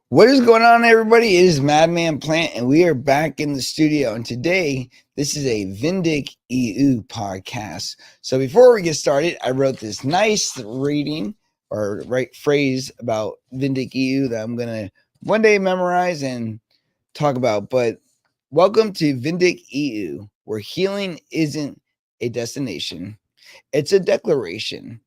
What is going on, everybody? It is Madman Plant, and we are back in the studio. And today, this is a Vindic EU podcast. So, before we get started, I wrote this nice reading or right phrase about Vindic EU that I'm going to one day memorize and talk about. But welcome to Vindic EU, where healing isn't a destination, it's a declaration.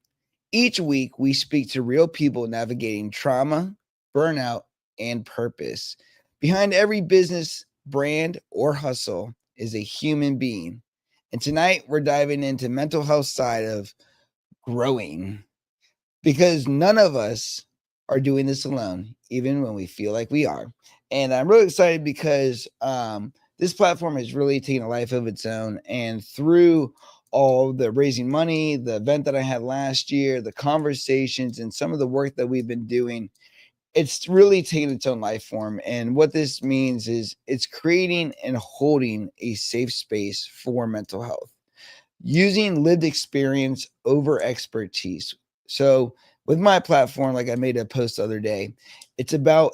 Each week, we speak to real people navigating trauma, burnout, and purpose. Behind every business, brand, or hustle is a human being. And tonight, we're diving into mental health side of growing because none of us are doing this alone, even when we feel like we are. And I'm really excited because this platform has really taken a life of its own. And through all the raising money, the event that I had last year, the conversations, and some of the work that we've been doing, it's really taken its own life form. And what this means is it's creating and holding a safe space for mental health using lived experience over expertise. So with my platform, like I made a post the other day, it's about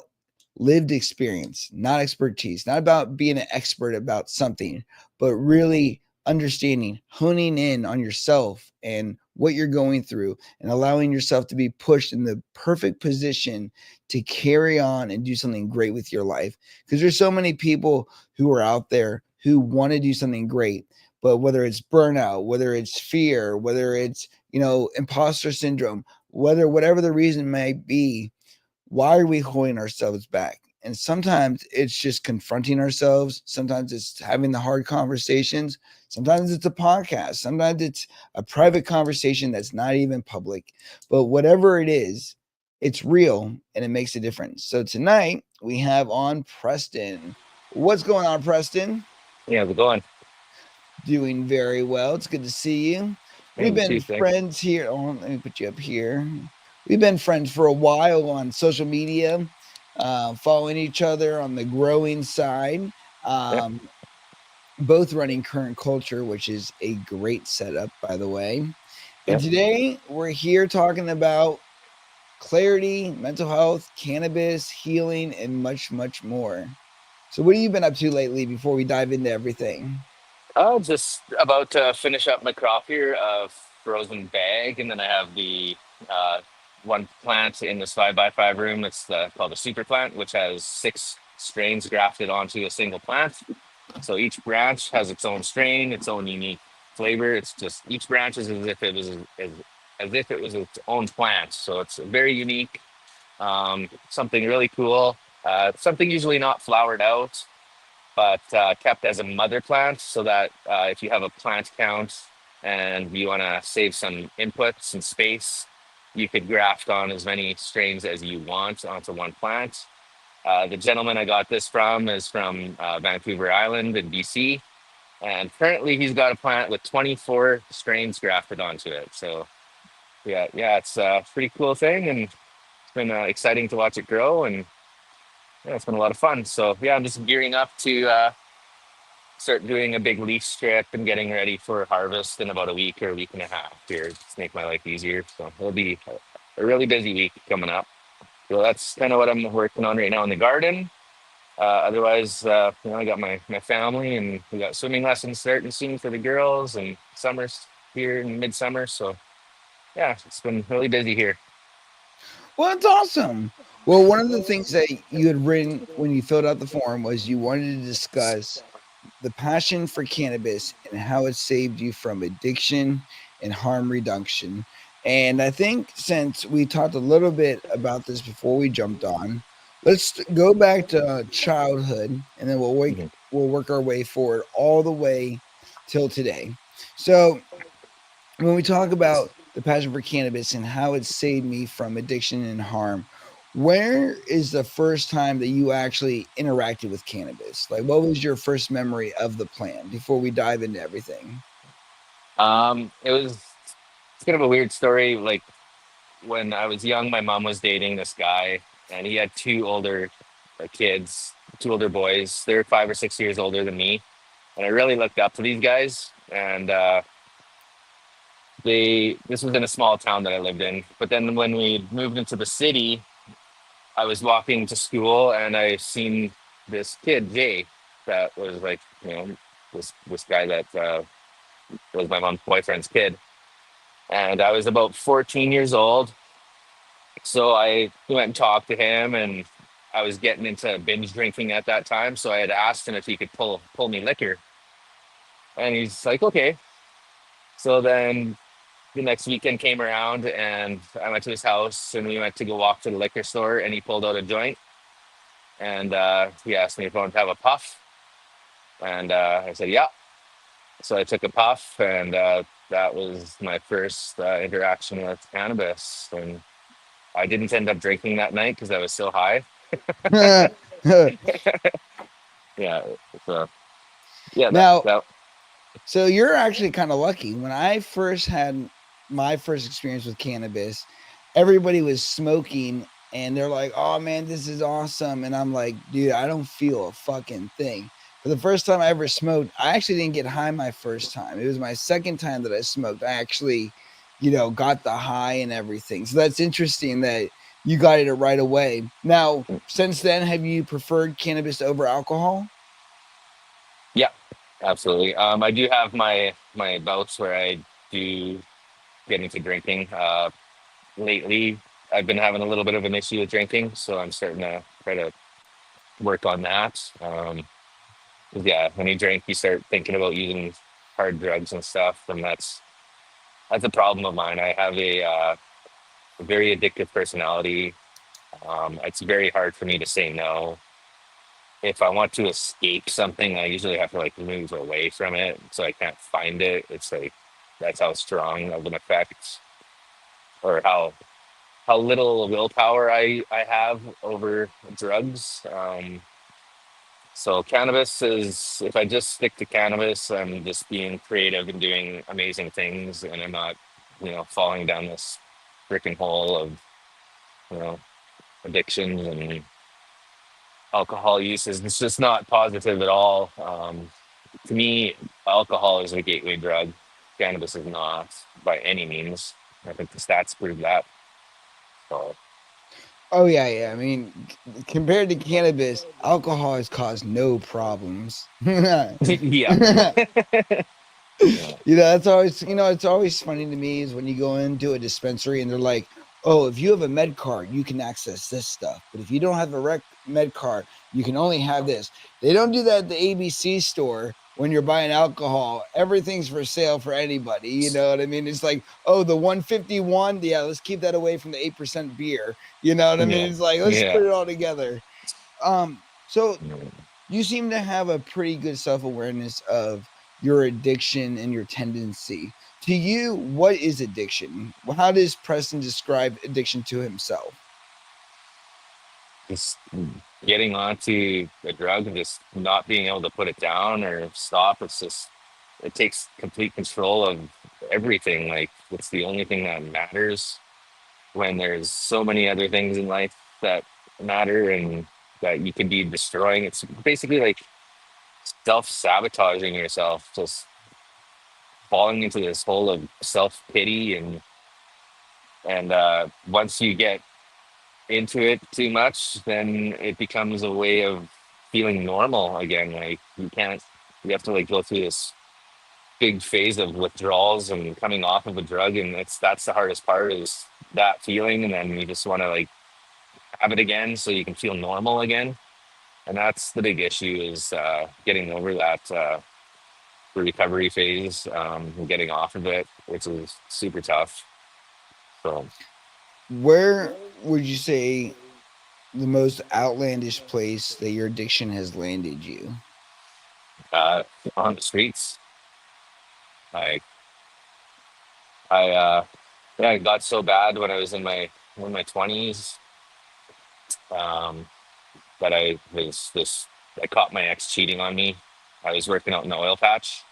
lived experience, not expertise, not about being an expert about something, but really understanding, honing in on yourself and what you're going through and allowing yourself to be pushed in the perfect position to carry on and do something great with your life. Because there's so many people who are out there who want to do something great, but whether it's burnout, whether it's fear, whether it's, imposter syndrome, whatever the reason may be, why are we holding ourselves back? And sometimes it's just confronting ourselves. Sometimes it's having the hard conversations. Sometimes it's a podcast. Sometimes it's a private conversation that's not even public. But whatever it is, it's real and it makes a difference. So tonight we have on Preston. What's going on, Preston? Yeah, how's it going? Doing very well. It's good to see you. Yeah, We've you been too. Thanks. friends here. Oh, let me put you up here. We've been friends for a while on social media, following each other on the growing side. Yeah, Um, both running Current Culture, which is a great setup, by the way. And yeah. today we're here talking about clarity, mental health, cannabis, healing, and much, much more. So, what have you been up to lately before we dive into everything? Just about to finish up my crop here of frozen bag, and then I have the uh, one plant in this 5x5 room. It's called the super plant, which has 6 strains grafted onto a single plant. So each branch has its own strain, its own unique flavor. It's just each branch is as if it was its own plant. So it's very unique. Something really cool. Something usually not flowered out, but kept as a mother plant so that if you have a plant count and you want to save some inputs and space, you could graft on as many strains as you want onto one plant. The gentleman I got this from is from Vancouver Island in BC, and currently he's got a plant with 24 strains grafted onto it. So yeah, it's a pretty cool thing, and it's been exciting to watch it grow, and yeah, it's been a lot of fun. So yeah, I'm just gearing up to start doing a big leaf strip and getting ready for harvest in about a week or a week and a half here to make my life easier. So it'll be a really busy week coming up. So that's kind of what I'm working on right now in the garden. Otherwise, I got my family, and we got swimming lessons starting soon for the girls, and summer's here in midsummer. So yeah, it's been really busy here. Well, it's awesome. Well, one of the things that you had written when you filled out the form was you wanted to discuss the passion for cannabis and how it saved you from addiction and harm reduction. And I think since we talked a little bit about this before we jumped on, let's go back to childhood and then Mhm. we'll work our way forward all the way till today. So when we talk about the passion for cannabis and how it saved me from addiction and harm, where is the first time that you actually interacted with cannabis? Like, what was your first memory of the plant before we dive into everything? It was it's kind of a weird story. Like when I was young, my mom was dating this guy, and he had 2 older kids, 2 older boys. They're 5 or 6 years older than me, and I really looked up to these guys. And they this was in a small town that I lived in. But then when we moved into the city, I was walking to school and I seen this kid, Jay, that was like, this guy that was my mom's boyfriend's kid. And I was about 14 years old. So I went and talked to him, and I was getting into binge drinking at that time. So I had asked him if he could pull me liquor. And he's like, okay. So then the next weekend came around and I went to his house and we went to go walk to the liquor store and he pulled out a joint and he asked me if I wanted to have a puff. And I said, yeah. So I took a puff, and that was my first interaction with cannabis. And I didn't end up drinking that night because I was so high. Yeah. So yeah, Now, that so you're actually kind of lucky. When I first had my first experience with cannabis, everybody was smoking and they're like, "Oh man, this is awesome." And I'm like, "Dude, I don't feel a fucking thing." For the first time I ever smoked, I actually didn't get high my first time. It was my second time that I smoked. I actually, got the high and everything. So that's interesting that you got it right away. Now, since then, have you preferred cannabis over alcohol? yeah, absolutely. I do have my bouts where I do get into drinking. Lately, I've been having a little bit of an issue with drinking, so I'm starting to try to work on that. 'Cause, yeah, when you drink, you start thinking about using hard drugs and stuff, and that's a problem of mine. I have a very addictive personality. It's very hard for me to say no. If I want to escape something, I usually have to like move away from it, so I can't find it. It's like that's how strong of an effect, or how little willpower I have over drugs. So cannabis is, if I just stick to cannabis, I'm just being creative and doing amazing things, and I'm not, falling down this freaking hole of, you know, addictions and alcohol uses. It's just not positive at all. To me, alcohol is a gateway drug. Cannabis is not by any means. I think the stats prove that. So Oh yeah, yeah. I mean, compared to cannabis, alcohol has caused no problems. yeah, yeah, That's always, it's always funny to me is when you go into a dispensary and they're like, "Oh, if you have a med card, you can access this stuff, but if you don't have a med card, you can only have this." They don't do that at the ABC store when you're buying alcohol. Everything's for sale for anybody. You know what I mean? It's like, oh, the 151, yeah, let's keep that away from the 8% beer. You know what I mean? yeah, It's like let's yeah. put it all together. So you seem to have a pretty good self-awareness of your addiction and your tendency. To you, what is addiction? How does Preston describe addiction to himself? Just getting onto a drug and just not being able to put it down or stop. It's just, it takes complete control of everything. Like it's the only thing that matters when there's so many other things in life that matter and that you could be destroying. It's basically like self-sabotaging yourself, just falling into this hole of self-pity, and once you get into it too much, then it becomes a way of feeling normal again. Like you have to like go through this big phase of withdrawals and coming off of a drug, and that's the hardest part is that feeling, and then you just want to like have it again so you can feel normal again, and that's the big issue is getting over that recovery phase, and getting off of it, which is super tough. So Where would you say the most outlandish place that your addiction has landed you? uh, on the streets, like I yeah, it got so bad when I was in my 20s, um, that I caught my ex cheating on me. I was working out in the oil patch,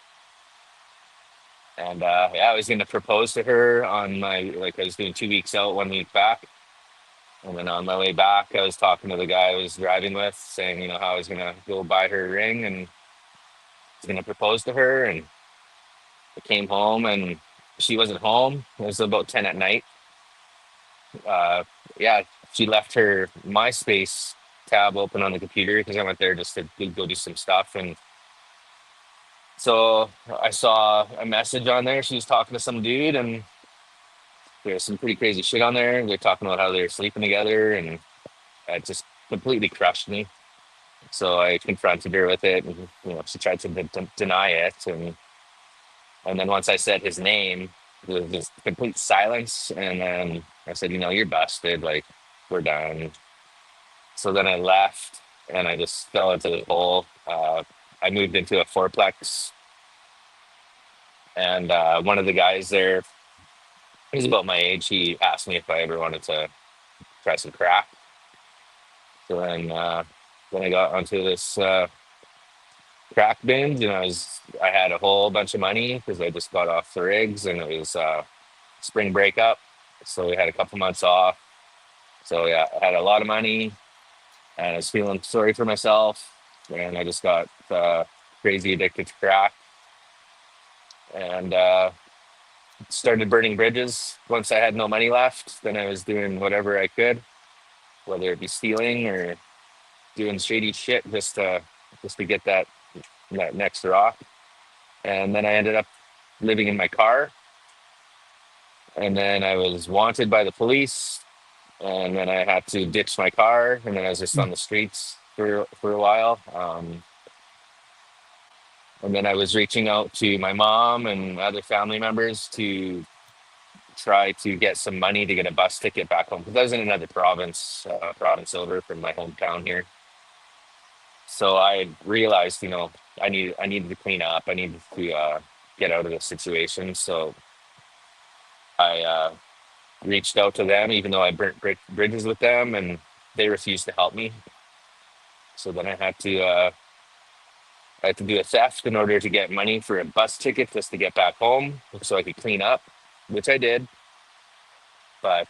and yeah, I was going to propose to her on my, like, I was doing 2 weeks out, 1 week back, and then on my way back, I was talking to the guy I was driving with, saying, how I was going to go buy her a ring and was going to propose to her, and I came home and she wasn't home. It was about 10 at night. uh, yeah, she left her MySpace tab open on the computer because I went there just to go do some stuff. And so I saw a message on there. She was talking to some dude, and there's some pretty crazy shit on there. They're talking about how they're sleeping together, and it just completely crushed me. So I confronted her with it, and she tried to deny it, and then once I said his name, there was just complete silence, and then I said, you're busted, like we're done. So then I left, and I just fell into the hole. I moved into a fourplex, and one of the guys there, he's about my age. He asked me if I ever wanted to try some crack. So then I got onto this crack binge, and I had a whole bunch of money because I just got off the rigs, and it was spring breakup, so we had a couple months off. So yeah, I had a lot of money, and I was feeling sorry for myself, and I just got crazy addicted to crack, and started burning bridges. Once I had no money left, then I was doing whatever I could, whether it be stealing or doing shady shit just to get that next rock. And then I ended up living in my car, and then I was wanted by the police, and then I had to ditch my car, and then I was just on the streets for a while. And then I was reaching out to my mom and other family members to try to get some money to get a bus ticket back home, because I was in another province over from my hometown here. So I realized, I needed to clean up. I needed to get out of the situation. So I reached out to them, even though I burnt bridges with them, and they refused to help me. So then I had to do a theft in order to get money for a bus ticket just to get back home, so I could clean up, which I did. But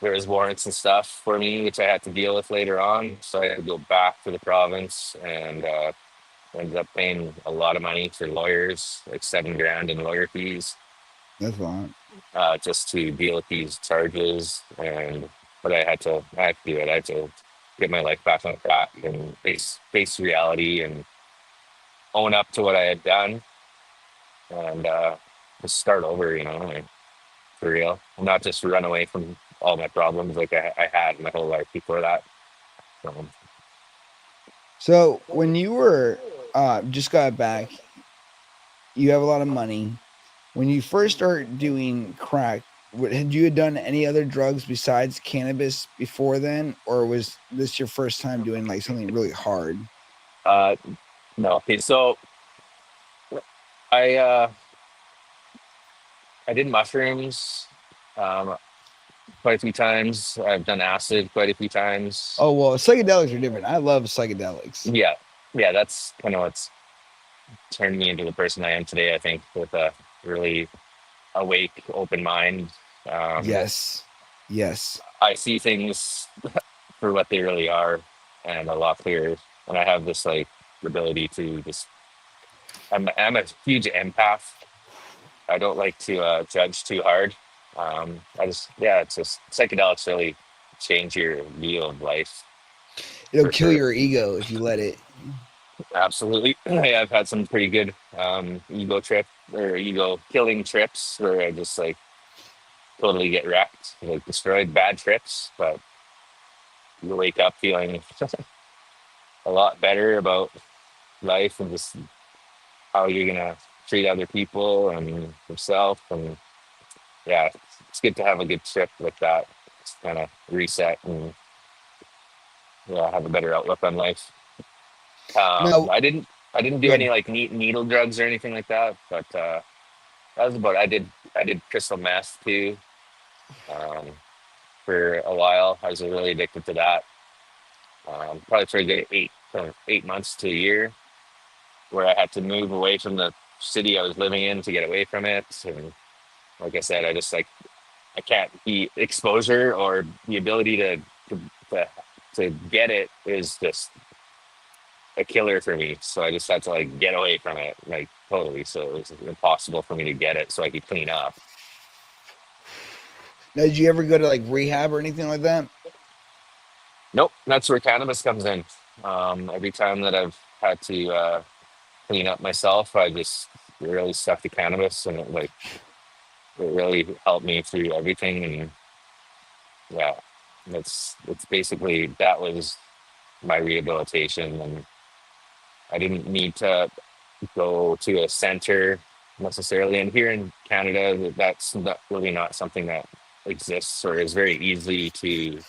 there was warrants and stuff for me, which I had to deal with later on. So I had to go back to the province, and ended up paying a lot of money for lawyers, like $7,000 in lawyer fees, That's a lot. just to deal with these charges. But I had to do it. I had to get my life back on track and face reality and own up to what I had done, and just start over, like, for real. Not just run away from all my problems like I had my whole life before that. So, So when you were just got back, you have a lot of money. When you first started doing crack, had you done any other drugs besides cannabis before then, or was this your first time doing like something really hard? uh, no. Okay, so I uh, I did mushrooms quite a few times. I've done acid quite a few times. Oh well, psychedelics are different. I love psychedelics. Yeah, yeah, that's kind of what's turned me into the person I am today, I think, with a really awake, open mind. Um, Yes, yes. I see things for what they really are, and a lot clearer. And I have this like ability to just. I'm a huge empath. I don't like to judge too hard. It's just psychedelics really change your view of life It'll for kill sure. your ego if you let it. Absolutely. Yeah, I've had some pretty good ego killing trips where I just like totally get wrecked, like destroyed, bad trips, but you wake up feeling a lot better about life and just how you're gonna treat other people and yourself. And yeah, it's good to have a good trip like that. Just kind of reset and yeah, have a better outlook on life. Now, I didn't do any good. like needle drugs or anything like that, but that was about. I did crystal meth too um, for a while. I was really addicted to that. Probably for a good 8 months to a year, where I had to move away from the city I was living in to get away from it. And like I said, I can't be exposure or the ability to to, to get it is just a killer for me. So I just had to like get away from it, like totally. So it was impossible for me to get it so I could clean up. Now, did you ever go to like rehab or anything like that? Nope, that's where cannabis comes in. Every time that I've had to clean up myself, I just really stuck to cannabis, and it really helped me through everything. And yeah, it's basically that was my rehabilitation, and I didn't need to go to a center necessarily. And here in Canada, that's not really not something that exists or is very easy to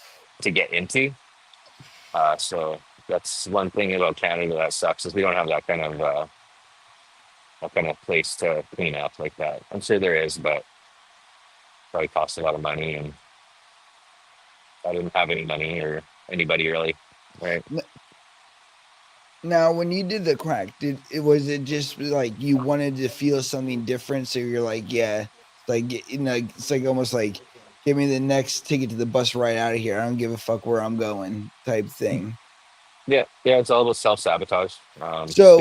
get into. So that's one thing about Canada that sucks is we don't have that kind of place to clean up like that. I'm sure there is, but probably costs a lot of money, and I didn't have any money or anybody really, right? N- Now, when you did the crack, was it just like you wanted to feel something different? So you're like, yeah, like it's like almost like give me the next ticket to the bus right out of here. I don't give a fuck where I'm going, type thing. Yeah, yeah, it's all about self sabotage. So,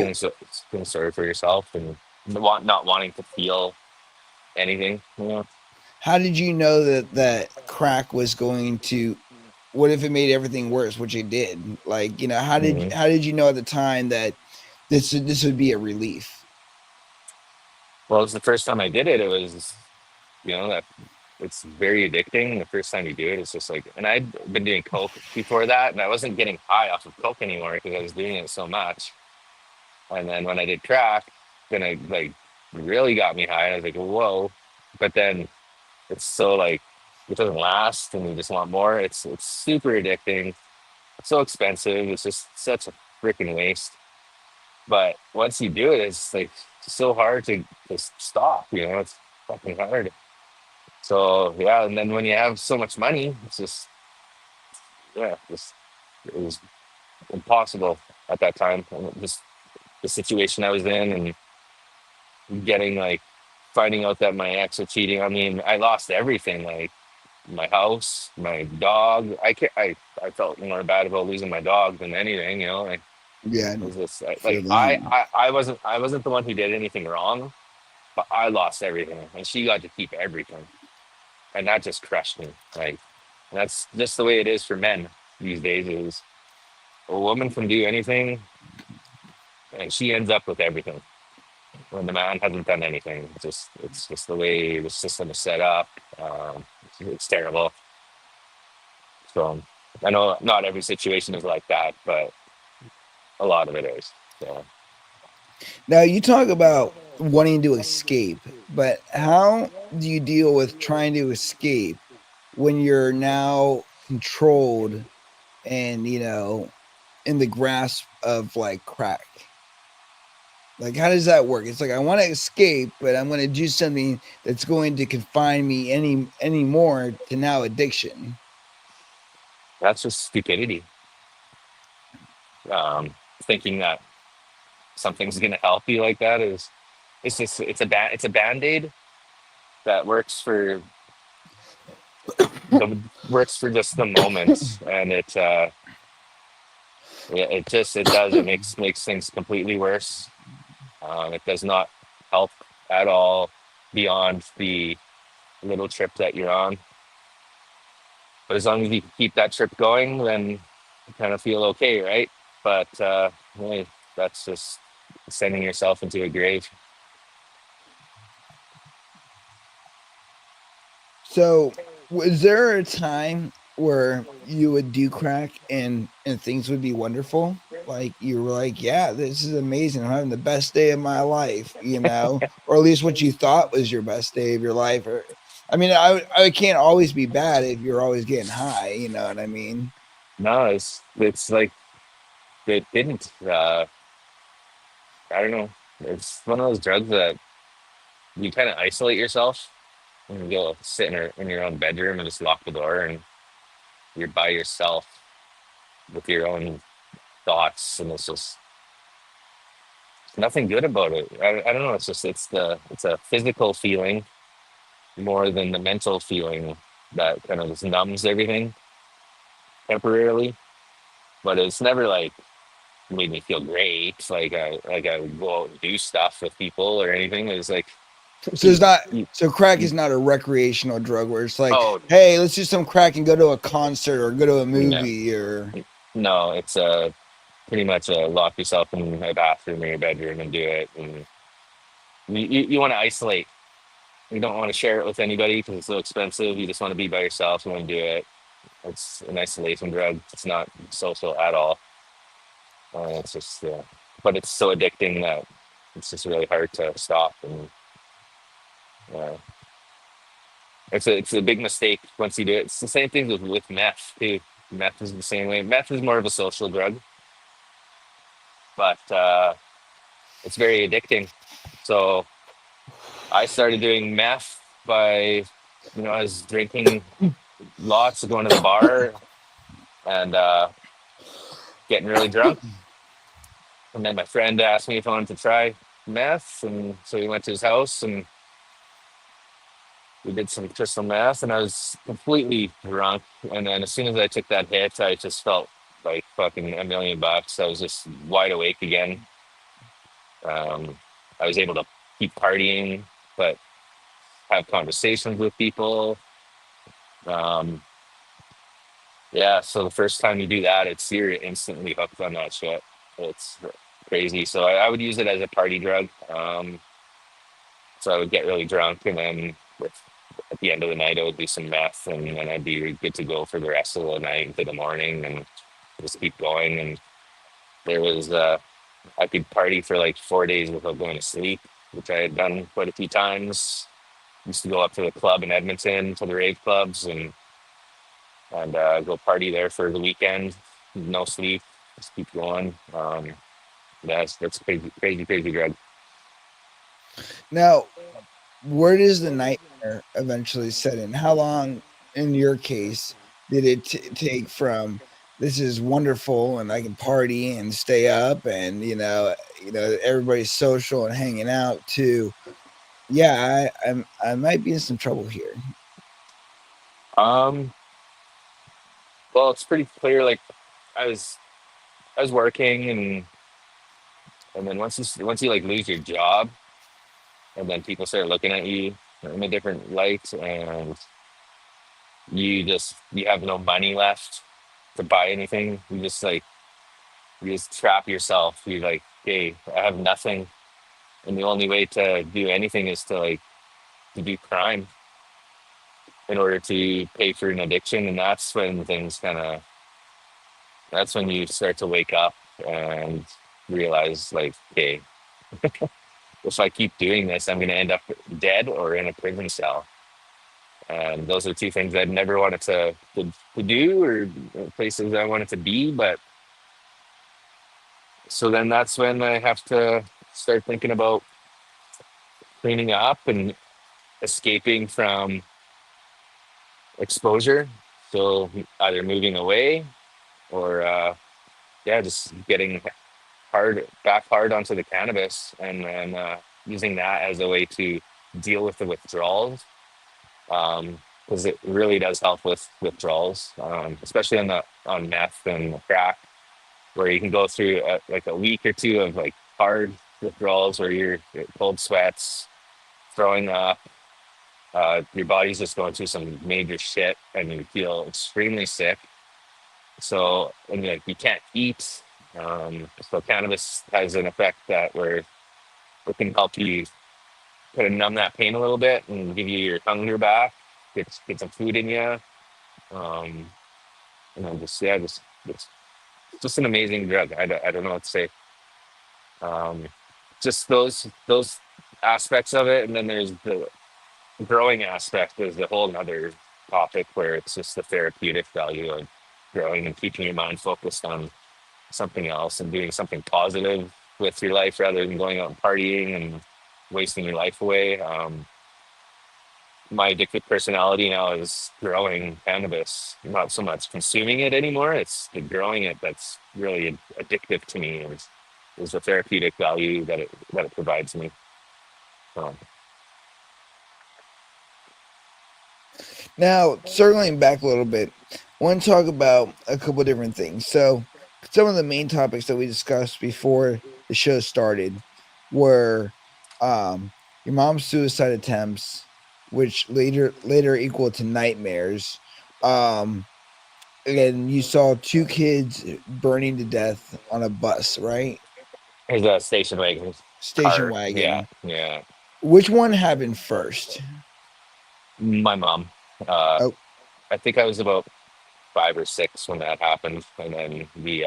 Feeling sorry for yourself and not wanting to feel anything. You know. how did you know that crack was going to? What if it made everything worse, which it did? Like, Mhm. how did you know at the time that this would be a relief? Well, it was the first time I did it. It was, that it's very addicting. The first time you do it, it's just like, and I'd been doing coke before that, and I wasn't getting high off of coke anymore because I was doing it so much. And then when I did crack, then it like really got me high. I was like, whoa! But then it's so like it doesn't last, and you just want more. It's super addicting. It's so expensive. It's just such a freaking waste. But once you do it, it's like so hard to just stop. It's fucking hard. So yeah, and then when you have so much money, it's just just it was impossible at that time. And just the situation I was in, and getting like finding out that my ex was cheating. I mean, I lost everything, like my house, my dog. I felt more bad about losing my dog than anything. Like Yeah, it was just feel that. I wasn't the one who did anything wrong, but I lost everything, and she got to keep everything, and that just crushed me. Like that's just the way it is for men these days. Is a woman can do anything, and she ends up with everything when the man hasn't done anything. It's just the way the system is set up. It's terrible. So I know not every situation is like that, but a lot of it is. So Now you talk about wanting to escape, but how do you deal with trying to escape when you're now controlled and in the grasp of like crack? Like, how does that work? It's like I want to escape, but I'm going to do something that's going to confine me any more to now addiction. that's just stupidity. Thinking that something's gonna help you like that is it's a band-aid that works for just the moment, and it does it makes things completely worse. It does not help at all beyond the little trip that you're on. But as long as you can keep that trip going, then you kind of feel okay, right? But hey, that's just sending yourself into a grave. So, was there a time where you would do crack and things would be wonderful? Like you were like, "Yeah, this is amazing. I'm having the best day of my life," or at least what you thought was your best day of your life. Or, I mean, I can't always be bad if you're always getting high. You know what I mean? No, it's like it didn't. I don't know. It's one of those drugs that you kind of isolate yourself and you go sit in your own bedroom and just lock the door, and you're by yourself with your own thoughts, and it's just nothing good about it. I don't know. It's a physical feeling more than the mental feeling that kind of just numbs everything temporarily. But it's never like made me feel great. Like I would go out and do stuff with people or anything. It was like So it's not. You- So crack you- is not a recreational drug where it's like, oh hey, let's do some crack and go to a concert or go to a no, movie or. no, it's pretty much lock yourself in a bathroom or your bedroom and do it. And you want to isolate. You don't want to share it with anybody because it's so expensive. You just want to be by yourself. You want to do it. It's an isolation drug. It's not social at all. It's just, but it's so addicting that it's just really hard to stop. And uh, it's a big mistake once you do it. It's the same thing with meth too. Meth is the same way. Meth is more of a social drug, but it's very addicting. So I started doing meth by, I was drinking lots, going to the bar and getting really drunk. And then my friend asked me if I wanted to try meth, and so we went to his house and we did some crystal meth, and I was completely drunk. And then as soon as I took that hit, I just felt like fucking $1 million. I was just wide awake again. Um, I was able to keep partying, but have conversations with people. Um, yeah, so the first time you do that, you're instantly hooked on that shit. It's crazy. So I would use it as a party drug. So I would get really drunk, and then at the end of the night, I would do some meth, and then I'd be good to go for the rest of the night into the morning, and just keep going. And there was, I could party for like 4 days without going to sleep, which I had done quite a few times. Used to go up to the club in Edmonton, to the rave clubs, and go party there for the weekend. No sleep, just keep going. That's crazy, crazy, crazy drug. Now, where does the nightmare eventually set in? How long, in your case, did it take from this is wonderful and I can party and stay up and everybody's social and hanging out to yeah, I might be in some trouble here. Um, well, it's pretty clear. Like I was, I was working, and then once you like lose your job, and then people start looking at you in a different light, and you have no money left to buy anything. You just trap yourself. You're like, hey, I have nothing, and the only way to do anything is to do crime in order to pay for an addiction, and that's when you start to wake up and realize like, okay, if I keep doing this, I'm going to end up dead or in a prison cell. And those are two things I'd never wanted to do, or places I wanted to be. But so then that's when I have to start thinking about cleaning up and escaping from exposure. So either moving away or, yeah, just getting hard onto the cannabis, and then using that as a way to deal with the withdrawals. Because it really does help with withdrawals, especially on meth and crack, where you can go through like a week or two of like hard withdrawals where you're cold sweats, throwing up, your body's just going through some major shit, and you feel extremely sick. So, and like you can't eat. So cannabis has an effect that where it can help you kind of numb that pain a little bit and give you your hunger back, get some food in you. Um, and then it's just an amazing drug. I don't know what to say. Um, just those aspects of it, and then there's the growing aspect is a whole other topic where it's just the therapeutic value of growing and keeping your mind focused on something else and doing something positive with your life rather than going out and partying and wasting your life away. My addictive personality now is growing cannabis, not so much consuming it anymore. It's the growing it that's really addictive to me, is the therapeutic value that it provides me. So, Now, circling back a little bit, I want to talk about a couple different things. So, some of the main topics that we discussed before the show started were um, your mom's suicide attempts, which later equal to nightmares. Um, and you saw two kids burning to death on a bus, right? There's a station wagon Station car. Yeah, wagon. yeah. Which one happened first? My mom. Uh, Oh, I think I was about 5 or 6 when that happened, and then the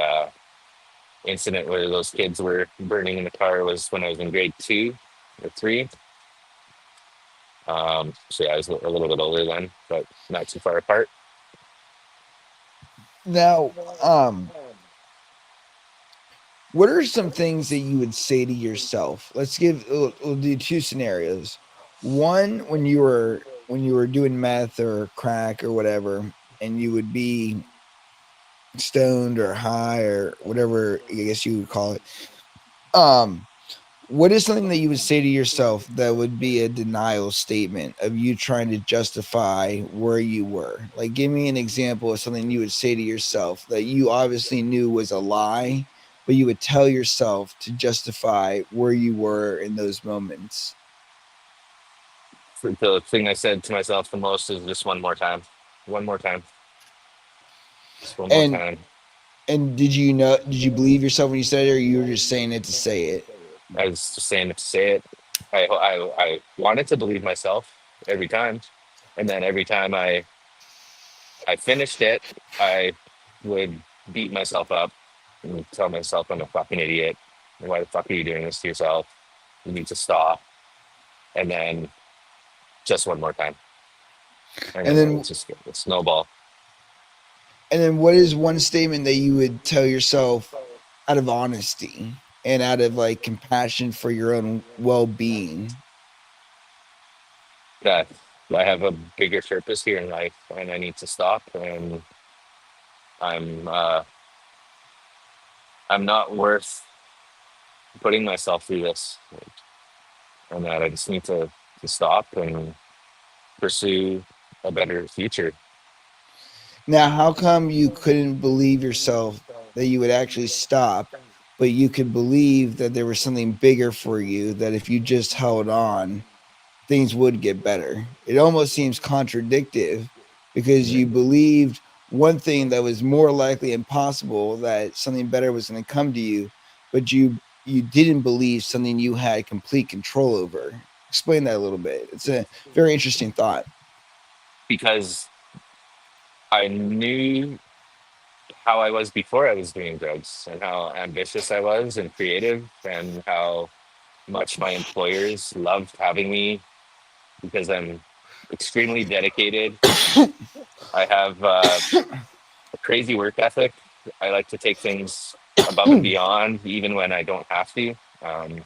incident where those kids were burning in the car was when I was in grade 2 or 3. So yeah, I was a little bit older then, but not too far apart. now, what are some things that you would say to yourself? We'll do two scenarios. One, when you were doing meth or crack or whatever, and you would be stoned or high or whatever I guess you would call it. Um, what is something that you would say to yourself that would be a denial statement of you trying to justify where you were? Like, give me an example of something you would say to yourself that you obviously knew was a lie, but you would tell yourself to justify where you were in those moments. The thing I said to myself the most is just one more time, one more time, just one more And time. did you know? Did you believe yourself when you said it, or you were just saying it to say it? I was just saying it to say it. I wanted to believe myself every time, and then every time I finished it, I would beat myself up and tell myself I'm a fucking idiot. Why the fuck are you doing this to yourself? You need to stop. And then just one more time, and And then it then was just a snowball. what is one statement that you would tell yourself out of honesty and out of like compassion for your own well-being? That I have a bigger purpose here in life, and I need to stop. And I'm uh, I'm not worth putting myself through this, and that I just need to stop and pursue a better future. Now, how come you couldn't believe yourself that you would actually stop, but you could believe that there was something bigger for you, that if you just held on, things would get better? It almost seems contradictive because Yeah. you believed one thing that was more likely impossible, that something better was going to come to you, but you didn't believe something you had complete control over. Explain that a little bit. It's a very interesting thought. Because I knew how I was before I was doing drugs and how ambitious I was and creative and how much my employers loved having me because I'm extremely dedicated. I have a crazy work ethic. I like to take things above and beyond, even when I don't have to. Um,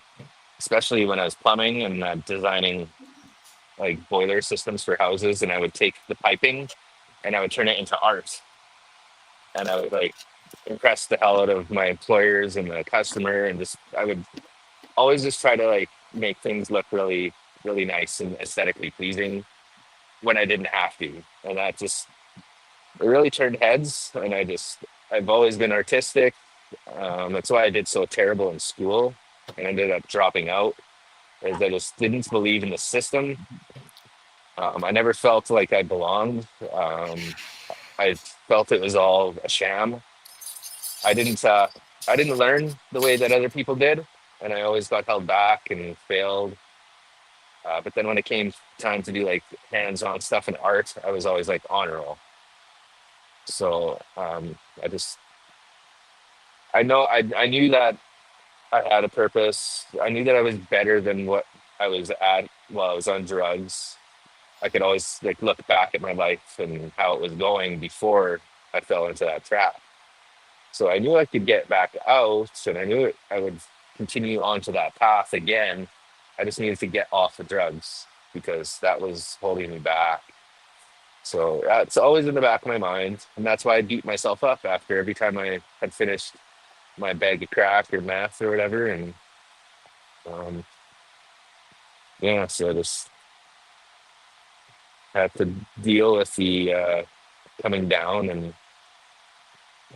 Especially when I was plumbing and designing like boiler systems for houses, and I would take the piping and I would turn it into art, and I would like impress the hell out of my employers and the customer, and just I would always just try to like make things look really nice and aesthetically pleasing when I didn't have to, and that just it really turned heads. And I've always been artistic. That's why I did so terrible in school and ended up dropping out, is I just didn't believe in the system. I never felt like I belonged. I felt it was all a sham. I didn't uh, I didn't learn the way that other people did, and I always got held back and failed. But then when it came time to do like hands-on stuff in art, I was always like honor roll. So I knew that I had a purpose. I knew that I was better than what I was at while I was on drugs. I could always like look back at my life and how it was going before I fell into that trap. So I knew I could get back out, and I knew I would continue onto that path again. I just needed to get off the drugs because that was holding me back. So it's always in the back of my mind, and that's why I beat myself up after every time I had finished my bag of crack or meth or whatever. And um, yeah, so I just had to deal with the coming down and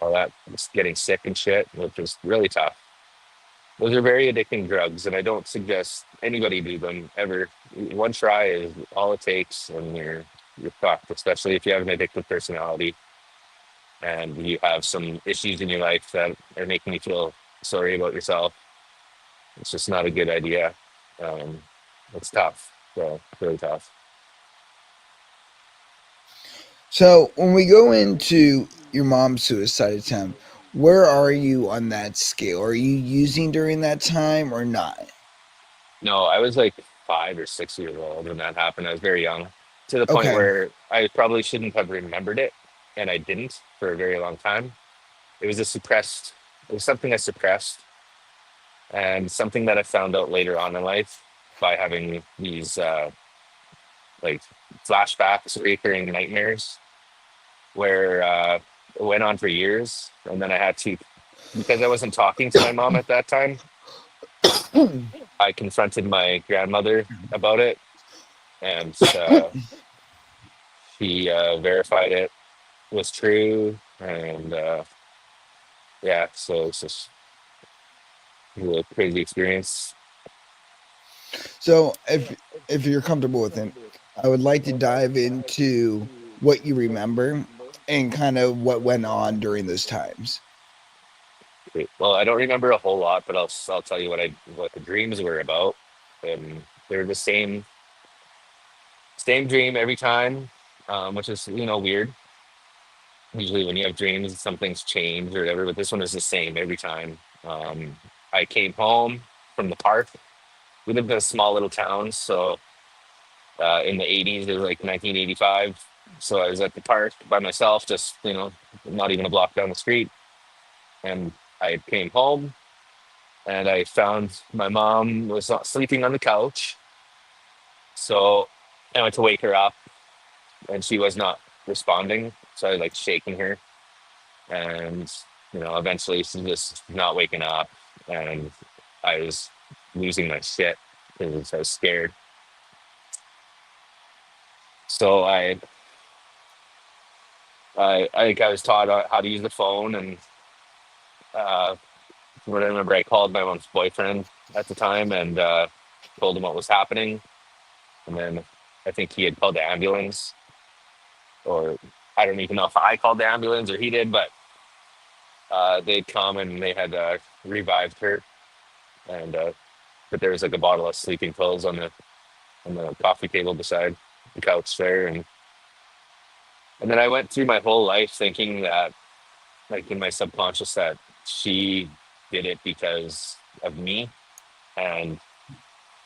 all that, just getting sick and shit, which was really tough. Those are very addicting drugs, and I don't suggest anybody do them ever. One try is all it takes, and you're fucked. Especially if you have an addictive personality and you have some issues in your life that are making you feel sorry about yourself. It's just not a good idea. Um, it's tough, so really tough. So when we go into your mom's suicide attempt, where are you on that scale? Are you using during that time or not? No, I was like 5 or 6 years old when that happened. I was very young, to the point Okay. where I probably shouldn't have remembered it, and I didn't for a very long time. It was a suppressed. It was something I suppressed, and something that I found out later on in life by having these like flashbacks, recurring nightmares, where it went on for years, and then I had to, because I wasn't talking to my mom at that time. I confronted my grandmother about it, and she verified it was true, and yeah, so it's just a crazy experience. So if you're comfortable with it, I would like to dive into what you remember and kind of what went on during those times. Well, I don't remember a whole lot, but I'll tell you what the dreams were about, and they're the same dream every time, which is weird. Usually when you have dreams, some things change or whatever, but this one is the same every time. I came home from the park. We lived in a small little town, so in the 80s, it was like 1985. So I was at the park by myself, just not even a block down the street, and I came home and I found my mom was not sleeping on the couch. So I went to wake her up, and she was not responding. So I was like shaking her, and eventually she's just not waking up, and I was losing my shit because I was scared. So I think I was taught how to use the phone, and uh, what I remember, I called my mom's boyfriend at the time, and told him what was happening, and then I think he had called the ambulance, or I don't even know if I called the ambulance or he did, but they'd come and they had revived her, and but there was like a bottle of sleeping pills on the coffee table beside the couch there, and then I went through my whole life thinking that, like in my subconscious, that she did it because of me, and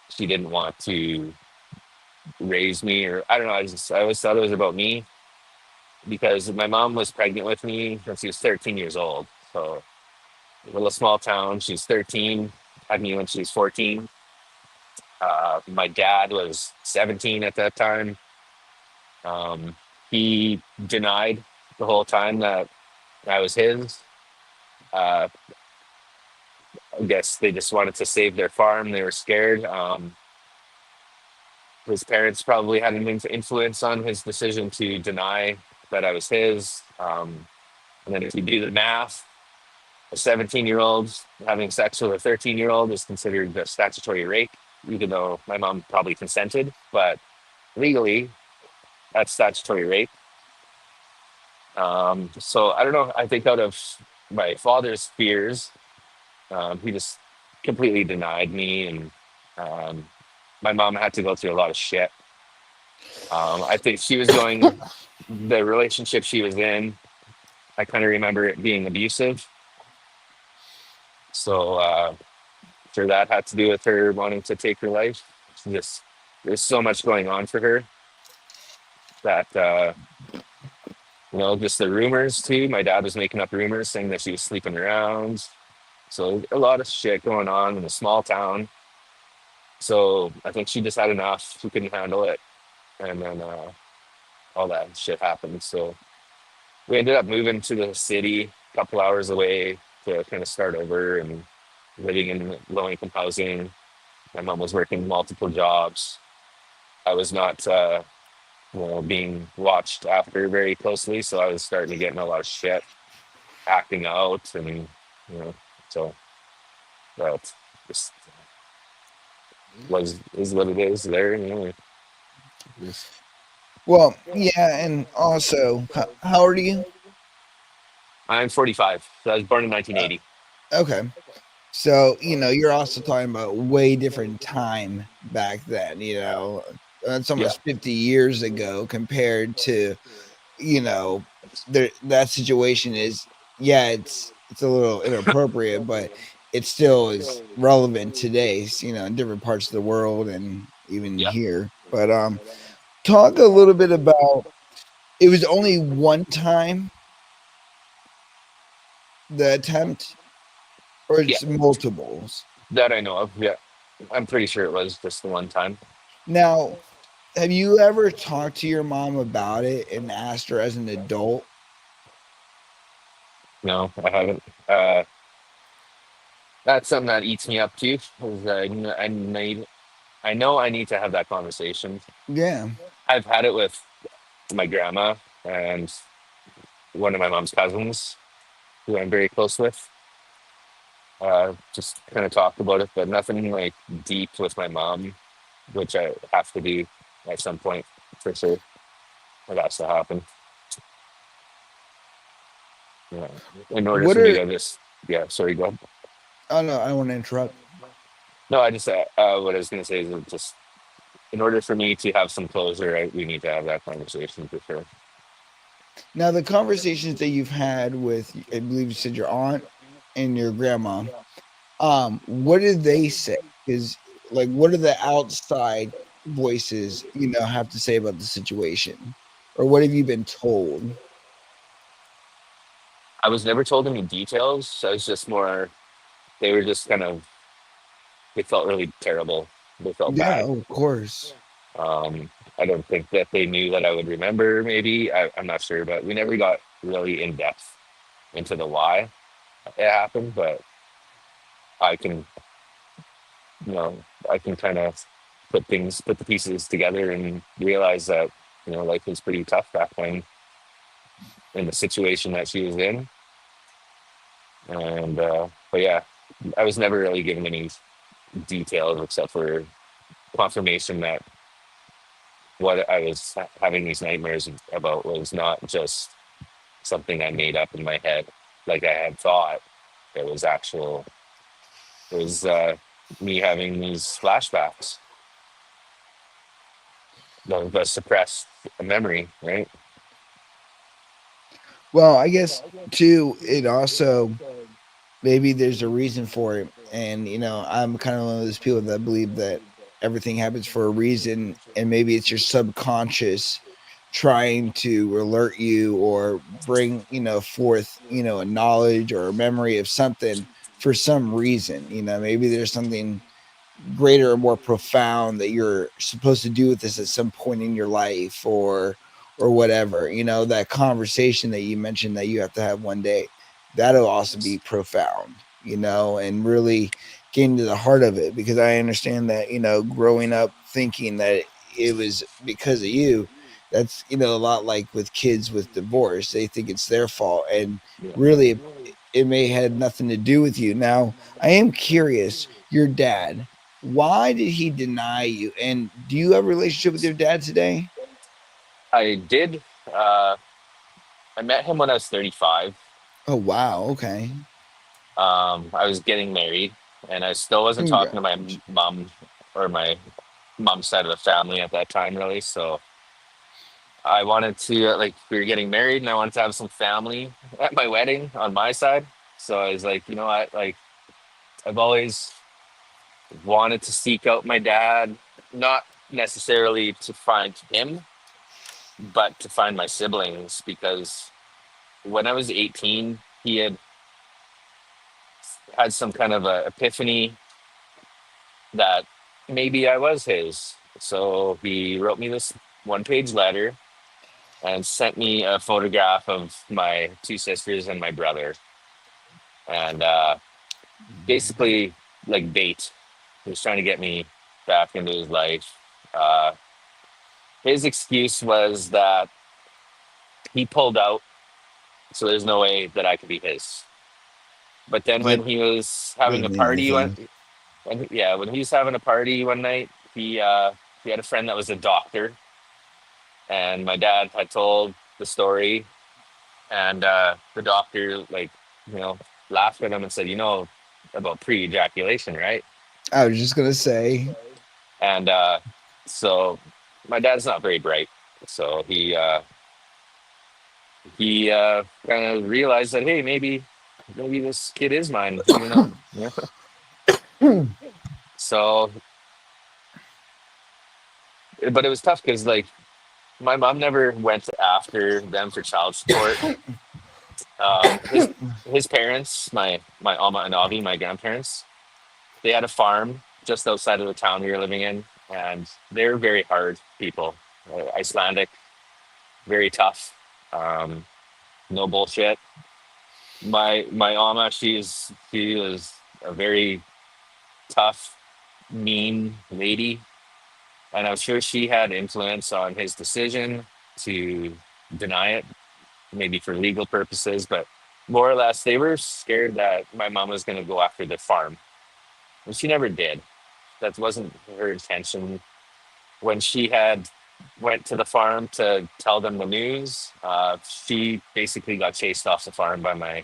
she didn't want to raise me, or I don't know. I always thought it was about me because my mom was pregnant with me when she was 13 years old. So a little small town. She's 13, had me when she was 14. My dad was 17 at that time. Um, he denied the whole time that I was his. Uh, I guess they just wanted to save their farm. They were scared. His parents probably had an influence on his decision to deny that I was his. And then if you do the math, a 17-year-old having sex with a 13-year-old is considered a statutory rape, even though my mom probably consented. But legally, that's statutory rape. So I don't know. I think out of my father's fears, he just completely denied me, and um, my mom had to go through a lot of shit. I think she was going, the relationship she was in, I kind of remember it being abusive. So sure that had to do with her wanting to take her life. She just, there's so much going on for her that just the rumors too. My dad was making up rumors saying that she was sleeping around. So a lot of shit going on in a small town. So I think she just had enough. She couldn't handle it, and then all that shit happened. So we ended up moving to the city a couple hours away to kind of start over and living in low income housing. My mom was working multiple jobs. I was not, being watched after very closely, so I was starting to get in a lot of shit, acting out, and you know, so But just was is what it is there. Just, Well, yeah, and also, how old are you? I'm 45. So I was born in Uh, 1980. okay. So, you're also talking about way different time back then, That's Yeah, almost 50 years ago compared to, that situation is, yeah, it's a little inappropriate, but it still is relevant today, in different parts of the world and even yeah, here. But talk a little bit about, it was only one time, the attempt, or yeah. it's multiples. That I know of. Yeah, I'm pretty sure it was just the one time. Now, have you ever talked to your mom about it and asked her as an adult? No, I haven't. That's something that eats me up too. Is I know I need to have that conversation. Yeah. I've had it with my grandma and one of my mom's cousins, who I'm very close with. Just kind of talked about it, but nothing like deep with my mom, which I have to do at some point for sure. It has to happen. Yeah. In order What for me are to just, yeah, sorry, go ahead. Oh no, I don't want to interrupt. No, I just, what I was going to say is that just in order for me to have some closure, we need to have that conversation for sure. Now, the conversations that you've had with, I believe you said your aunt and your grandma, what did they say? Because, like, what do the outside voices, have to say about the situation, or what have you been told? I was never told any details. I was just more, they were just kind of, they felt really terrible. They felt Yeah, bad. of course. I don't think that they knew that I would remember, maybe. I'm not sure, but we never got really in depth into the why it happened. But I can, you know, I can kind of put the pieces together and realize that, life was pretty tough back when in the situation that she was in. And, but yeah, I was never really given any details except for confirmation that what I was having these nightmares about was not just something I made up in my head, like I had thought. It was actual. It was me having these flashbacks of a suppressed memory, right? Well, I guess too, it also, maybe there's a reason for it. And, I'm kind of one of those people that believe that everything happens for a reason. And maybe it's your subconscious trying to alert you or bring, forth, a knowledge or a memory of something for some reason. Maybe there's something greater or more profound that you're supposed to do with this at some point in your life, or whatever. That conversation that you mentioned that you have to have one day, that'll also be profound, and really getting to the heart of it. Because I understand that, growing up thinking that it was because of you, that's, a lot like with kids with divorce. They think it's their fault, and Yeah. really it may had nothing to do with you. Now, I am curious, your dad, why did he deny you? And do you have a relationship with your dad today? I did. Uh, I met him when I was 35. Oh, wow. Okay. I was getting married, and I still wasn't talking to my Congrats. mom or my mom's side of the family at that time, really. So I wanted to, like, we were getting married, and I wanted to have some family at my wedding on my side. So I was like, you know what, like, I've always wanted to seek out my dad, not necessarily to find him, but to find my siblings, because when I was 18, he had some kind of a epiphany that maybe I was his. So he wrote me this 1 page letter and sent me a photograph of my two sisters and my brother. And basically, like bait. He was trying to get me back into his life. Uh, his excuse was that he pulled out, so there's no way that I could be his. But then That when he was having a doesn't mean party anything. when he was having a party one night, he had a friend that was a doctor, and my dad had told the story, and the doctor, like, you know, laughed at him and said, you know about pre-ejaculation, right? I was just gonna say, And so my dad's not very bright, so he kind of realized that, hey, maybe this kid is mine, even though, yeah. So, but it was tough because, like, my mom never went after them for child support. His parents, my Alma and Avi, my grandparents, they had a farm just outside of the town we were living in, and they're very hard people, Icelandic, very tough, um, no bullshit. My Alma, she was a very tough, mean lady, and I'm sure she had influence on his decision to deny it, maybe for legal purposes, but more or less they were scared that my mom was going to go after the farm, and she never did. That wasn't her intention. When she had went to the farm to tell them the news, she basically got chased off the farm by my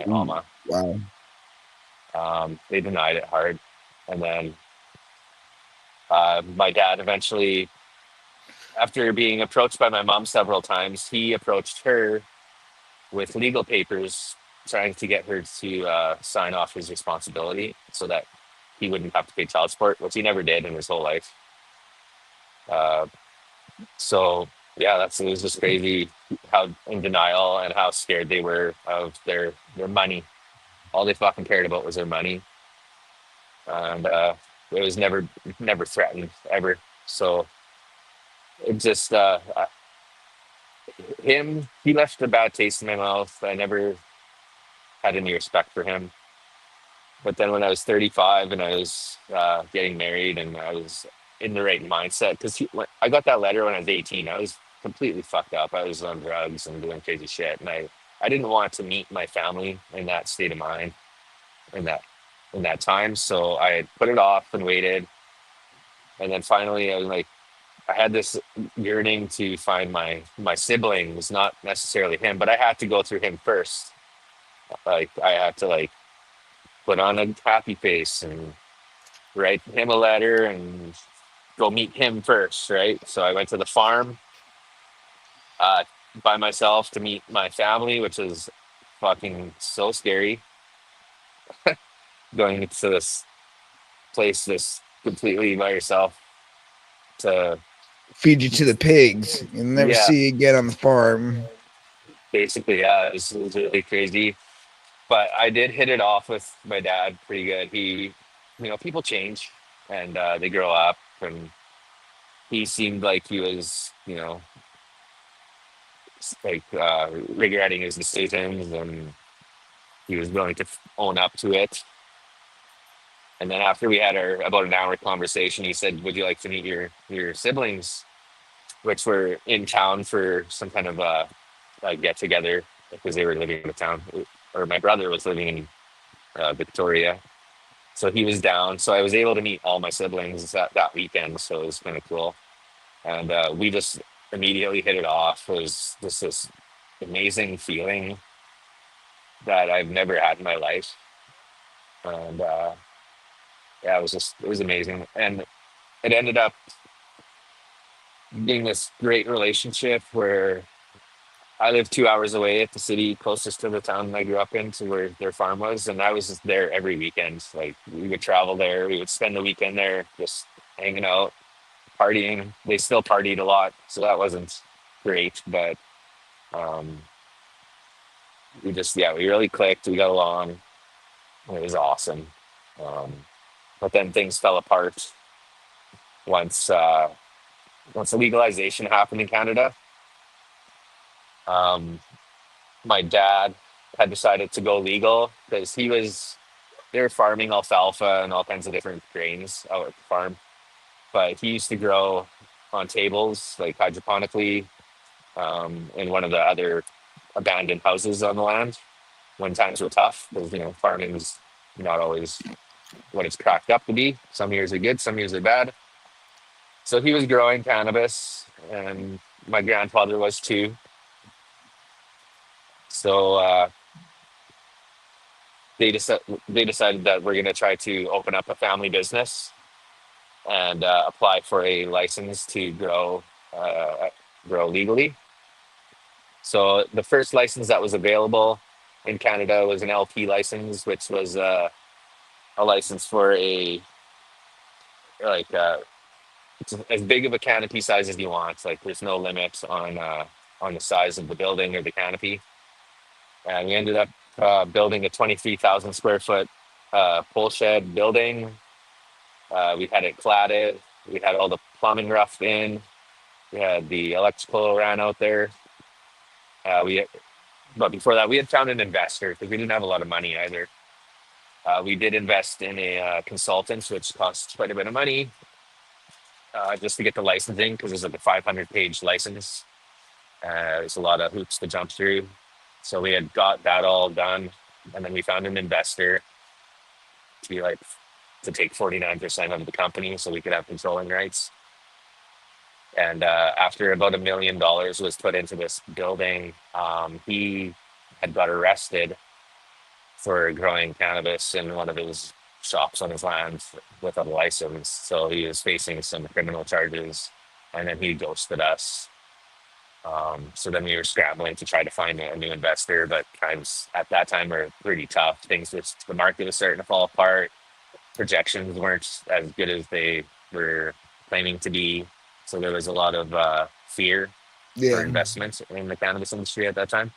ooh, Alma. wow. They denied it hard, and then my dad eventually, after being approached by my mom several times, he approached her with legal papers, trying to get her to sign off his responsibility so that he wouldn't have to pay child support, which he never did in his whole life. Uh, so yeah, it was just crazy how in denial and how scared they were of their money. All they fucking cared about was their money, and it was never threatened ever. So it just him, he left a bad taste in my mouth. I never had any respect for him. But then when I was 35 and I was getting married and I was in the right mindset, because I got that letter when I was 18, I was completely fucked up. I was on drugs and doing crazy shit, and I didn't want to meet my family in that state of mind in that in that time. So I had put it off and waited, and then finally I was like, I had this yearning to find my siblings, not necessarily him, but I had to go through him first. Like I had to like put on a happy face and write him a letter and go meet him first, right? So I went to the farm uh, by myself to meet my family, which is fucking so scary. Going to this place, this completely by yourself. To Feed you to the pigs. You'll never yeah, see you again on the farm. basically, yeah, it was really crazy. But I did hit it off with my dad pretty good. People change and they grow up, and he seemed like he was, like regretting his decisions, and he was willing to own up to it. And then after we had our about an hour conversation, he said, "Would you like to meet your siblings, which were in town for some kind of get together because they were living in the town, or my brother was living in Victoria, so he was down. So I was able to meet all my siblings that weekend. So it was kind of cool, and we just immediately hit it off. It was just this amazing feeling that I've never had in my life, and yeah, it was amazing, and it ended up being this great relationship where I live 2 hours away at the city closest to the town I grew up in, to where their farm was, and I was just there every weekend. Like we would travel there, we would spend the weekend there, just hanging out, partying. They still partied a lot, so that wasn't great, but um, we really clicked. We got along. It was awesome. Um, but then things fell apart once once the legalization happened in Canada. Um, my dad had decided to go legal because they were farming alfalfa and all kinds of different grains out at the farm. But he used to grow on tables, like hydroponically, in one of the other abandoned houses on the land. when times were tough, because farming's not always what it's cracked up to be. Some years are good, some years are bad. So he was growing cannabis, and my grandfather was too. So they decided that we're going to try to open up a family business and apply for a license to grow legally. So the first license that was available in Canada was an LP license, which was a license for a like it's as big of a canopy size as you want. Like there's no limit on the size of the building or the canopy. And we ended up building a 23,000 square foot pole shed building. We had it cladded. We had all the plumbing roughed in. We had the electrical ran out there. We But before that, we had found an investor because we didn't have a lot of money either. We did invest in a consultant, which cost quite a bit of money just to get the licensing because it was like a 500-page license. There's a lot of hoops to jump through. So we had got that all done, and then we found an investor to be like to take 49% of the company, so we could have controlling rights. And after about $1 million was put into this building, he had got arrested for growing cannabis in one of his shops on his land without a license. So he was facing some criminal charges, and then he ghosted us. So then we were scrambling to try to find a new investor, but times at that time were pretty tough. The market was starting to fall apart. Projections weren't as good as they were claiming to be. So there was a lot of fear for Yeah. investment in the cannabis industry at that time.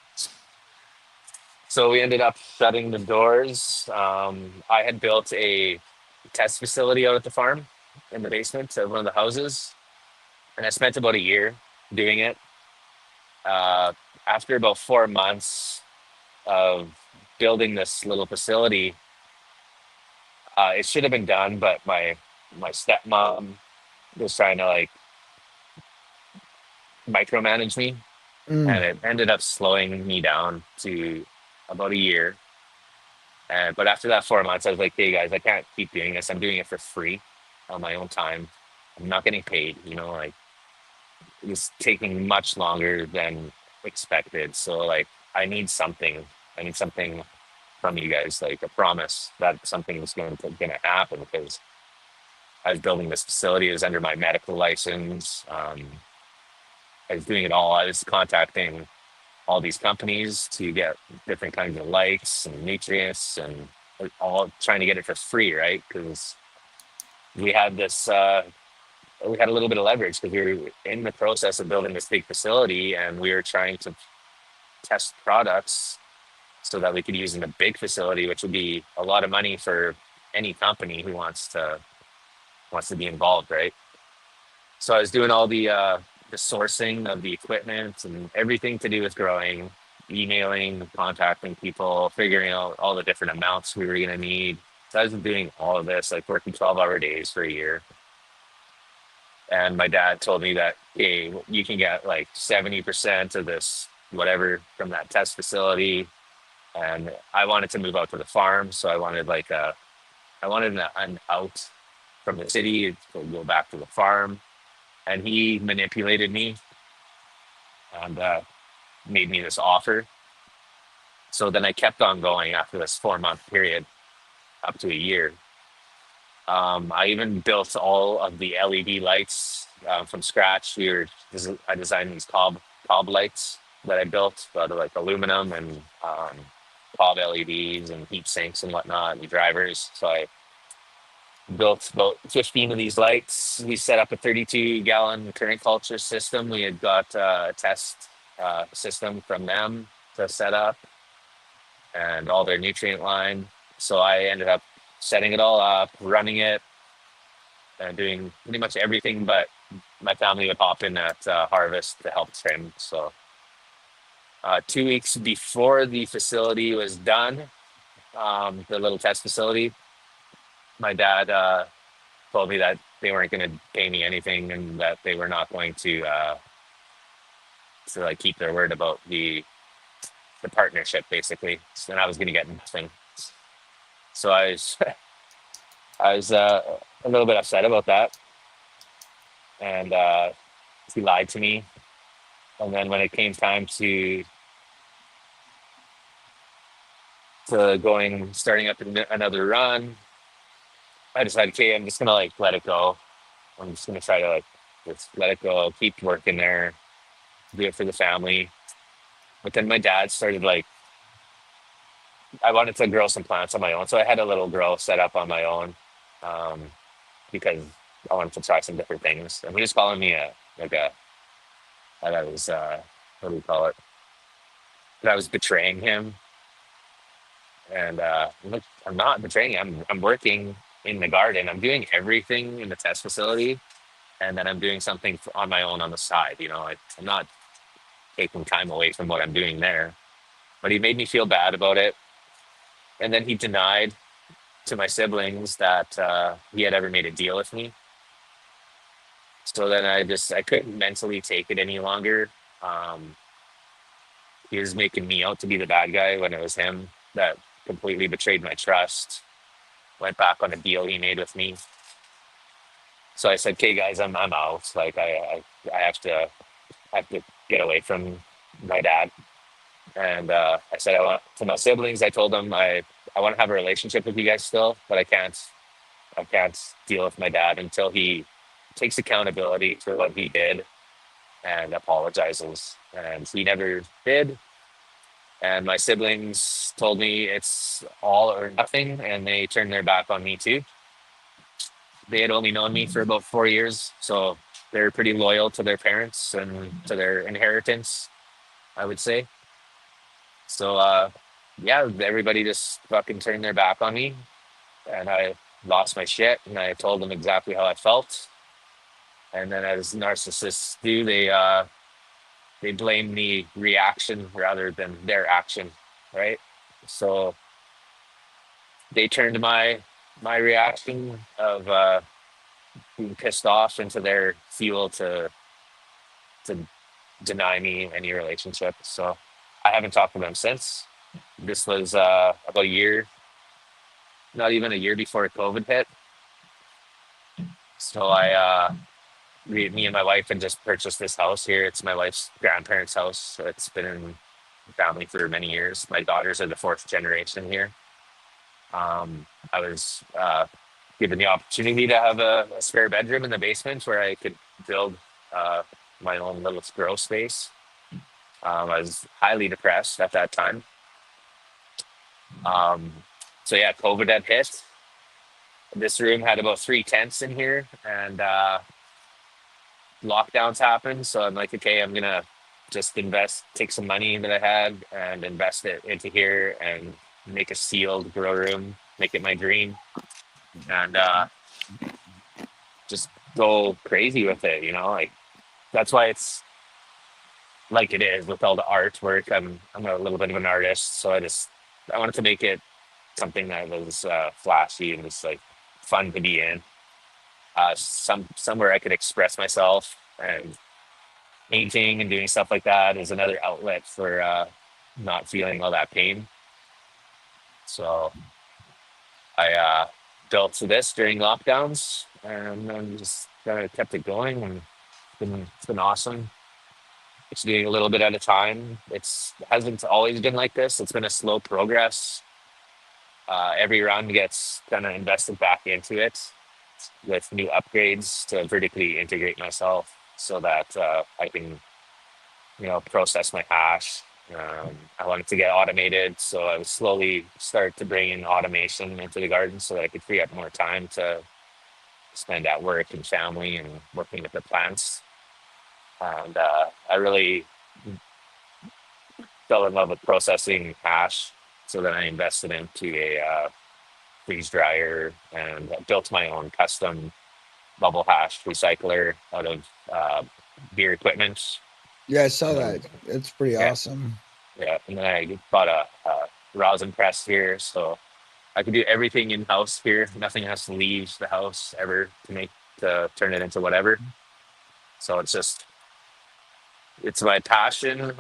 So we ended up shutting the doors. I had built a test facility out at the farm in the basement of one of the houses, and I spent about a year doing it. Uh, After about 4 months of building this little facility, it should have been done, but my stepmom was trying to like micromanage me, Mm. and it ended up slowing me down to about a year. And but after that 4 months, I was like, "Hey guys, I can't keep doing this. I'm doing it for free on my own time. I'm not getting paid. Like it was taking much longer than expected. So like, I need something. I need something from you guys, like a promise that something was going to happen because I was building this facility. It was under my medical license. I was doing it all. I was contacting all these companies to get different kinds of lights and nutrients and all trying to get it for free, right? Because we had this, we had a little bit of leverage because we were in the process of building this big facility and we were trying to test products so that we could use in a big facility, which would be a lot of money for any company who wants to be involved, right? So I was doing all the sourcing of the equipment and everything to do with growing, emailing, contacting people, figuring out all the different amounts we were going to need. So I was doing all of this, like working 12-hour days for a year. And my dad told me that, hey, you can get like 70% of this, whatever, from that test facility. And I wanted to move out to the farm. So I wanted an out from the city to go back to the farm. And he manipulated me and made me this offer. So then I kept on going after this 4 month period up to a year. I even built all of the LED lights from scratch. I designed these cob lights that I built out of like aluminum and cob LEDs and heat sinks and whatnot and drivers. So I built about 15 of these lights. We set up a 32-gallon current culture system. We had got a test system from them to set up and all their nutrient line. So I ended up setting it all up, running it, and doing pretty much everything, but my family would hop in at harvest to help trim. So 2 weeks before the facility was done, the little test facility, my dad told me that they weren't going to pay me anything and that they were not going to like keep their word about the the partnership basically, and I was going to get nothing. So I was I was a little bit upset about that, and he lied to me. And then when it came time to going starting up another run, I decided, okay, I'm just gonna like let it go. I'm just gonna try to like just let it go, keep working there, do it for the family. But then my dad started like I wanted to grow some plants on my own, so I had a little grow set up on my own, um, because I wanted to try some different things. And he was calling me a like a that I was what do we call it? That I was betraying him, and I'm like, I'm not betraying him. I'm working in the garden. I'm doing everything in the test facility, and then I'm doing something on my own on the side. I'm not taking time away from what I'm doing there. But he made me feel bad about it, and then he denied to my siblings that he had ever made a deal with me. So then I couldn't mentally take it any longer. Um, he was making me out to be the bad guy when it was him that completely betrayed my trust. Went back on a deal he made with me. So I said, "Okay, guys, I'm out. Like I have to get away from my dad." And I said, I want to my siblings. I told them I want to have a relationship with you guys still, but I can't deal with my dad until he takes accountability for what he did and apologizes. And he never did. And my siblings told me it's all or nothing, and they turned their back on me too. They had only known me for about 4 years, so they're pretty loyal to their parents and to their inheritance, I would say. So yeah, everybody just fucking turned their back on me, and I lost my shit, and I told them exactly how I felt. And then, as narcissists do, they blame the reaction rather than their action, right? So they turned my reaction of being pissed off into their fuel to deny me any relationship. So I haven't talked to them since. This was about a year, not even a year before COVID hit. So me and my wife had just purchased this house here. It's my wife's grandparents' house. So it's been in the family for many years. My daughters are the fourth generation here. I was given the opportunity to have a spare bedroom in the basement where I could build uh, my own little grow space. I was highly depressed at that time. Um, so yeah, COVID had hit. This room had about three tents in here, and lockdowns happened. So I'm like, okay, I'm gonna just take some money that I had and invest it into here and make a sealed grow room, make it my dream, and just go crazy with it. Like that's why it's like it is with all the artwork. I'm a little bit of an artist, so I wanted to make it something that was flashy and just like fun to be in. Somewhere I could express myself, and painting and doing stuff like that is another outlet for not feeling all that pain. So I built this during lockdowns, and then just kind of kept it going, and it's been awesome. It's doing a little bit at a time. It hasn't always been like this. It's been a slow progress. Every run gets kind of invested back into it with new upgrades to vertically integrate myself so that I can, process my hash. I wanted to get automated, so I would slowly start to bring in automation into the garden so that I could free up more time to spend at work and family and working with the plants. And I really fell in love with processing hash, so then I invested into a freeze dryer and built my own custom bubble hash recycler out of beer equipment. Yeah, I saw And then, that. It's pretty yeah, awesome. yeah. And then I bought a rosin press here, so I could do everything in house here. Nothing has to leave the house ever to turn it into whatever. So it's my passion.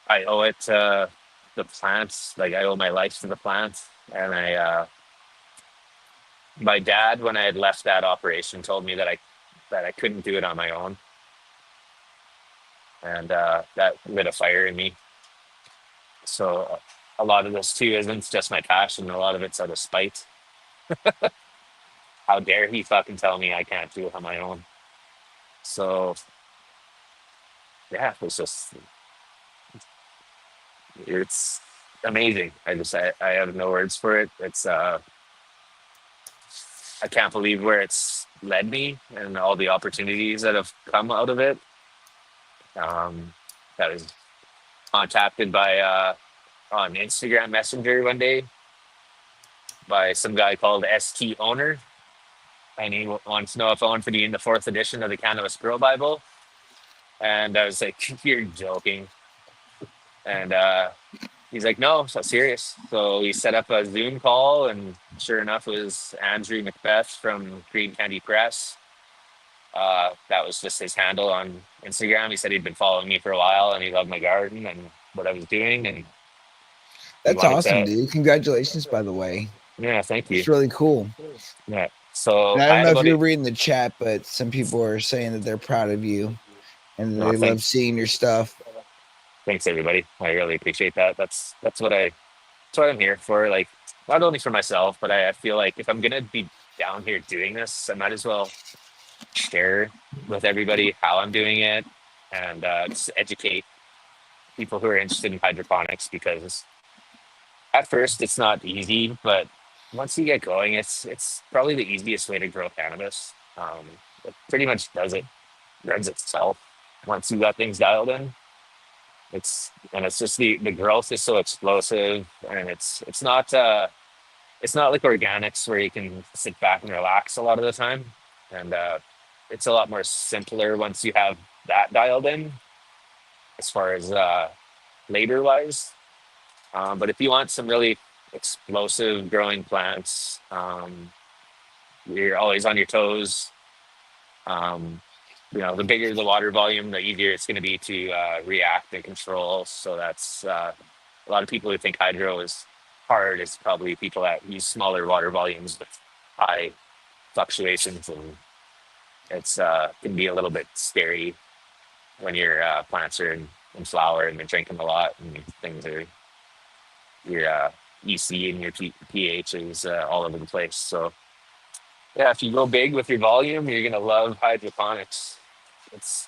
I owe it to the plants. Like I owe my life to the plants. And my dad, when I had left that operation, told me that I couldn't do it on my own, and that lit a fire in me. So a lot of this too isn't just my passion. A lot of it's out of spite. How dare he fucking tell me I can't do it on my own? So yeah, it's amazing. I have no words for it. It's I can't believe where it's led me and all the opportunities that have come out of it. That was contacted by on Instagram Messenger one day by some guy called ST Owner, and he wants to know if I want to be in the 4th edition of the Cannabis Grow Bible. And I was like, "You're joking." And he's like, "No, it's not serious." So we set up a Zoom call, and sure enough, it was Andrew Macbeth from Green Candy Press. That was just his handle on Instagram. He said he'd been following me for a while, and he loved my garden and what I was doing, and he That's wanted awesome, to. dude. Congratulations, by the way. Yeah, thank you. It's really cool. Yeah. So And I I don't had know if about you're it. reading the chat, but some people are saying that they're proud of you and No, they love thanks, seeing your stuff. thanks everybody. I really appreciate that. That's what I'm here for. Like, not only for myself, but I feel like if I'm gonna be down here doing this, I might as well share with everybody how I'm doing it, and just educate people who are interested in hydroponics, because at first it's not easy, but once you get going, it's probably the easiest way to grow cannabis. It pretty much runs itself once you got things dialed in. It's just the growth is so explosive, and it's not like organics where you can sit back and relax a lot of the time, and it's a lot more simpler once you have that dialed in as far as labor wise. But if you want some really explosive growing plants, you're always on your toes. Um, the bigger the water volume, the easier it's going to be to react and control. So that's a lot of people who think hydro is hard is probably people that use smaller water volumes with high fluctuations, and it's can be a little bit scary when your plants are in flower and they're drinking a lot, and things are your EC and your pH is all over the place. So yeah, if you go big with your volume, you're gonna love hydroponics.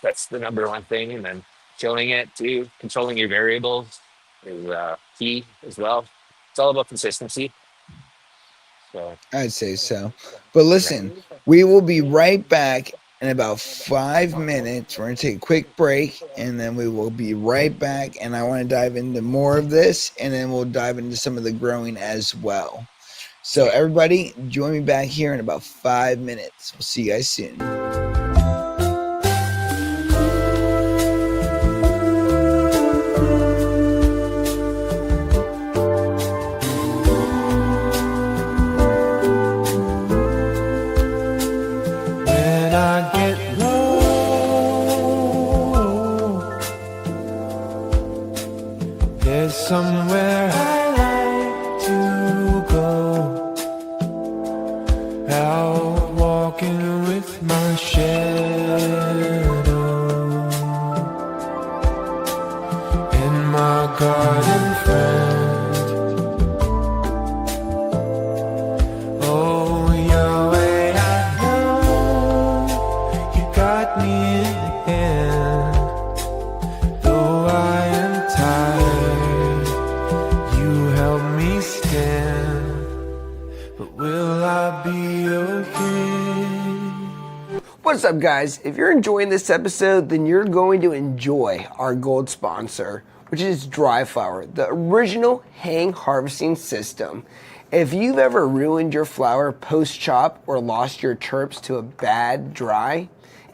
That's the number one thing, and then chilling it too, controlling your variables is key as well. It's all about consistency. So I'd say so. But yeah. listen, we will be right back in about 5 minutes. We're going to take a quick break, and then we will be right back. And I want to dive into more of this, and then we'll dive into some of the growing as well. So everybody, join me back here in about 5 minutes. We'll see you guys soon. When I get low, there's somewhere I like to go. Out walking with my shadow and my garden friend. Oh, Yahweh, I know you got me in hand. Though I am tired, you help me stand. But will I be okay? What's up, guys? If you're enjoying this episode, then you're going to enjoy our gold sponsor, which is Dry Flower, the original hang harvesting system. If you've ever ruined your flower post-chop or lost your terps to a bad dry,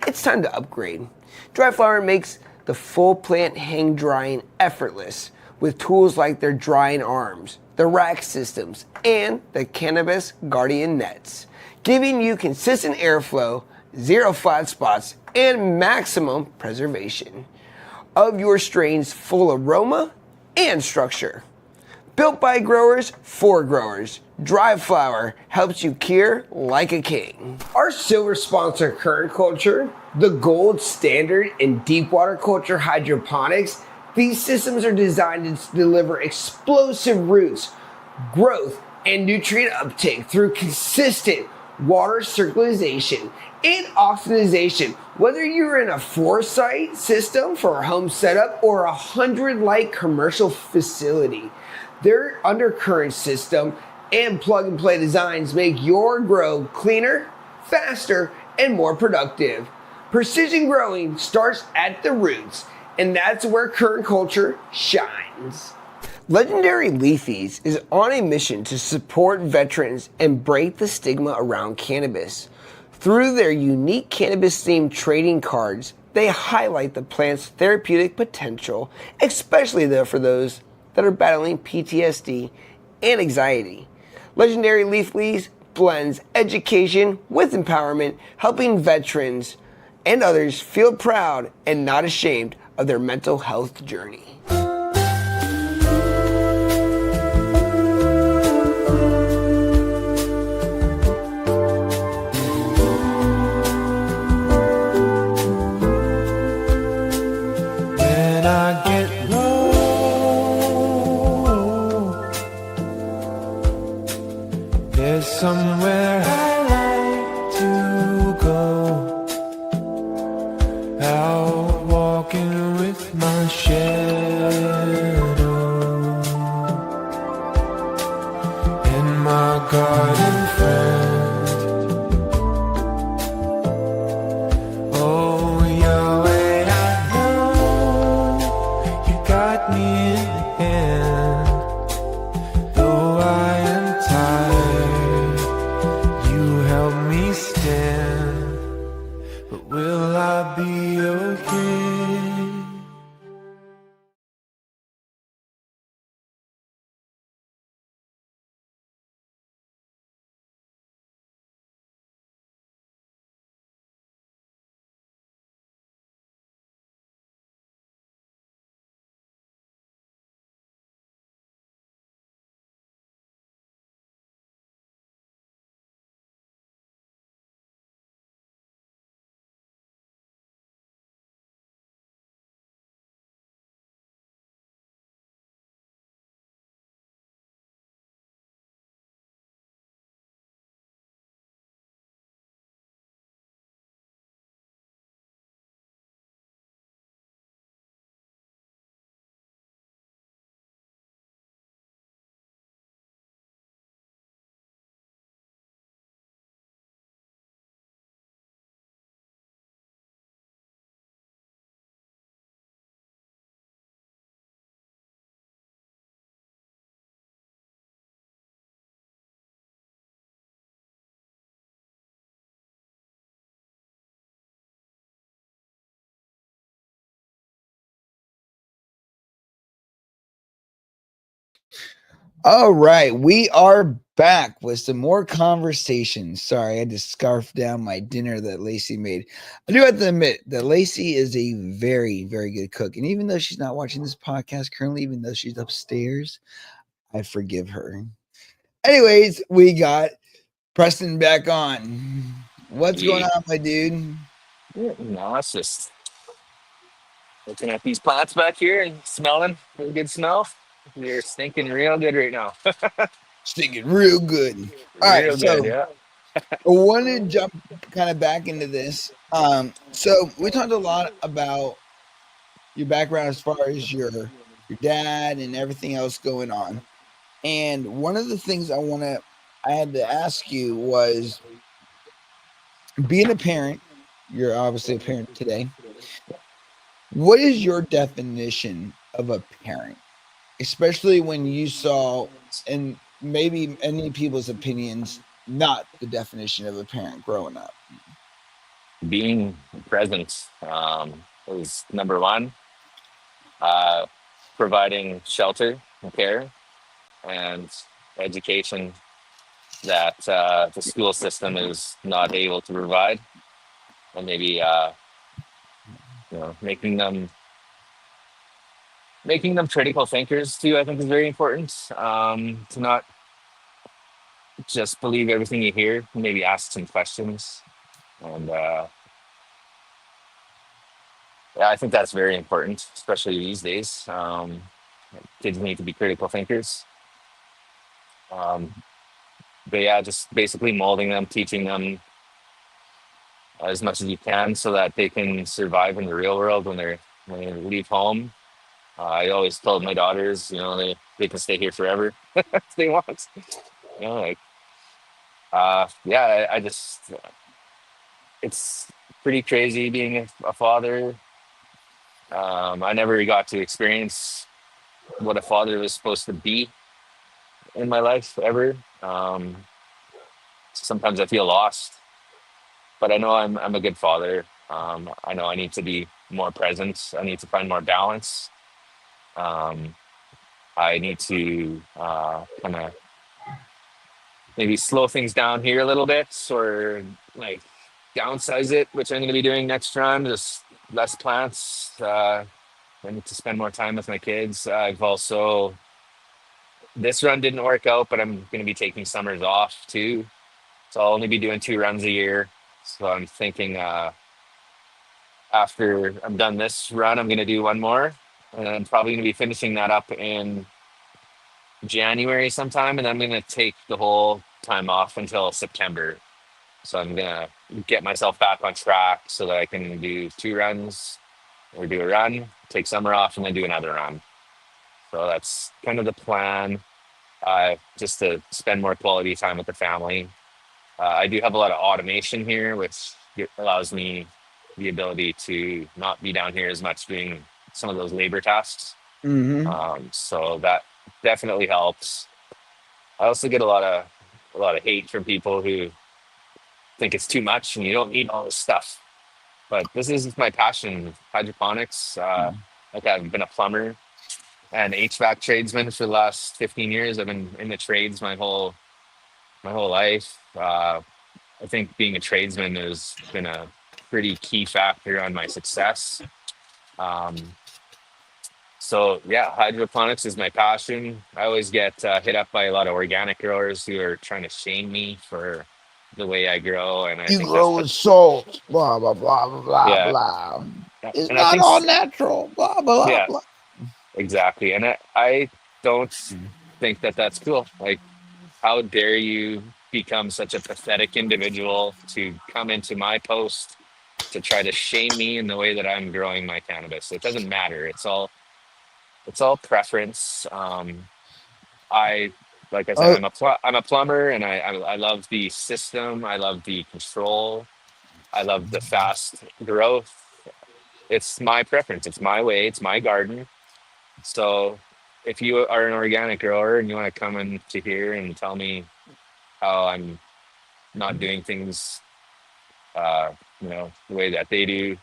it's time to upgrade. Dry Flower makes the full plant hang drying effortless with tools like their drying arms, the rack systems, and the Cannabis Guardian nets, giving you consistent airflow, zero flat spots, and maximum preservation. of your strain's full aroma and structure. Built by growers for growers, Dry Flower helps you cure like a king. Our silver sponsor, Current Culture, the gold standard in deep water culture hydroponics. These systems are designed to deliver explosive roots, growth, and nutrient uptake through consistent water circulation and oxidization. Whether you're in a 4-site system for a home setup or a 100-light commercial facility, their undercurrent system and plug-and-play designs make your grow cleaner, faster, and more productive. Precision growing starts at the roots, and that's where Current Culture shines. Legendary Leafies is on a mission to support veterans and break the stigma around cannabis. Through their unique cannabis-themed trading cards, they highlight the plant's therapeutic potential, especially though for those that are battling PTSD and anxiety. Legendary Leafies blends education with empowerment, helping veterans and others feel proud and not ashamed of their mental health journey. When I get low, there's somewhere I like to go. Out walking with my shadow and my garden friend. Oh, Yahweh, I know you got me in the hand. Though I am tired, you help me stand. But will I be okay? All right, we are back with some more conversations. Sorry, I had to scarf down my dinner that Lacey made. I do have to admit that Lacey is a very, very good cook. And even though she's not watching this podcast currently, even though she's upstairs, I forgive her. Anyways, we got Preston back on. What's going on, my dude? No, it's just looking at these plants back here and smelling. Really good smell. They're stinking real good right now. Stinking real good. All right, Real so good, yeah. I want to jump kind of back into this. So we talked a lot about your background as far as your dad and everything else going on. And one of the things I had to ask you was being a parent, you're obviously a parent today. What is your definition of a parent? Especially when you saw, and maybe many people's opinions, not the definition of a parent growing up. Being present is number one. Providing shelter and care and education that the school system is not able to provide, and maybe making them making them critical thinkers too, I think is very important. To not just believe everything you hear, maybe ask some questions. And yeah, I think that's very important, especially these days. Kids need to be critical thinkers. Um, but yeah, just basically molding them, teaching them as much as you can so that they can survive in the real world when they leave home. I always told my daughters, they can stay here forever if they want. Like, yeah, I just, it's pretty crazy being a father. I never got to experience what a father was supposed to be in my life ever. Sometimes I feel lost, but I know I'm a good father. I know I need to be more present. I need to find more balance. Um, I need to kind of maybe slow things down here a little bit, or like downsize it, which I'm going to be doing next run. Just less plants. I need to spend more time with my kids. I've also this run didn't work out, but I'm going to be taking summers off too, so I'll only be doing 2 runs a year. So I'm thinking after I'm done this run, I'm going to do one more, and I'm probably going to be finishing that up in January sometime, and I'm going to take the whole time off until September. So I'm going to get myself back on track so that I can do 2 runs or do a run, take summer off, and then do another run. So that's kind of the plan, just to spend more quality time with the family. I do have a lot of automation here, which allows me the ability to not be down here as much doing some of those labor tasks. So that definitely helps. I also get a lot of hate from people who think it's too much and you don't need all this stuff. But this is my passion, hydroponics. Like I've been a plumber and HVAC tradesman for the last 15 years. I've been in the trades my whole life. I think being a tradesman has been a pretty key factor on my success. So yeah, hydroponics is my passion. I always get hit up by a lot of organic growers who are trying to shame me for the way I grow, and I You think that's grow with salt, blah blah blah blah blah yeah, blah. It's and I not think all natural, blah blah yeah, blah. exactly, and I don't think that that's cool. Like, how dare you become such a pathetic individual to come into my post to try to shame me in the way that I'm growing my cannabis? It doesn't matter. It's all preference. I like I said, Oh, I'm a plumber, and I love the system. I love the control. I love the fast growth. It's my preference. It's my way. It's my garden. So if you are an organic grower and you want to come into here and tell me how I'm not doing things, the way that they do,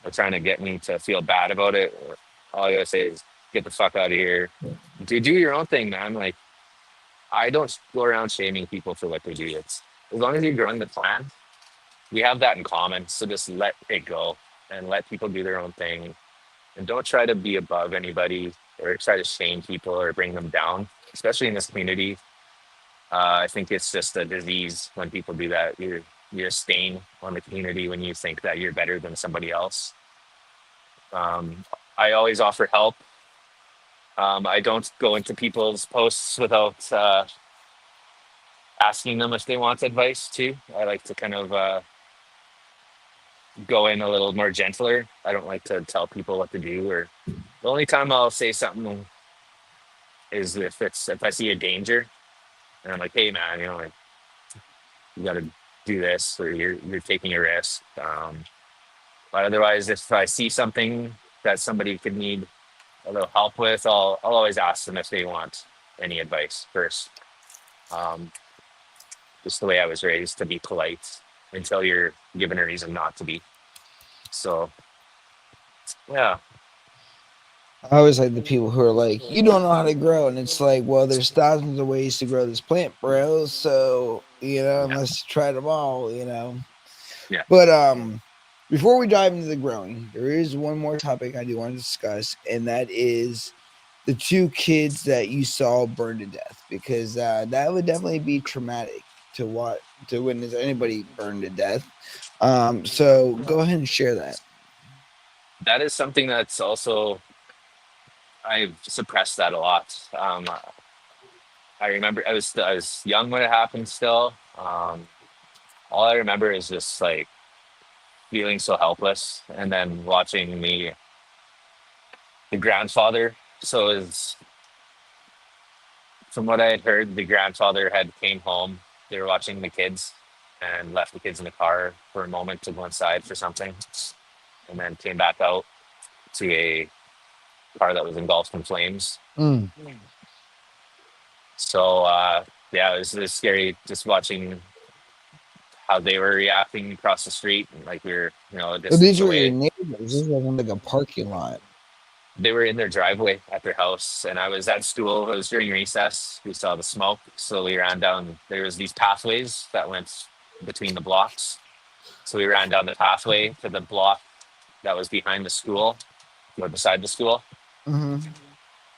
or trying to get me to feel bad about it, all I gotta say is get the fuck out of here. Do your own thing, man. Like, I don't go around shaming people for what they do. It's as long as you're growing the plant, we have that in common. So just let it go and let people do their own thing. And don't try to be above anybody or try to shame people or bring them down, especially in this community. I think it's just a disease when people do that. You're a stain on the community when you think that you're better than somebody else. I always offer help. I don't go into people's posts without asking them if they want advice too. I like to kind of go in a little more gentler. I don't like to tell people what to do. Or the only time I'll say something is if I see a danger and I'm like, hey man, like, you got to do this, or you're taking a risk. But otherwise, if I see something that somebody could need a little help with, I'll always ask them if they want any advice first. Just the way I was raised, to be polite until you're given a reason not to be. So yeah, I always like the people who are like, you don't know how to grow, and it's like, well, there's thousands of ways to grow this plant, bro. So yeah, unless you try them all. yeah, But Before we dive into the growing, there is one more topic I do want to discuss, and that is the 2 kids that you saw burn to death, because that would definitely be traumatic to witness anybody burn to death. So go ahead and share that. That is something that's also I've suppressed that a lot. I remember I was young when it happened still. All I remember is just like feeling so helpless, and then watching the grandfather. So is from what I had heard, the grandfather had came home. They were watching the kids and left the kids in the car for a moment to go inside for something, and then came back out to a car that was engulfed in flames. Mm. So yeah, it was scary just watching how they were reacting across the street. Like we were, a So these distance were your away. neighbors. This wasn't like a parking lot. They were in their driveway at their house, and I was at school. It was during recess. We saw the smoke, so we ran down. There was these pathways that went between the blocks. So we ran down the pathway to the block that was behind the school, or beside the school. Mm-hmm.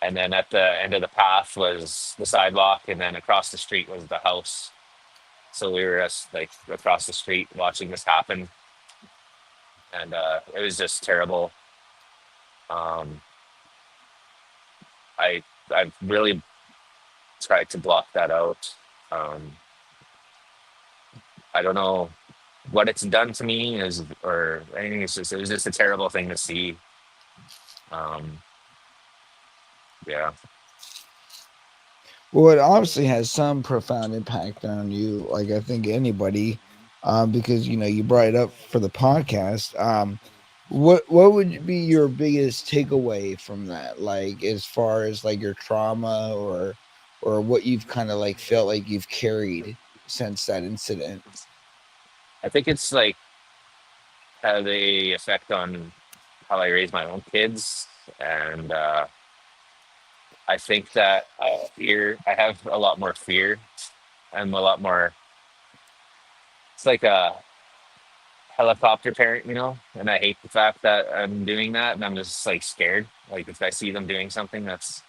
And then at the end of the path was the sidewalk, and then across the street was the house. So we were just like across the street watching this happen, and it was just terrible. Um, I really tried to block that out. Um, I don't know what it's done to me is or anything. It was just a terrible thing to see. Um, yeah, Well, it obviously has some profound impact on you, like I think anybody, because you brought it up for the podcast. What would be your biggest takeaway from that? Like as far as like your trauma or what you've kind of like felt like you've carried since that incident. I think it's like had a effect on how I raise my own kids, and I think that I have a lot more fear. I'm a lot more. It's like a helicopter parent, and I hate the fact that I'm doing that, and I'm just like scared. Like if I see them doing something that's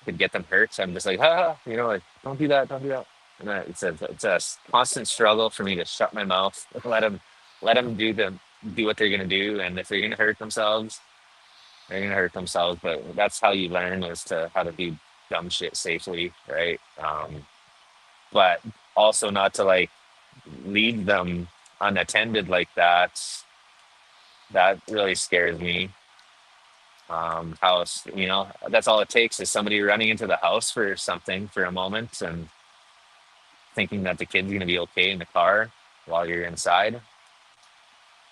could get them hurt, I'm just like, like don't do that, don't do that. And it's a constant struggle for me to shut my mouth, let them do what they're gonna do, and if they're gonna hurt themselves, they're gonna hurt themselves. But that's how you learn is to how to do dumb shit safely, right? But also not to like leave them unattended like that. That really scares me. House, that's all it takes is somebody running into the house for something for a moment and thinking that the kid's gonna be okay in the car while you're inside,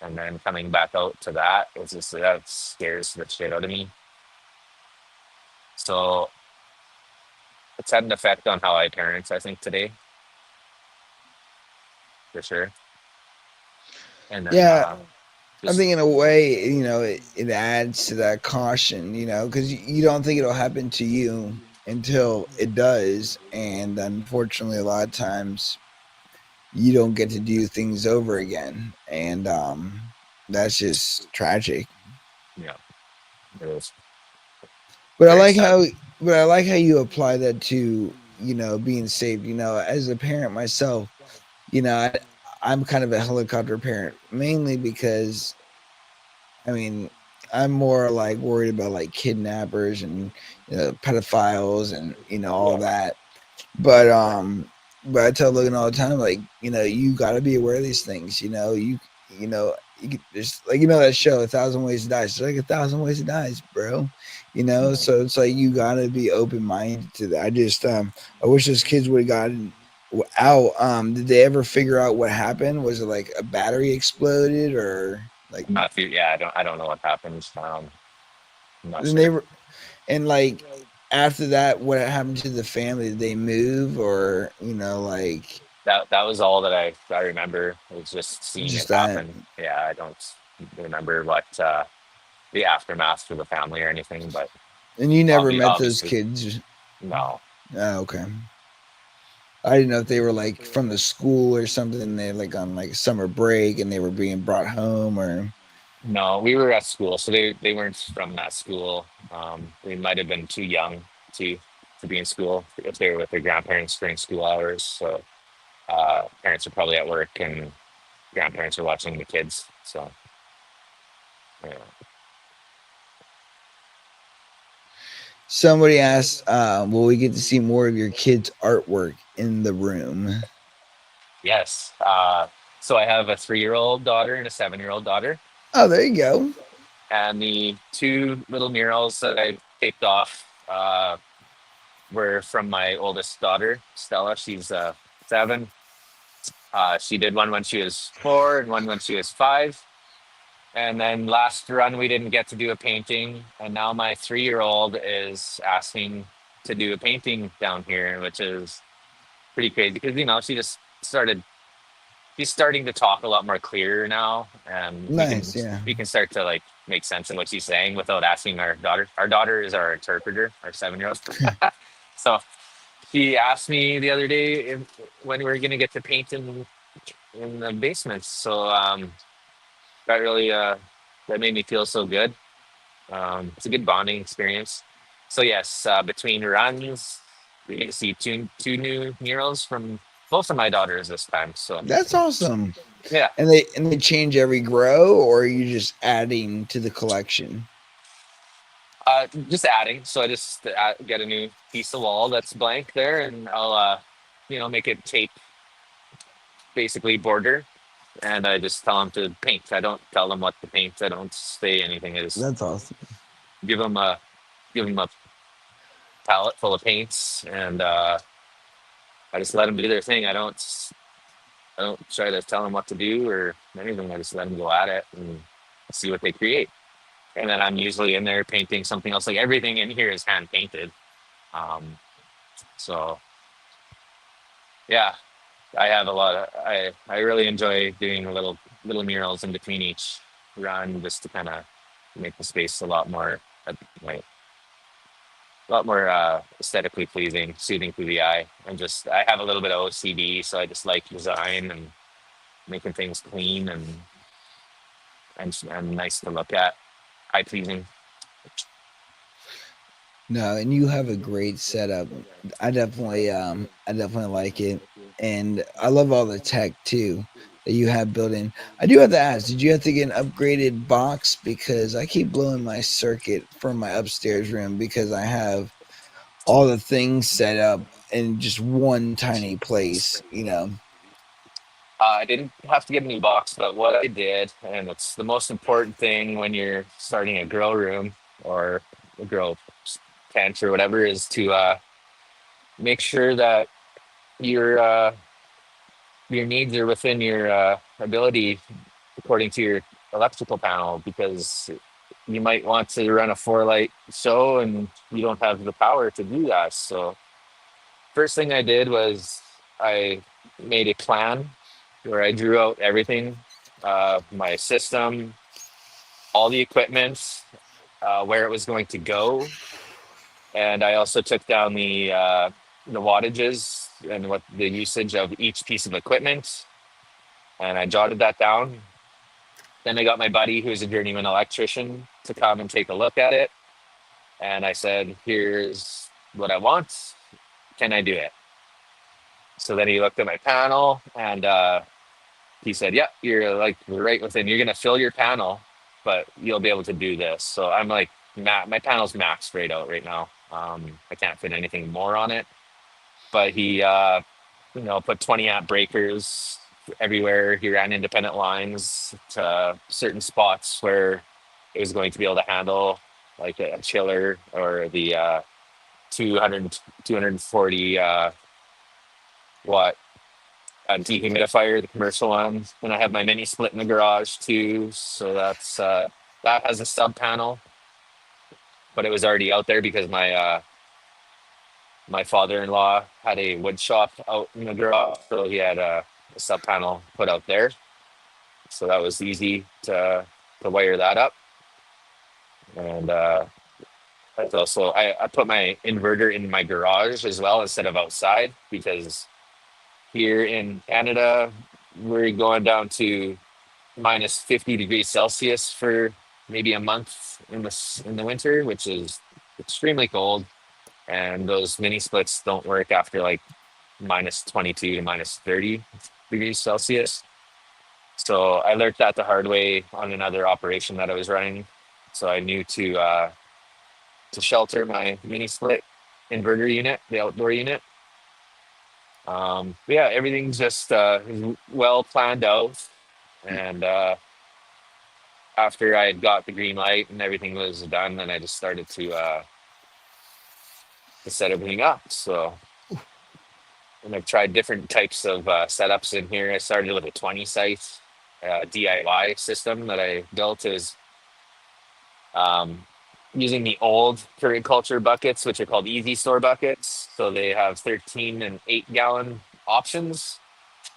and then coming back out to that. It's just that scares the shit out of me. So it's had an effect on how I parent, I think, today, for sure. And then Yeah, I just think in a way, it adds to that caution, because you don't think it'll happen to you until it does. And unfortunately, a lot of times you don't get to do things over again. And that's just tragic. yeah, it was But very sad. I like how you apply that to, being safe. As a parent myself, I'm kind of a helicopter parent, mainly because I mean, I'm more like worried about like kidnappers and pedophiles and all Yeah, that. But I tell Logan all the time, like you got to be aware of these things. There's like that show, A Thousand Ways to Die. It's like 1,000 ways to die, bro. So it's like you got to be open minded to that. I wish those kids would have gotten out. Did they ever figure out what happened? Was it like a battery exploded or like? yeah. I don't know what happened. I'm not And they sure. were, and like after that, what happened to the family? Did they move or like That was all that I remember. It was just seeing just it that? happen. Yeah, I don't remember what the aftermath for the family or anything, but And you never met those obviously kids? no. Oh, okay. I didn't know if they were like from the school or something. They're like on like summer break and they were being brought home or. No, we were at school, so they weren't from that school. They might have been too young to to be in school if they were with their grandparents during school hours. So parents are probably at work and grandparents are watching the kids. So yeah. Somebody asked, will we get to see more of your kids' artwork in the room? Yes. So I have a 3-year-old daughter and a 7-year-old daughter, Oh, there you go. and the two little murals that I taped off were from my oldest daughter, Stella. She's 7. She did one when she was 4 and one when she was 5. And then last run, we didn't get to do a painting. And now my 3-year-old is asking to do a painting down here, which is pretty crazy because, she just she's starting to talk a lot more clearer now. And Nice, yeah. we can start to like make sense of what she's saying without asking our daughter. Our daughter is our interpreter, our 7-year-old. So she asked me the other day when we were going to get to paint in the basement. So that really that made me feel so good. It's a good bonding experience. So yes, between runs, we get to see two new murals from both of my daughters this time. So That's awesome. yeah, And they change every grow, or are you just adding to the collection? just adding. So I just get a new piece of wall that's blank there, and I'll make it tape basically border. And I just tell them to paint. I don't tell them what to paint. I don't say anything. I just That's awesome. give them a palette full of paints, and I just let them do their thing. I don't try to tell them what to do or anything. I just let them go at it and see what they create. And then I'm usually in there painting something else. Like everything in here is hand painted. So yeah, I have a lot of I really enjoy doing little murals in between each run just to kind of make the space a lot more like a lot more aesthetically pleasing, soothing to the eye. And just I have a little bit of OCD, so I just like design and making things clean and nice to look at, eye pleasing. No, and you have a great setup. I definitely like it. And I love all the tech too that you have built in. I do have to ask, did you have to get an upgraded box? Because I keep blowing my circuit from my upstairs room because I have all the things set up in just one tiny place. I didn't have to get a new box, but what I did, and it's the most important thing when you're starting a grow room or a grow tent or whatever, is to make sure that your your needs are within your ability according to your electrical panel, because you might want to run a 4 light show and you don't have the power to do that. So first thing I did was I made a plan where I drew out everything, my system, all the equipment, where it was going to go, and I also took down the wattages and what the usage of each piece of equipment, and I jotted that down. Then I got my buddy, who's a journeyman electrician, to come and take a look at it, and I said, "Here's what I want. Can I do it?" So then he looked at my panel and he said, "Yeah, you're like right within. You're gonna fill your panel, but you'll be able to do this." So I'm like, my panel's maxed right out right now. I can't fit anything more on it. But he, put 20-amp breakers everywhere. He ran independent lines to certain spots where it was going to be able to handle like a chiller or the 240 watt dehumidifier, the commercial one. And I have my mini split in the garage too. So that has a sub panel, but it was already out there because my father-in-law had a wood shop out in the garage, so he had a sub panel put out there. So that was easy to wire that up. And that's also I put my inverter in my garage as well instead of outside, because Here in Canada, we're going down to minus 50 degrees Celsius for maybe a month in the winter, which is extremely cold. And those mini splits don't work after like minus 22 to minus 30 degrees Celsius. So I learned that the hard way on another operation that I was running. So I knew to shelter my mini split inverter unit, the outdoor unit. But yeah, everything's just is well planned out. And after I had got the green light and everything was done, then I just started to set everything up. So, and I've tried different types of setups in here. I started with a 20 site DIY system that I built. Is um, using the old culture buckets, which are called easy store buckets. So they have 13 and 8 gallon options.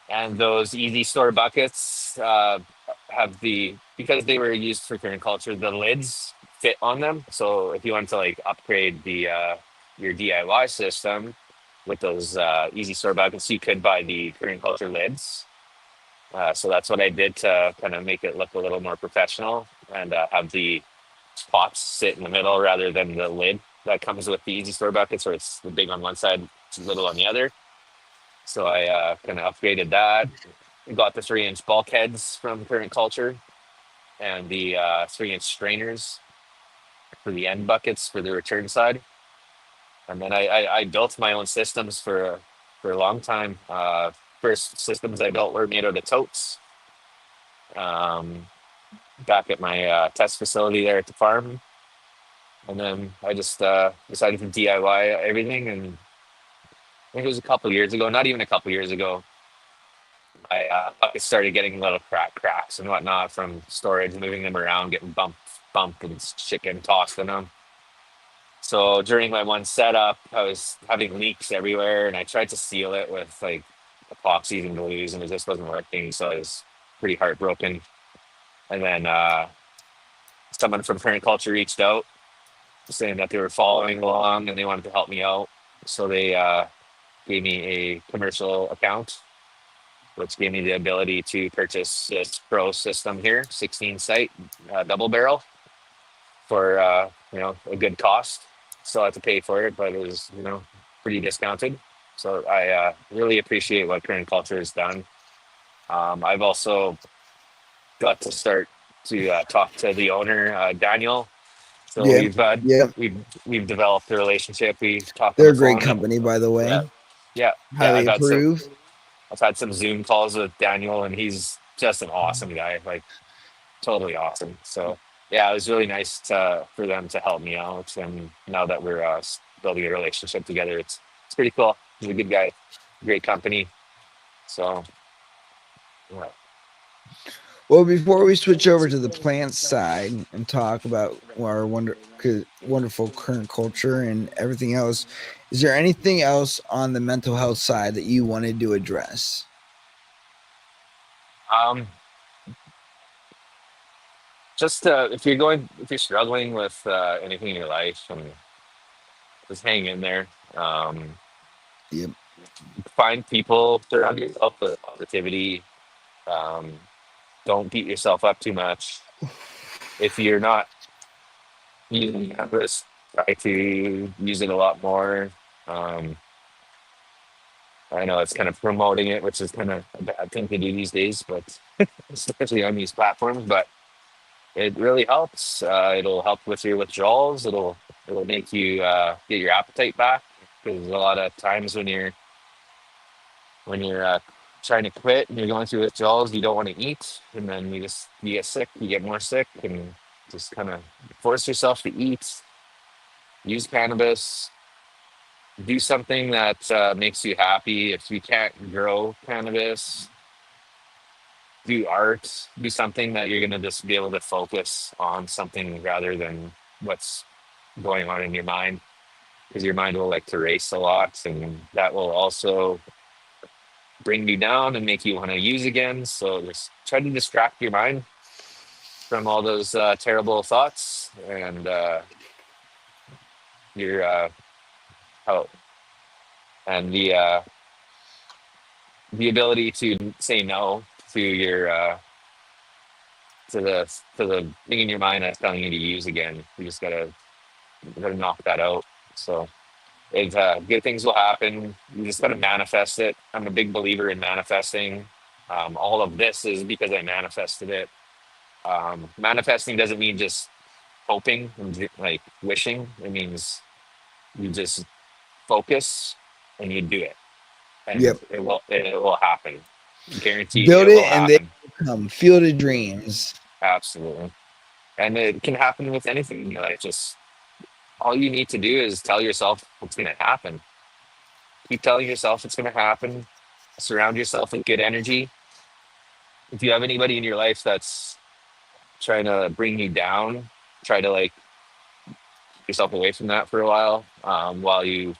And those easy store buckets have because they were used for current culture, the lids fit on them. So if you want to like upgrade your DIY system with those easy store buckets, you could buy the current culture lids. So that's what I did to kind of make it look a little more professional and have the pots sit in the middle rather than the lid that comes with the easy store buckets, where it's the big on one side, it's little on the other. So I kind of upgraded that. Got the 3-inch bulkheads from Current Culture and the 3-inch strainers for the end buckets for the return side. And then I built my own systems for a long time. First systems I built were made out of totes. Um, Back at my test facility there at the farm. And then I just decided to DIY everything. And I think it was a couple years ago, not even a couple years ago, my buckets started getting little cracks and whatnot from storage, moving them around, getting bumped, and shit getting tossed in them. So during my one setup, I was having leaks everywhere, and I tried to seal it with like epoxies and glues, and it just wasn't working. So I was pretty heartbroken. And then someone from Current Culture reached out saying that they were following along and they wanted to help me out. So they gave me a commercial account, which gave me the ability to purchase this Pro system here, 16 site double barrel for a good cost. Still had to pay for it, but it was pretty discounted. So I really appreciate what Current Culture has done. I've also got to start to talk to the owner, Daniel. So Yeah, yeah. we've developed a relationship. We talk on They're the a great phone. company, by the Yeah, way. yeah. Highly approve. I've had some Zoom calls with Daniel, and he's just an awesome guy. Like totally awesome. So yeah, it was really nice for them to help me out. And now that we're building a relationship together, it's pretty cool. He's a good guy, great company. So yeah. Well, before we switch over to the plant side and talk about our wonderful current culture and everything else, is there anything else on the mental health side that you wanted to address? Um, just if you're struggling with anything in your life, and just hang in there. Yep. Find people, surround yourself with positivity. Um, don't beat yourself up too much. If you're not using cannabis, try to use it a lot more. Um, I know it's kind of promoting it, which is kind of a bad thing to do these days, but especially on these platforms. But it really helps. It'll help with your withdrawals. It'll make you get your appetite back, because a lot of times when you're trying to quit and you're going through withdrawals, you don't want to eat, and then you get sick, you get more sick, and just kind of force yourself to eat. Use cannabis. Do something that makes you happy. If you can't grow cannabis, do art. Do something that you're gonna just be able to focus on something rather than what's going on in your mind, because your mind will like to race a lot, and that will also bring you down and make you want to use again. So just try to distract your mind from all those terrible thoughts, and your how and the ability to say no to your to the thing in your mind that's telling you to use again. You just gotta knock that out. So it's good things will happen. You just gotta manifest it. I'm a big believer in manifesting. All of this is because I manifested it. Manifesting doesn't mean just hoping and like wishing. It means you just focus and you do it, and Yep. it will happen. Guaranteed, Build it will it and they happen. will come. Field of dreams. Absolutely, and it can happen with anything in your life. Just all you need to do is tell yourself it's going to happen. Keep telling yourself it's going to happen. Surround yourself with good energy. If you have anybody in your life that's trying to bring you down, try to like yourself away from that for a while you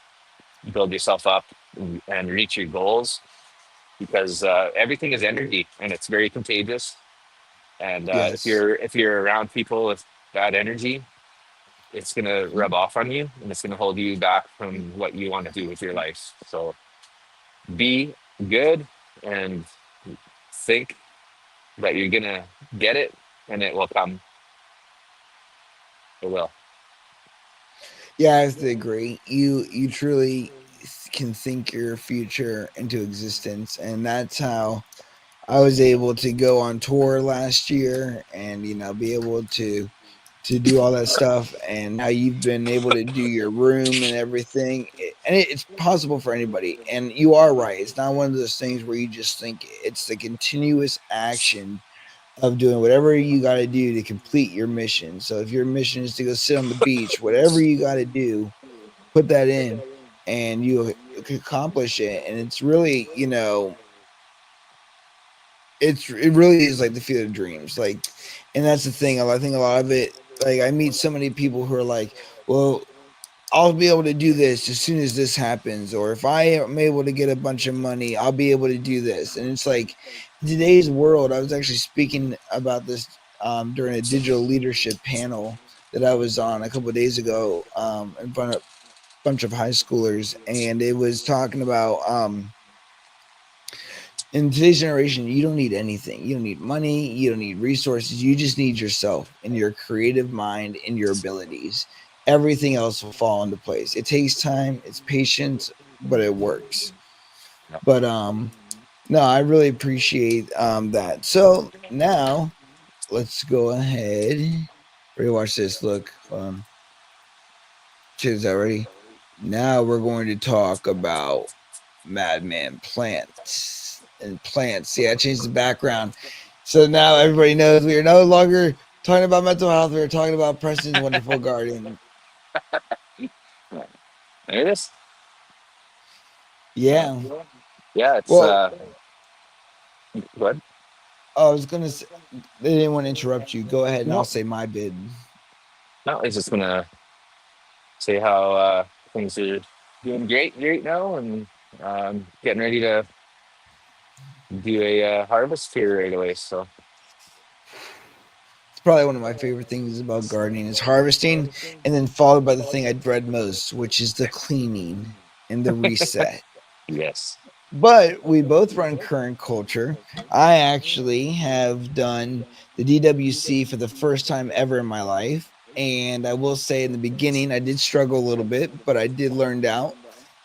build yourself up and reach your goals, because everything is energy and it's very contagious. And if Yes. you're around people with bad energy, it's gonna rub off on you and it's gonna hold you back from what you want to do with your life. So be good and think that you're gonna get it, and it will come. It will. Yeah, I have to agree. You truly can think your future into existence, and that's how I was able to go on tour last year, and be able to do all that stuff, and how you've been able to do your room and everything. It's possible for anybody. And you are right. It's not one of those things where you just think. It's the continuous action of doing whatever you got to do to complete your mission. So if your mission is to go sit on the beach, whatever you got to do, put that in, and you accomplish it. And it's really, it really is like the field of dreams. Like, and that's the thing. I think a lot of it. Like, I meet so many people who are like, well, I'll be able to do this as soon as this happens, or if I am able to get a bunch of money, I'll be able to do this. And it's like, in today's world, I was actually speaking about this during a digital leadership panel that I was on a couple of days ago, in front of a bunch of high schoolers, and it was talking about in today's generation, you don't need anything. You don't need money. You don't need resources. You just need yourself and your creative mind and your abilities. Everything else will fall into place. It takes time, it's patience, but it works. But no, I really appreciate that. So now let's go ahead. Ready, watch this. Look, is that ready? Now we're going to talk about Madman plants and plants. See, I changed the background. So now everybody knows we are no longer talking about mental health. We're talking about Preston's wonderful garden. There it is. Yeah. Yeah, it's Well, good. I was going to say, they didn't want to interrupt you. Go ahead and I'll No, say my bid. no, it's just gonna say how things are doing great right now, and getting ready to do a harvest here right away. So It's probably one of my favorite things about gardening is harvesting, and then followed by the thing I dread most, which is the cleaning and the reset. yes. But we both run current culture. I actually have done the DWC for the first time ever in my life. And I will say in the beginning, I did struggle a little bit, but I did learn out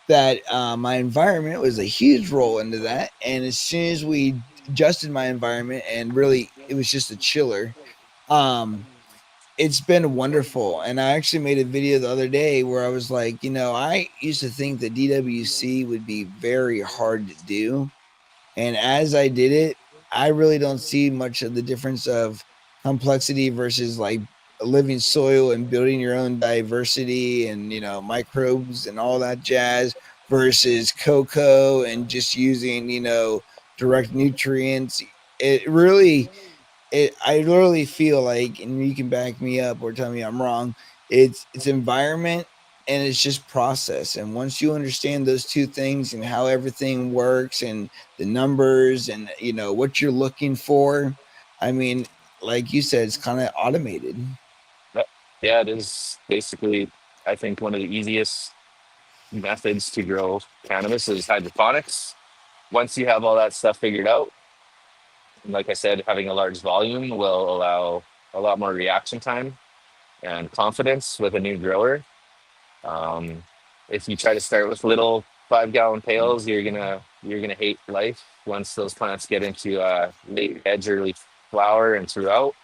that my environment was a huge role into that. And as soon as we adjusted my environment, and really it was just a chiller, um, it's been wonderful. And I actually made a video the other day where I was like, I used to think that DWC would be very hard to do. And as I did it, I really don't see much of the difference of complexity versus like living soil and building your own diversity and, microbes and all that jazz versus cocoa and just using, direct nutrients. It really, I literally feel like, and you can back me up or tell me I'm wrong, it's environment and it's just process. And once you understand those two things and how everything works and the numbers and what you're looking for, I mean, like you said, it's kind of automated. Yep. Yeah, it is basically, I think, one of the easiest methods to grow cannabis is hydroponics. once you have all that stuff figured out, like I said, having a large volume will allow a lot more reaction time and confidence with a new grower. Um, if you try to start with little 5 gallon pails, you're gonna hate life once those plants get into late edge, early flower, and throughout.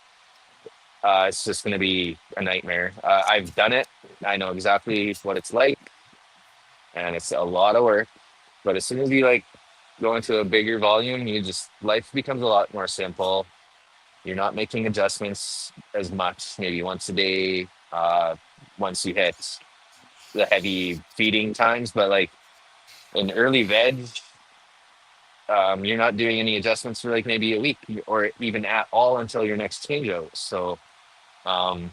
It's just gonna be a nightmare. I've done it. I know exactly what it's like, and it's a lot of work. But as soon as you like go into a bigger volume, you just life becomes a lot more simple. You're not making adjustments as much, maybe once a day. Once you hit the heavy feeding times, but like in early veg, you're not doing any adjustments for like maybe a week or even at all until your next changeout. So um,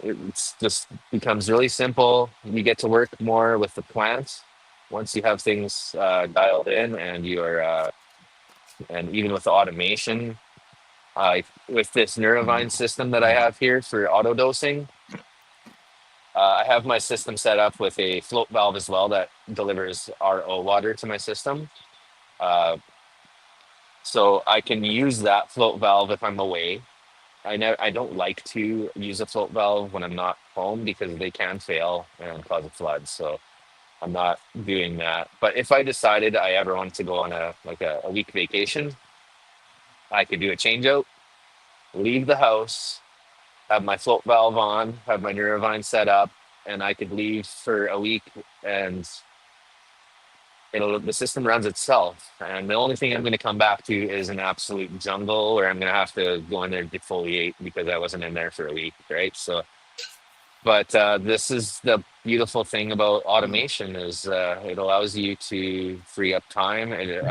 it's just becomes really simple. You get to work more with the plant once you have things dialed in, and and even with the automation, with this Neurovine system that I have here for auto dosing. I have my system set up with a float valve as well that delivers RO water to my system. Uh, so I can use that float valve if I'm away. I don't like to use a float valve when I'm not home because they can fail and cause a flood. So I'm not doing that. But if I decided I ever wanted to go on a week vacation, I could do a change out, leave the house, have my float valve on, have my Neurovine set up, and I could leave for a week, and the system runs itself. And the only thing I'm going to come back to is an absolute jungle where I'm going to have to go in there and defoliate because I wasn't in there for a week, right? So, but this is the beautiful thing about automation is it allows you to free up time. It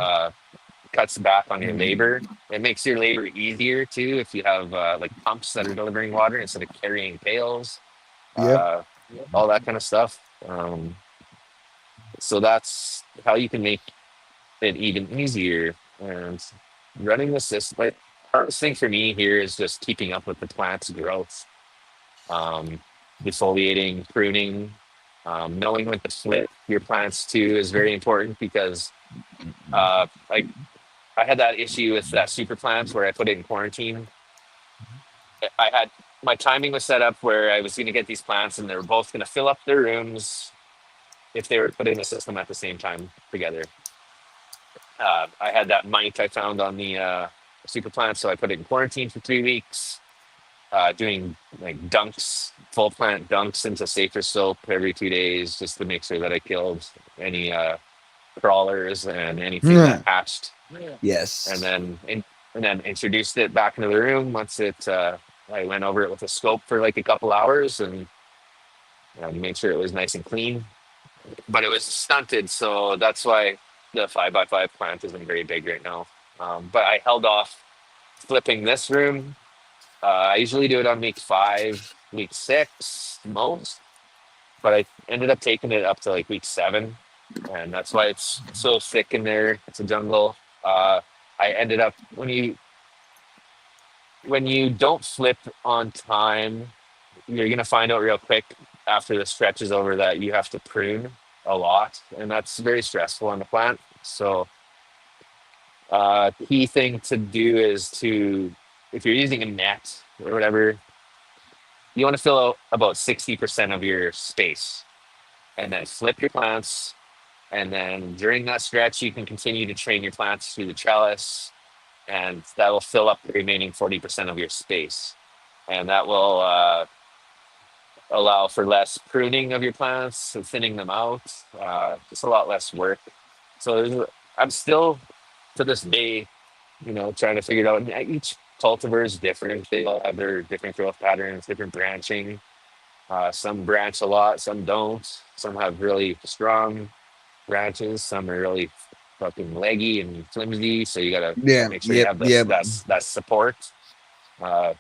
cuts back on your labor. It makes your labor easier too if you have like pumps that are delivering water instead of carrying pails, Yep. uh, all that kind of stuff. So that's how you can make it even easier. And running the system, like, hardest thing for me here is just keeping up with the plant's growth, um, defoliating, pruning, knowing when to flip your plants too is very important because like I had that issue with that super plant where I put it in quarantine. I had my timing was set up where I was going to get these plants and they were both going to fill up their rooms if they were put in the system at the same time together. I had that mite I found on the super plant, so I put it in quarantine for 3 weeks, doing like dunks, full plant dunks into safer soap every 2 days just to make sure that I killed any crawlers and anything that hatched. Yes. And then introduced it back into the room once I went over it with a scope for like a couple hours and made sure it was nice and clean. But it was stunted, so that's why the 5x5 plant isn't very big right now. But I held off flipping this room. I usually do it on week 5, week 6 most, but I ended up taking it up to like week 7, and that's why it's so thick in there. It's a jungle. I ended up when you don't flip on time, you're gonna find out real quick after the stretch is over that you have to prune a lot, and that's very stressful on the plant. So key thing to do is if you're using a net or whatever, you want to fill out about 60% of your space and then flip your plants. And then during that stretch, you can continue to train your plants through the trellis, and that will fill up the remaining 40% of your space. And that will allow for less pruning of your plants, so thinning them out, just a lot less work. So I'm still, to this day, trying to figure it out. And each cultivar is different. They all have their different growth patterns, different branching. Some branch a lot, some don't. Some have really strong branches. Some are really fucking leggy and flimsy. So you gotta make sure you have that support.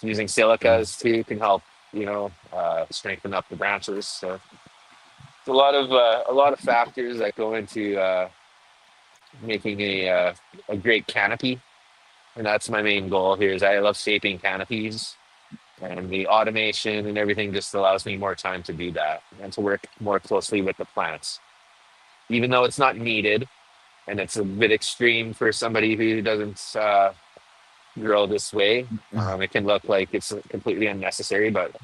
Using silicas too can help, strengthen up the branches. So it's a lot of factors that go into making a great canopy, and that's my main goal here. Is I love shaping canopies, and the automation and everything just allows me more time to do that and to work more closely with the plants, even though it's not needed. and it's a bit extreme for somebody who doesn't grow this way. It can look like it's completely unnecessary, but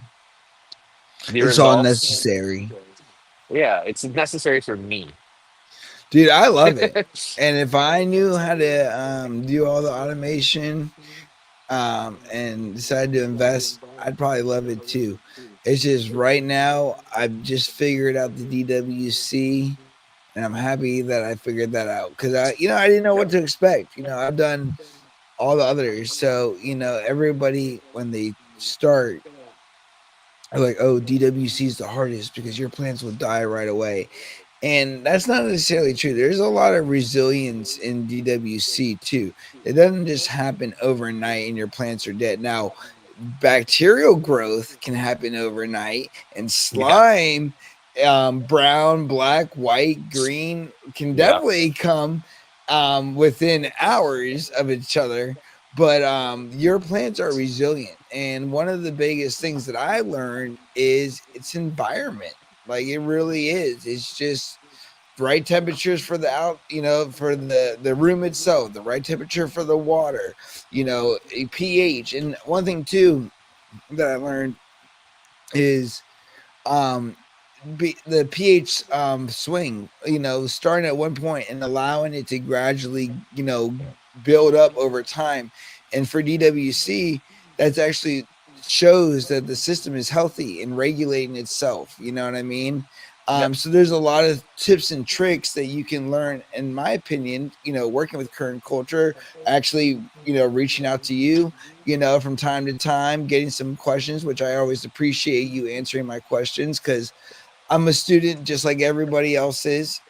the It's all results, necessary. yeah, it's necessary for me. Dude, I love it. And if I knew how to do all the automation and decided to invest, I'd probably love it too. It's just right now, I've just figured out the DWC, and I'm happy that I figured that out because I didn't know what to expect. I've done all the others, so everybody when they start are like, "Oh, DWC is the hardest because your plants will die right away." And that's not necessarily true. There's a lot of resilience in DWC too. It doesn't just happen overnight and your plants are dead. Now, bacterial growth can happen overnight, and Yeah, slime, brown, black, white, green, can yeah, definitely come within hours of each other. But your plants are resilient. And one of the biggest things that I learned is its environment. Like it really is. It's just the right temperatures for the for the room itself, the right temperature for the water, a pH. And one thing too that I learned is um the pH swing, starting at one point and allowing it to gradually, build up over time. And for DWC, that's actually shows that the system is healthy and regulating itself. You know what I mean? yep, So there's a lot of tips and tricks that you can learn, in my opinion, working with current culture, actually, reaching out to you, from time to time, getting some questions, which I always appreciate you answering my questions because I'm a student just like everybody else is.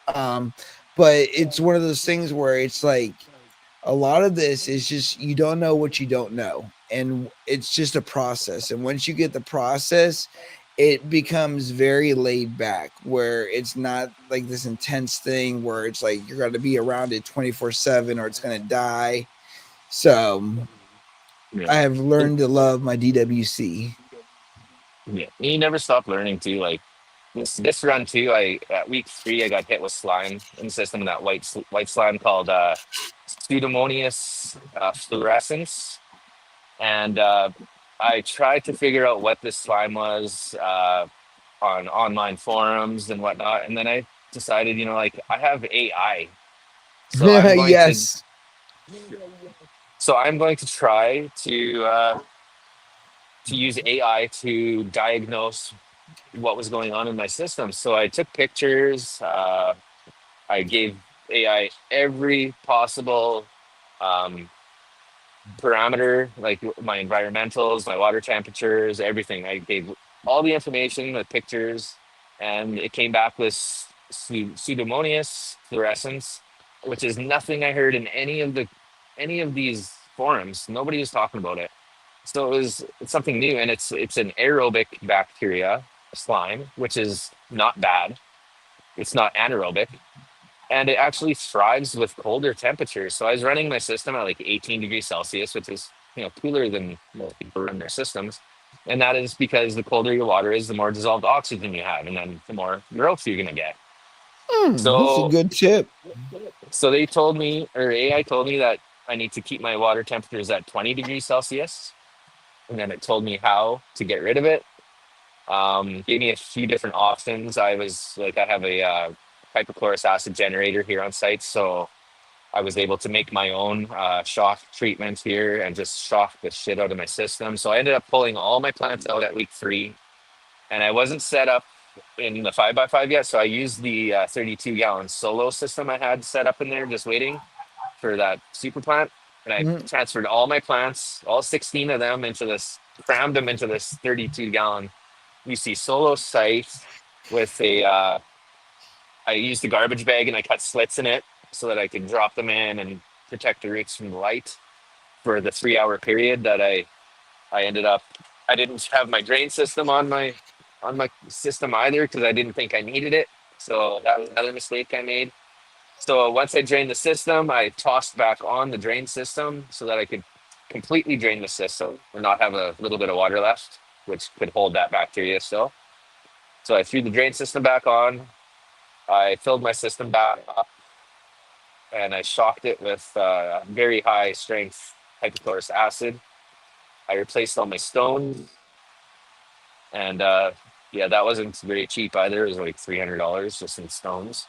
But it's one of those things where it's like a lot of this is just you don't know what you don't know. And it's just a process. And once you get the process, it becomes very laid back where it's not like this intense thing where it's like you're going to be around it 24/7 or it's going to die. So yeah. I have And, learned to love my DWC. yeah. You never stop learning too. Like this run too. I at week 3, I got hit with slime in the system. That white slime called Pseudomonas fluorescens, and I tried to figure out what this slime was on online forums and whatnot, and then I decided, like I have AI, so I'm going to Yes. try to use AI to diagnose what was going on in my system. So I took pictures. I gave AI every possible um, parameter, like my environmentals, my water temperatures, everything. I gave all the information with pictures, and it came back with Pseudomonas fluorescens, which is nothing I heard in any of these forums. Nobody was talking about it. So it's something new, and it's an aerobic bacteria slime, which is not bad. It's not anaerobic, and it actually thrives with colder temperatures. So I was running my system at like 18 degrees Celsius, which is cooler than most people run their systems. And that is because the colder your water is, the more dissolved oxygen you have, and then the more growth you're gonna get. That's a So good tip. they told me, or AI told me, that I need to keep my water temperatures at 20 degrees Celsius, and then it told me how to get rid of it. Gave me a few different options. I was like, I have a hypochlorous acid generator here on site, so I was able to make my own shock treatment here and just shock the shit out of my system. So I ended up pulling all my plants out at week 3, and I wasn't set up in the 5x5 yet, so I used the 32-gallon solo system I had set up in there, just waiting for that super plant. And I Mhm. transferred all my plants, all 16 of them, crammed them into this 32-gallon UC solo site with I used the garbage bag and I cut slits in it so that I could drop them in and protect the roots from the light for the 3-hour period that I ended up. I didn't have my drain system on my system either because I didn't think I needed it. So that was another mistake I made. So once I drained the system, I tossed back on the drain system so that I could completely drain the system and not have a little bit of water left, which could hold that bacteria still. So I threw the drain system back on. I filled my system back up, and I shocked it with very high strength hypochlorous acid. I replaced all my stones, and yeah, that wasn't very cheap either. It was like $300 just in stones.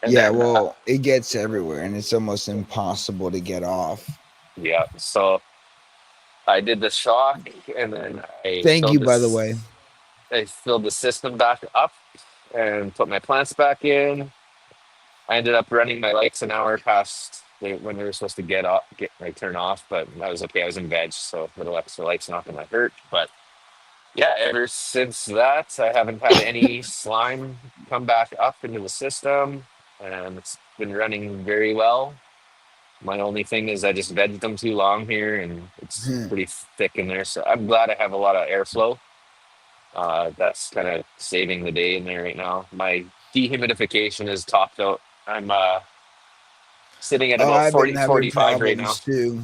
And Yeah, then well, it gets everywhere and it's almost impossible to get off. yeah, so I did the shock, and then Thank you, by the way. I filled the system back up and put my plants back in. I ended up running my lights an hour past when they were supposed to get like turn off, but that was okay. I was in veg, so little extra light's not gonna hurt. But yeah, ever since that, I haven't had any slime come back up into the system, and it's been running very well. My only thing is I just vegged them too long here, and it's pretty thick in there. So I'm glad I have a lot of airflow. That's kind of saving the day in there right now. My dehumidification is topped out. I'm sitting at Oh, about I've been 40, having 45 right now. problems too.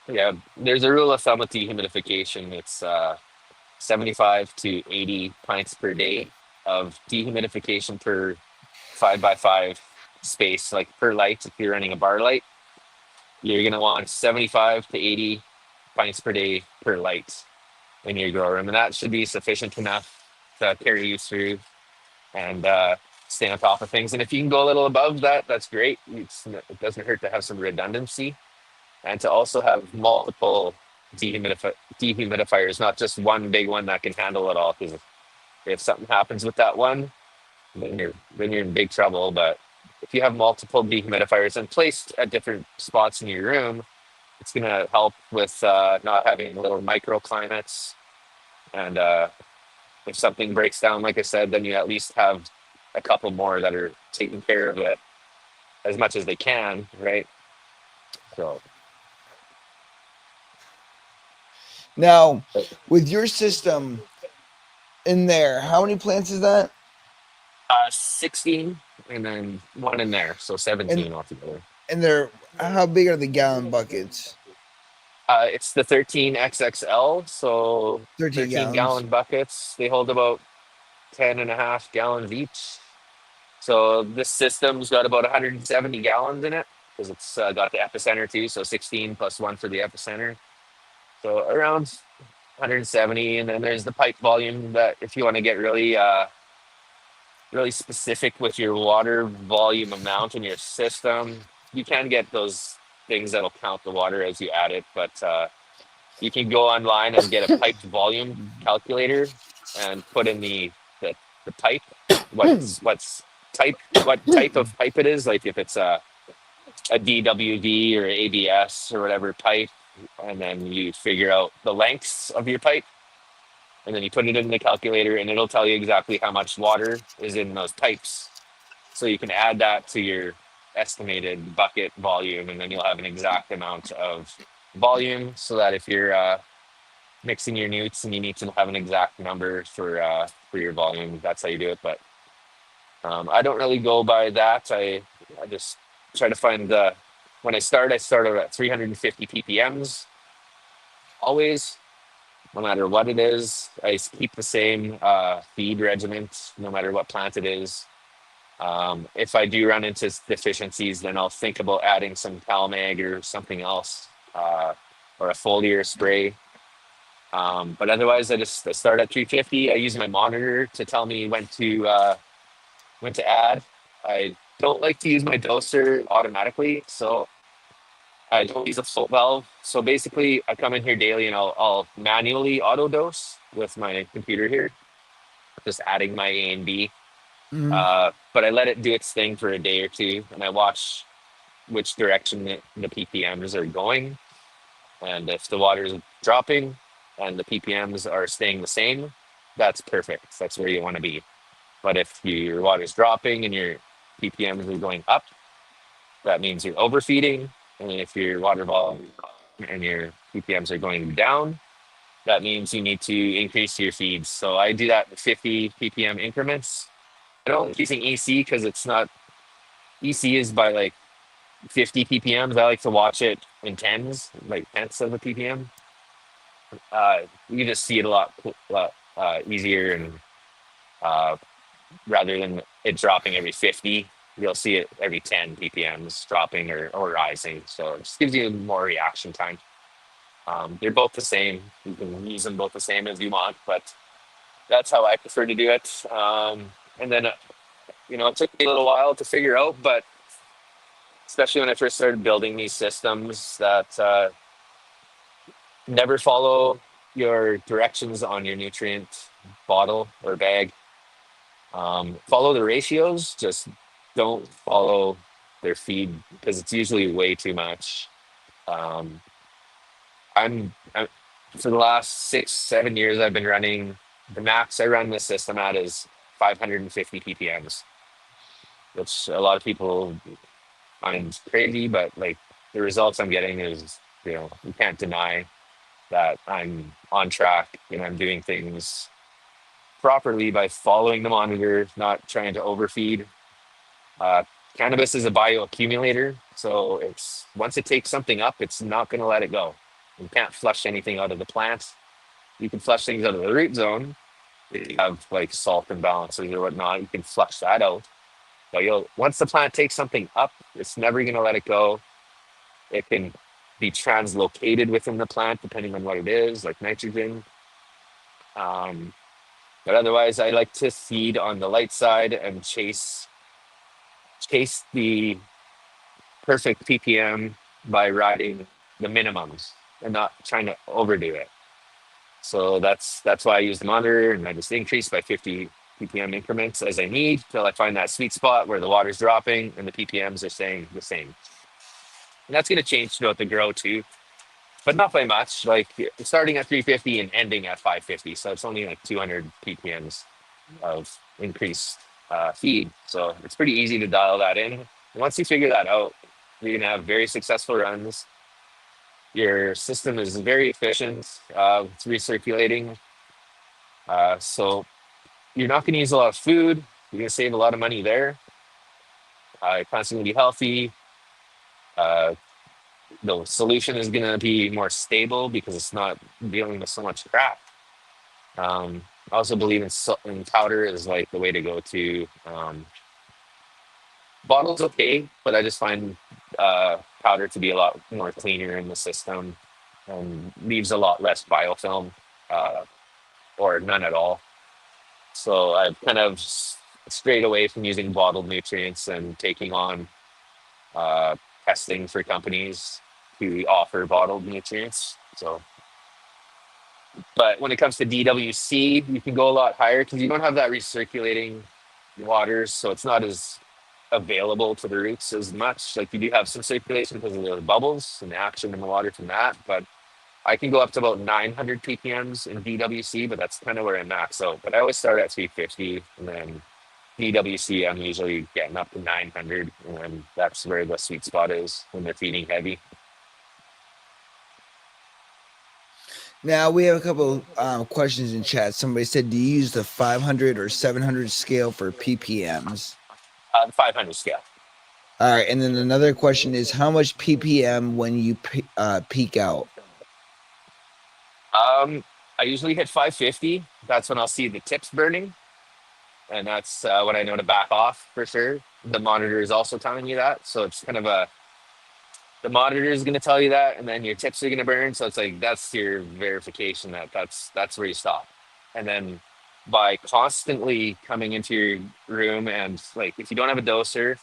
Yeah, there's a rule of thumb with dehumidification. It's 75 to 80 pints per day of dehumidification per 5x5 space, like per light. If you're running a bar light, you're going to want 75 to 80 pints per day per light in your grow room. And that should be sufficient enough to carry you through and stay on top of things. And if you can go a little above that, that's great. It doesn't hurt to have some redundancy and to also have multiple dehumidifiers, not just one big one that can handle it all. Because if something happens with that one, then you're in big trouble. But if you have multiple dehumidifiers and placed at different spots in your room, it's going to help with not having little microclimates. And if something breaks down, like I said, then you at least have a couple more that are taking care of it as much as they can, right? So Now, with your system in there, how many plants is that? 16 and then one in there, so And 17 altogether. and they're how big are the gallon buckets? It's the 13 XXL, so 13 13 gallons. gallon buckets. They hold about 10 and a half gallons each. So this system's got about 170 gallons in it because it's got the epicenter too. So 16 plus one for the epicenter. So around 170. And then there's the pipe volume that if you want to get really specific with your water volume amount in your system, you can get those things that'll count the water as you add it. But you can go online and get a piped volume calculator and put in the pipe, what type of pipe it is, like if it's a DWV or ABS or whatever pipe, and then you figure out the lengths of your pipe, and then you put it in the calculator, and it'll tell you exactly how much water is in those pipes. So you can add that to your estimated bucket volume, and then you'll have an exact amount of volume. So that if you're mixing your newts and you need to have an exact number for your volume, that's how you do it. But I don't really go by that. I just try to find when I start at 350 ppms always, no matter what it is. I keep the same feed regiment, no matter what plant it is. If I do run into deficiencies, then I'll think about adding some CalMag or something else, or a foliar spray. But otherwise, I start at 350. I use my monitor to tell me when to add. I don't like to use my doser automatically, so I don't use a float valve. So basically, I come in here daily and I'll manually auto dose with my computer here, just adding my A and B. Mhm. But I let it do its thing for a day or two, and I watch which direction the ppms are going. And if the water is dropping and the ppms are staying the same, that's perfect. That's where you want to be. But if your water is dropping and your ppms are going up, that means you're overfeeding. And if your water volume and your ppms are going down, that means you need to increase your feeds. So I do that in 50 ppm increments. I don't like using EC because it's not, EC is by like 50 ppms. I like to watch it in tens, like tenths of a ppm. You just see it a lot easier, and rather than it dropping every 50. you'll see it every 10 ppms dropping or rising. So it just gives you more reaction time. They're both the same. You can use them both the same as you want, but that's how I prefer to do it. And then, it took me a little while to figure out, but especially when I first started building these systems that never follow your directions on your nutrient bottle or bag. Follow the ratios, just don't follow their feed because it's usually way too much. Um, I'm for the last 6-7 years, I've been running the max I run this system at is 550 ppms, which a lot of people find crazy, but like the results I'm getting is, you can't deny that I'm on track and I'm doing things properly by following the monitor, not trying to overfeed. Uh, Cannabis is a bioaccumulator, so it's once it takes something up, it's not going to let it go. You can't flush anything out of the plant. You can flush things out of the root zone. If you have like salt imbalances or whatnot, you can flush that out. But once the plant takes something up, it's never going to let it go. It can be translocated within the plant depending on what it is, like nitrogen. But otherwise, I like to feed on the light side and chase the perfect ppm by riding the minimums and not trying to overdo it. So that's why I use the monitor, and I just increase by 50 ppm increments as I need till I find that sweet spot where the water's dropping and the ppms are staying the same. And that's going to change throughout the grow too, but not by much. Like starting at 350 and ending at 550, so it's only like 200 ppms of increased feed. So it's pretty easy to dial that in. And once you figure that out, you're going to have very successful runs. Your system is very efficient. It's recirculating. So you're not going to use a lot of food. You're going to save a lot of money there. Your plant's going to be healthy. The solution is going to be more stable because it's not dealing with so much crap. I also believe in powder is like the way to go to. Bottles okay, but I just find powder to be a lot more cleaner in the system and leaves a lot less biofilm or none at all. So I've kind of strayed away from using bottled nutrients and taking on testing for companies who offer bottled nutrients. So, but when it comes to DWC, you can go a lot higher because you don't have that recirculating water, so it's not as available to the roots as much. Like you do have some circulation because of the bubbles and the action in the water from that, but I can go up to about 900 ppms in DWC, but that's kind of where I max out. But I always start at 350, and then DWC I'm usually getting up to 900, and that's where the sweet spot is when they're feeding heavy. Now we have a couple questions in chat. Somebody said, do you use the 500 or 700 scale for ppms? The 500 scale. All right, and then another question is, how much ppm when you peak out? I usually hit 550. That's when I'll see the tips burning, and that's when I know to back off for sure. The monitor is also telling you that, so it's kind of the monitor is going to tell you that, and then your tips are going to burn. So it's like that's your verification that that's where you stop. And then by constantly coming into your room and like if you don't have a doser,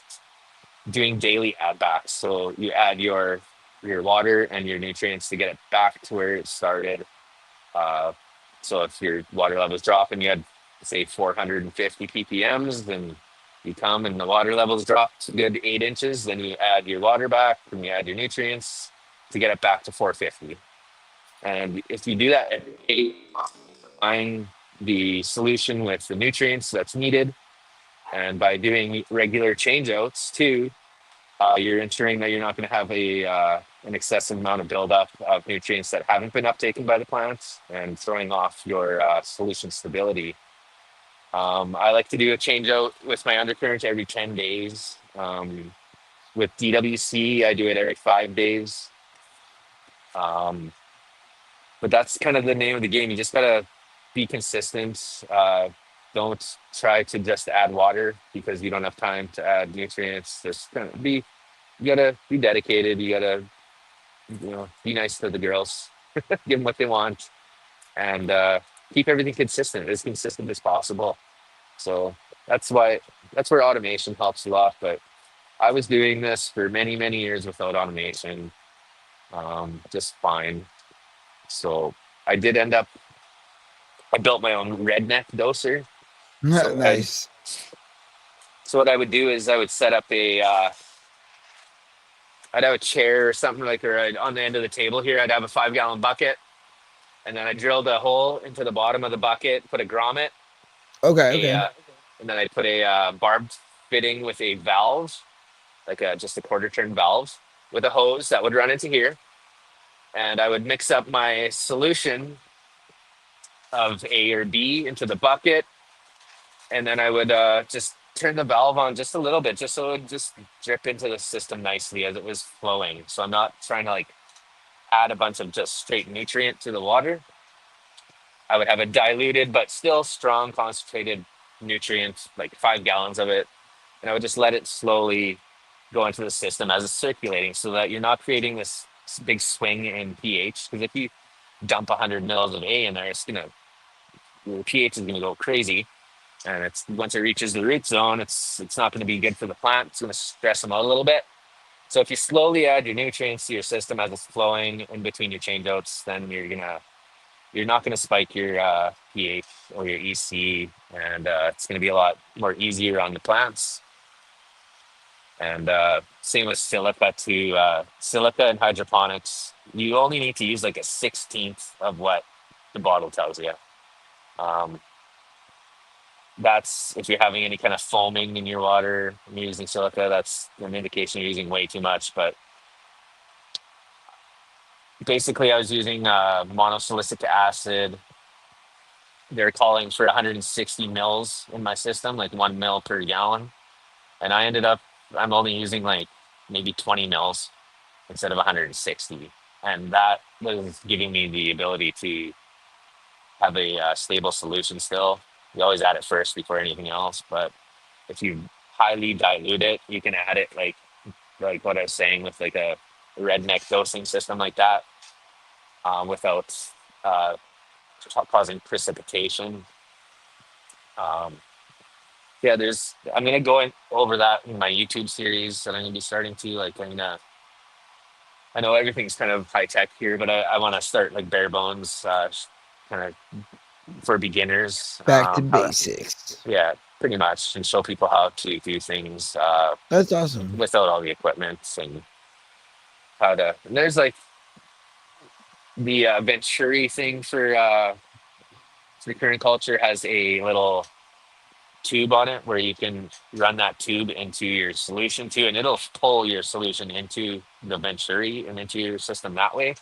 doing daily add backs. So you add your water and your nutrients to get it back to where it started. So if your water level is dropping, you had say 450 ppms, then you come and the water levels dropped a good 8 inches, then you add your water back and you add your nutrients to get it back to 450. And if you do that at 8, find the solution with the nutrients that's needed. And by doing regular changeouts too, you're ensuring that you're not going to have an excessive amount of buildup of nutrients that haven't been uptaken by the plants and throwing off your solution stability. I like to do a change out with my undercurrent every 10 days. With DWC, I do it every 5 days. But that's kind of the name of the game. You just got to be consistent. Don't try to just add water because you don't have time to add nutrients. Just kind of you gotta be dedicated. You gotta, be nice to the girls, give them what they want, and keep everything consistent, as consistent as possible. So that's where automation helps a lot. But I was doing this for many, many years without automation, just fine. So I did end up, I built my own redneck doser. So Nice. what I would do is I would set up I'd have a chair or something like, on the end of the table here, I'd have a 5 gallon bucket, and then I drilled a hole into the bottom of the bucket, put a grommet, Okay. and then I put a barbed fitting with a valve, like just a quarter turn valve with a hose that would run into here. And I would mix up my solution of A or B into the bucket. And then I would just turn the valve on just a little bit, just so it would just drip into the system nicely as it was flowing. So I'm not trying to like add a bunch of just straight nutrient to the water. I would have a diluted but still strong concentrated nutrient, like 5 gallons of it. And I would just let it slowly go into the system as it's circulating, so that you're not creating this big swing in pH. Because if you dump 100 mils of A in there, your pH is gonna go crazy. And it's once it reaches the root zone, it's not going to be good for the plant. It's going to stress them out a little bit. So if you slowly add your nutrients to your system as it's flowing in between your change outs, then you're not going to spike your pH or your EC, and it's going to be a lot more easier on the plants. And same with silica too. Silica and hydroponics, you only need to use like a 16th of what the bottle tells you. That's if you're having any kind of foaming in your water and you're using silica, that's an indication you're using way too much. But basically, I was using monosilicic acid. They're calling for 160 mils in my system, like 1 mil per gallon. And I'm only using like maybe 20 mils instead of 160. And that was giving me the ability to have a stable solution still. You always add it first before anything else, but if you highly dilute it, you can add it like what I was saying with like a redneck dosing system like that, without uh, causing precipitation. Um, yeah, I'm gonna go over that in my YouTube series that I'm gonna be starting to like. I know everything's kind of high tech here, but I want to start like bare bones, kind of for beginners. Back to basics. Yeah, pretty much, and show people how to do things That's awesome. without all the equipment, and and there's like the Venturi thing for recurrent culture has a little tube on it where you can run that tube into your solution too, and it'll pull your solution into the Venturi and into your system that way,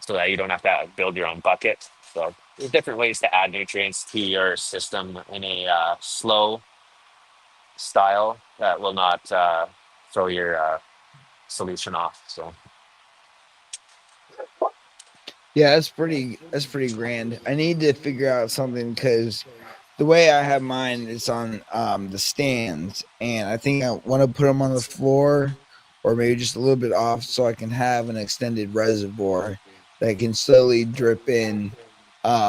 so that you don't have to build your own bucket. So there's different ways to add nutrients to your system in a slow style that will not throw your solution off. So Yeah, that's pretty grand. I need to figure out something because the way I have mine is on the stands, and I think I want to put them on the floor or maybe just a little bit off so I can have an extended reservoir that can slowly drip in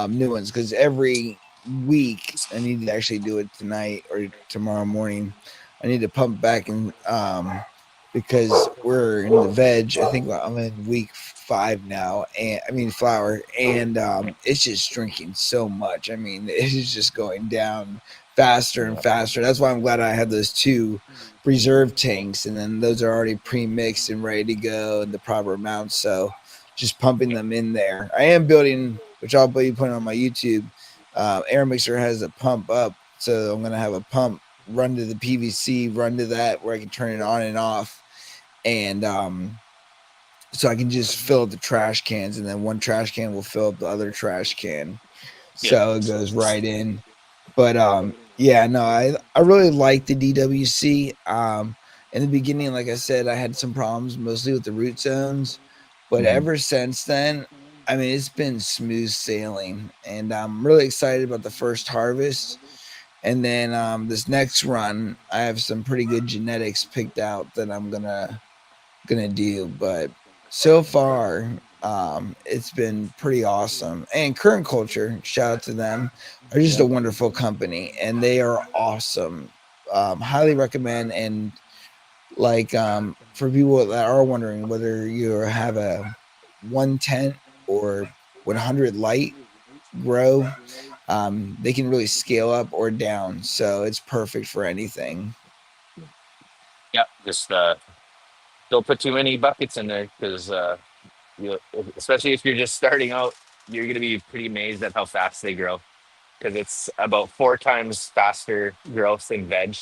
new ones, because every week I need to actually do it tonight or tomorrow morning. I need to pump back in because we're in the veg. I think I'm in week 5 now, and I mean flower, and it's just drinking so much. I mean, it is just going down faster and faster. That's why I'm glad I had those 2 reserve tanks, and then those are already pre-mixed and ready to go in the proper amount. So just pumping them in there. I am building, which I'll be putting on my YouTube. Air Mixer has a pump up, so I'm gonna have a pump run to the PVC, run to that where I can turn it on and off, and so I can just fill up the trash cans, and then one trash can will fill up the other trash can, so it goes right in. But yeah, no, I really like the DWC. In the beginning, like I said, I had some problems mostly with the root zones, but ever since then, I mean, it's been smooth sailing, and I'm really excited about the first harvest. And then this next run, I have some pretty good genetics picked out that I'm gonna do. But so far, it's been pretty awesome. And Current Culture, shout out to them, are just a wonderful company, and they are awesome. Highly recommend. And like for people that are wondering whether you have a 110 or 100 light grow, they can really scale up or down, so it's perfect for anything. Yeah, just don't put too many buckets in there because you, especially if you're just starting out, you're gonna be pretty amazed at how fast they grow because it's about 4 times faster growth in veg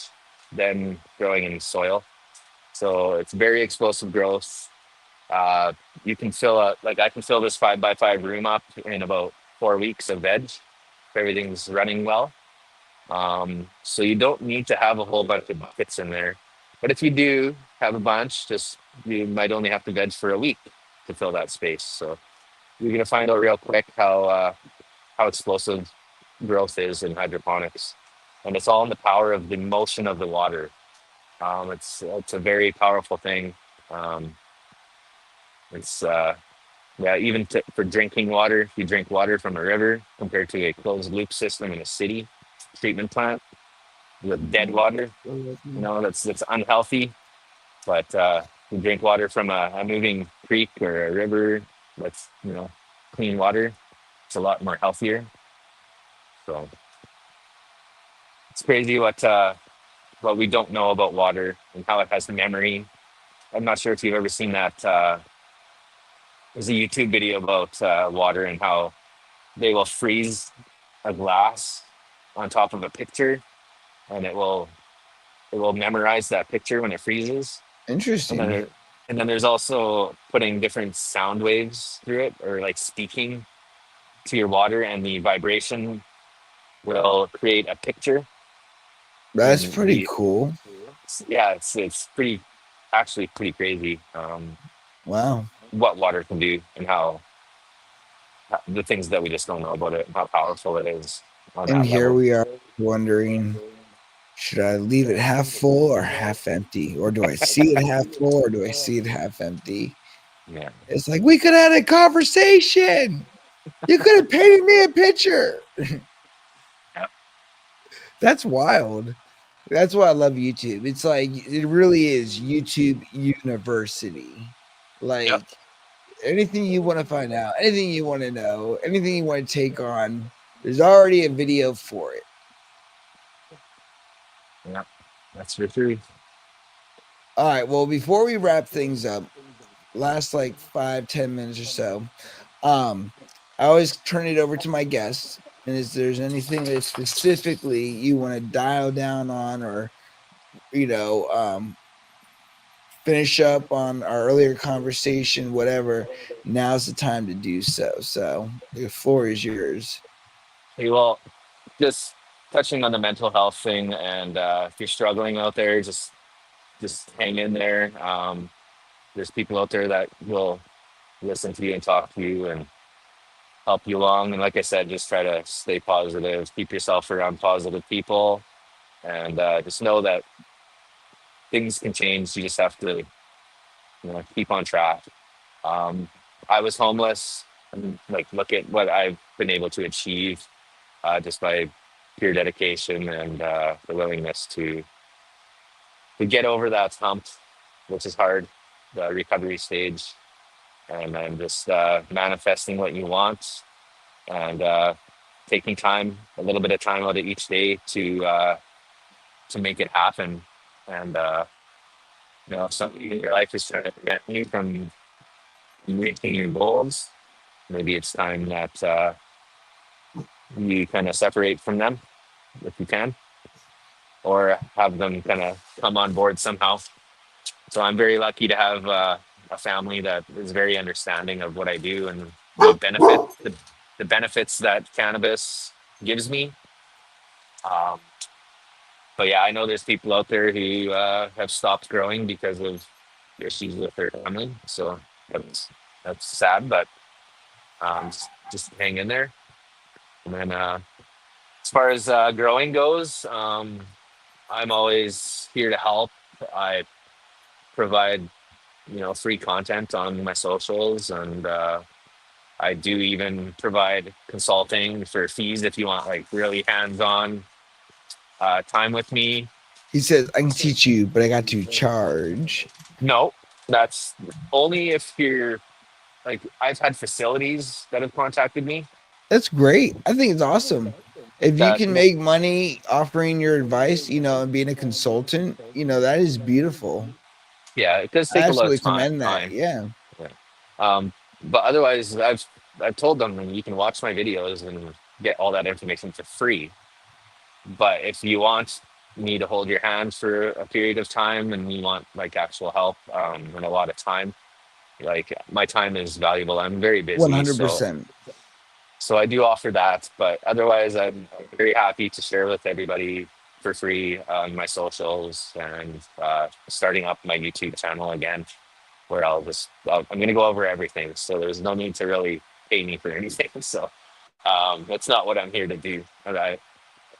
than growing in soil. So it's very explosive growth. Uh, you can fill a like I can fill this 5x5 room up in about 4 weeks of veg if everything's running well. So you don't need to have a whole bunch of buckets in there. But if you do have a bunch, just you might only have to veg for a week to fill that space. So you're gonna find out real quick how explosive growth is in hydroponics, and it's all in the power of the motion of the water. It's a very powerful thing. Um, it's yeah, even for drinking water, if you drink water from a river compared to a closed loop system in a city treatment plant with dead water, that's unhealthy. But you drink water from a moving creek or a river that's clean water, it's a lot more healthier. So it's crazy what we don't know about water and how it has memory. I'm not sure if you've ever seen that. There's a YouTube video about water and how they will freeze a glass on top of a picture, and it will memorize that picture when it freezes. And then Interesting. and then there's also putting different sound waves through it, or like speaking to your water, and the vibration will create a picture. That's And pretty cool. yeah, it's pretty actually pretty crazy Wow. what water can do and how the things that we just don't know about it, how powerful it is on And that here level. we are wondering, should I leave it half full or half empty? Or do I see it half full or do I see it half empty? Yeah. It's like we could have had a conversation. You could have painted me a picture. Yep. That's wild. That's why I love YouTube. It's like it really is YouTube University. Yep. Like anything you want to find out, anything you want to know, anything you want to take on, there's already a video for it. Yep. That's for sure. All right. Well, before we wrap things up, last like 5-10 minutes or so, I always turn it over to my guests. And if there's anything that specifically you want to dial down on, or you know, finish up on our earlier conversation, whatever, now's the time to do so. So the floor is yours. Hey, well, just touching on the mental health thing, and if you're struggling out there, just hang in there. There's people out there that will listen to you and talk to you and help you along. And like I said, just try to stay positive, keep yourself around positive people, and just know that things can change. You just have to, keep on track. Um, I was homeless, and like look at what I've been able to achieve just by pure dedication and the willingness to get over that hump, which is hard, the recovery stage, and then just manifesting what you want, and taking time, a little bit of time out of each day to make it happen. And if something in your life is trying to prevent you from reaching your goals, maybe it's time that you kind of separate from them if you can, or have them kind of come on board somehow. So I'm very lucky to have a family that is very understanding of what I do and the benefits that cannabis gives me. Um, but yeah, I know there's people out there who have stopped growing because of issues with their family. So that's sad, but just hang in there. And then far as growing goes, I'm always here to help. I provide, free content on my socials, and I do even provide consulting for fees if you want like really hands-on time with me. He says, I can teach you, but I got to charge. No, that's only if you're like, I've had facilities that have contacted me That's great. I think it's awesome. If you that, can make money offering your advice, and being a consultant, that is beautiful. yeah, it does I take a lot of absolutely commend that. time. Yeah. Yeah. But otherwise, I've told them you can watch my videos and get all that information for free. But if you want me to hold your hand for a period of time and you want like actual help and a lot of time, like my time is valuable. I'm very busy, so 100%. I do offer that. But otherwise, I'm very happy to share with everybody for free on my socials and starting up my YouTube channel again, where I'm going to go over everything. So there's no need to really pay me for anything. So that's not what I'm here to do.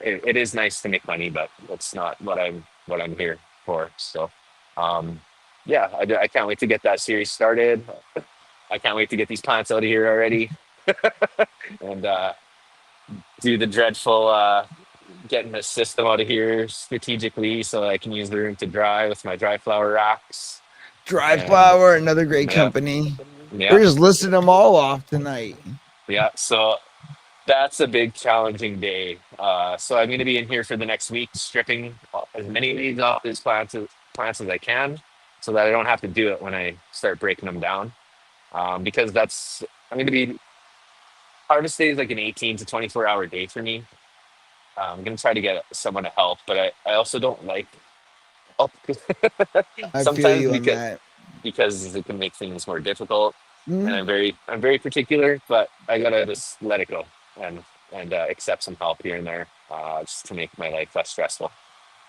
It is nice to make money, but that's not what I'm here for. So, yeah, I can't wait to get that series started. I can't wait to get these plants out of here already, and do the dreadful getting the system out of here strategically so I can use the room to dry with my dry flower racks. Dry And Flower, another great yeah, company. yeah, We're just listing them all off tonight. yeah. So that's a big challenging day. So I'm going to be in here for the next week, stripping as many leaves off these plants as I can, so that I don't have to do it when I start breaking them down. Because I'm going to be harvest day is like an 18 to 24-hour day for me. I'm going to try to get someone to help, but I also don't like help I feel sometimes you on that. because it can make things more difficult. And Mhm. I'm very particular, but I gotta just let it go and accept some help here and there, just to make my life less stressful.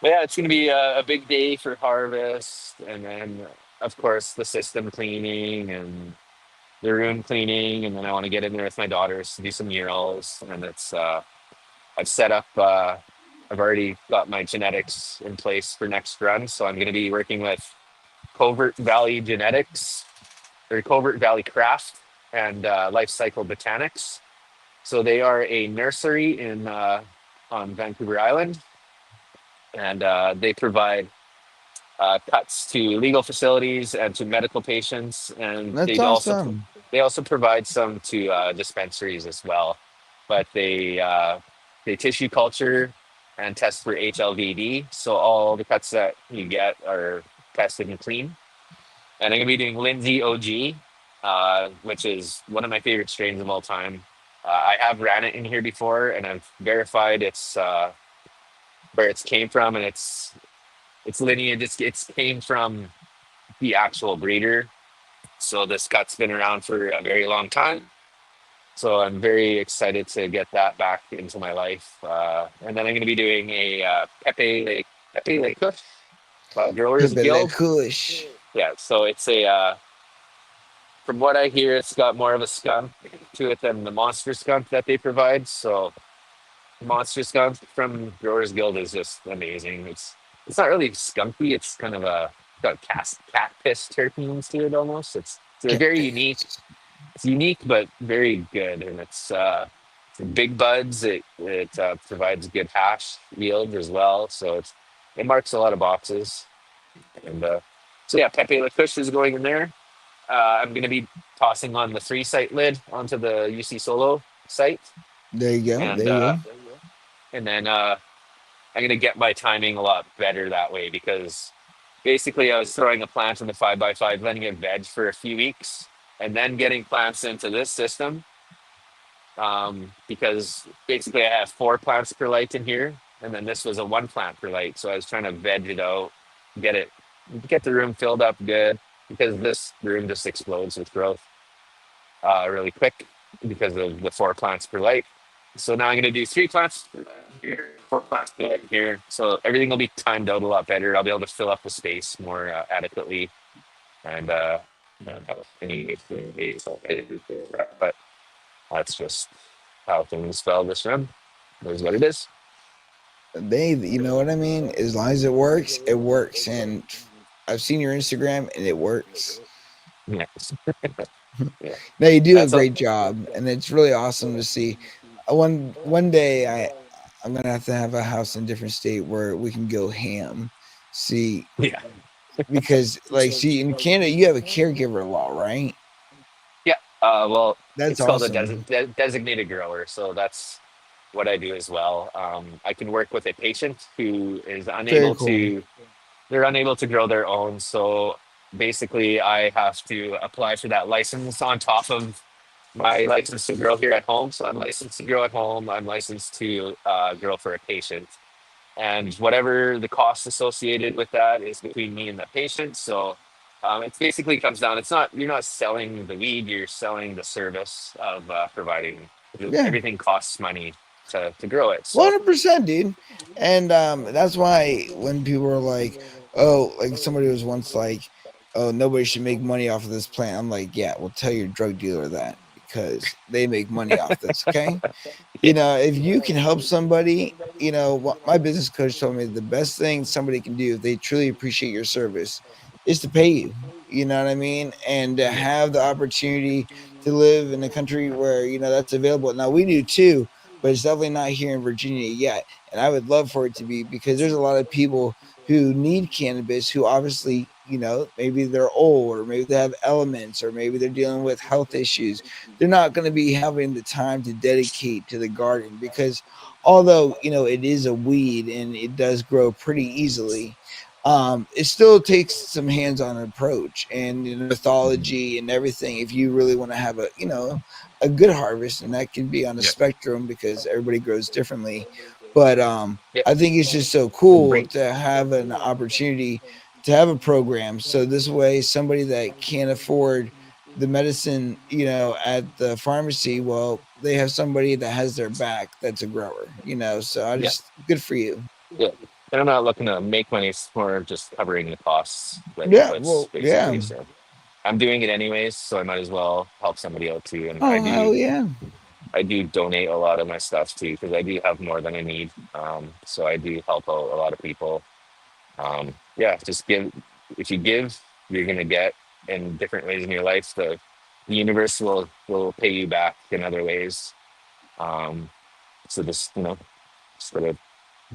But yeah, it's gonna be a big day for harvest, and then of course the system cleaning and the room cleaning, and then I want to get in there with my daughters to do some murals, and I've set up. I've already got my genetics in place for next run, so I'm going to be working with Covert Valley Genetics or Covert Valley Craft and Life Cycle Botanics. So they are a nursery on Vancouver Island, and they provide cuts to legal facilities and to medical patients, and That's awesome. they also provide some to dispensaries as well. But they tissue culture and test for HLVD, so all the cuts that you get are tested and clean. And I'm gonna be doing Lindsay OG, which is one of my favorite strains of all time. I have ran it in here before, and I've verified where it's came from, and its lineage. It's came from the actual breeder. So this cut's been around for a very long time. So I'm very excited to get that back into my life. And then I'm going to be doing a Pepe Le Kush, Growers Pepe Le Guild. Kush. Yeah, so it's from what I hear, it's got more of a skunk to it than the monster skunk that they provide. So monster skunk from Growers Guild is just amazing. It's not really skunky. It's kind of got cat piss terpenes to it almost. It's very unique. It's unique but very good, and it's big buds. It provides good hash yield as well. So it marks a lot of boxes. And so yeah, Pepe Le Kush is going in there. I'm going to be tossing on the 3 site lid onto the UC Solo site, There you go. and There you go. and then I'm going to get my timing a lot better that way, because basically I was throwing a plant in the 5x5, letting it veg for a few weeks, and then getting plants into this system. Because basically I have 4 plants per light in here, and then this was a 1 plant per light. So I was trying to veg it out, get the room filled up good, because this room just explodes with growth really quick because of the 4 plants per light. So now I'm going to do 3 plants here, 4 plants per light here. So everything will be timed out a lot better. I'll be able to fill up the space more adequately. And but that's just how things fell this round. That is what it is. You know what I mean? As long as it works, it works. And I've seen your Instagram and it works. Yeah, yeah. No, you do a That's all. great job, and it's really awesome to see. One day, I'm gonna have to have a house in a different state where we can go ham. See, Yeah, because like, see, in Canada, you have a caregiver law, right? yeah. Well, That's it's called a awesome. designated grower, so that's what I do as well. I can work with a patient who is Very unable cool. to, they're unable to grow their own. So basically, I have to apply for that license on top of my license to grow here at home. So I'm licensed to grow at home. I'm licensed to grow for a patient. And whatever the cost associated with that is between me and the patient. So it basically comes down. It's not you're not selling the weed. You're selling the service of providing. Yeah. Everything costs money to grow it. So 100%, dude. And that's why when people are like, oh, like somebody was once like, oh, nobody should make money off of this plant. I'm like, yeah, well, tell your drug dealer that because they make money off this. Okay. yeah, If you can help somebody, what my business coach told me the best thing somebody can do if they truly appreciate your service is to pay you. You know what I mean? And to yeah, have the opportunity to live in a country where, that's available. Now we do too, but it's definitely not here in Virginia yet. And I would love for it to be because there's a lot of people who need cannabis who obviously, maybe they're old or maybe they have elements or maybe they're dealing with health issues. They're not going to be having the time to dedicate to the garden because although it is a weed and it does grow pretty easily, it still takes some hands-on approach and mythology and everything if you really want to have a good harvest, and that can be on a yeah, spectrum because everybody grows differently. But yeah. I think it's just so And cool bring to have an opportunity to have a program so this way somebody that can't afford the medicine, at the pharmacy, well, they have somebody that has their back that's a grower, so I yeah, just good for you. yeah. And I'm not looking to make money. It's more just covering the costs right now. Yeah, It's well, yeah. basically so. I'm doing it anyways, so I might as well help somebody out too. And Oh, hell yeah. I do donate a lot of my stuff too because I do have more than I need. So I do help out a lot of people. Yeah, just give. If you give, you're gonna get in different ways in your life. The universe will pay you back in other ways. Um, so just sort of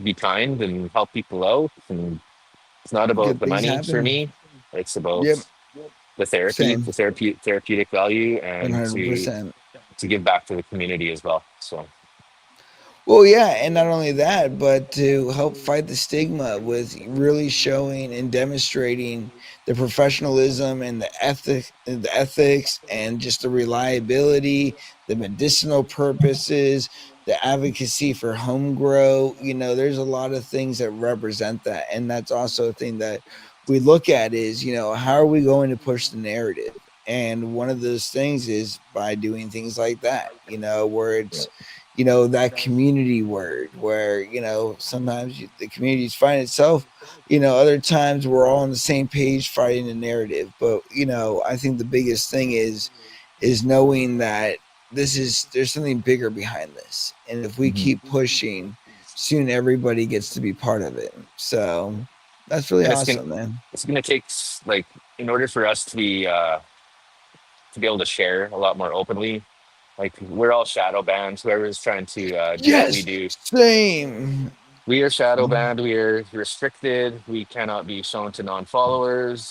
be kind and help people out. And it's not about Good the things money for happen. me. It's about Yep. the therapy, Same. the therapeutic value, and to 100%. give back to the community as well. So Well, yeah, and not only that, but to help fight the stigma with really showing and demonstrating the professionalism and the ethics, and just the reliability, the medicinal purposes, the advocacy for home grow. There's a lot of things that represent that, and that's also a thing that we look at is, how are we going to push the narrative? And one of those things is by doing things like that, where yeah, it's that community word where sometimes the communities find itself, other times we're all on the same page fighting the narrative. But I think the biggest thing is knowing that there's something bigger behind this, and if we mhm. keep pushing, soon everybody gets to be part of it. So that's really And awesome, man. it's gonna take like in order for us to be able to share a lot more openly. Like we're all shadow banned. Whoever's trying to do what we Yes, do, same. we are shadow banned. We are restricted. We cannot be shown to non-followers.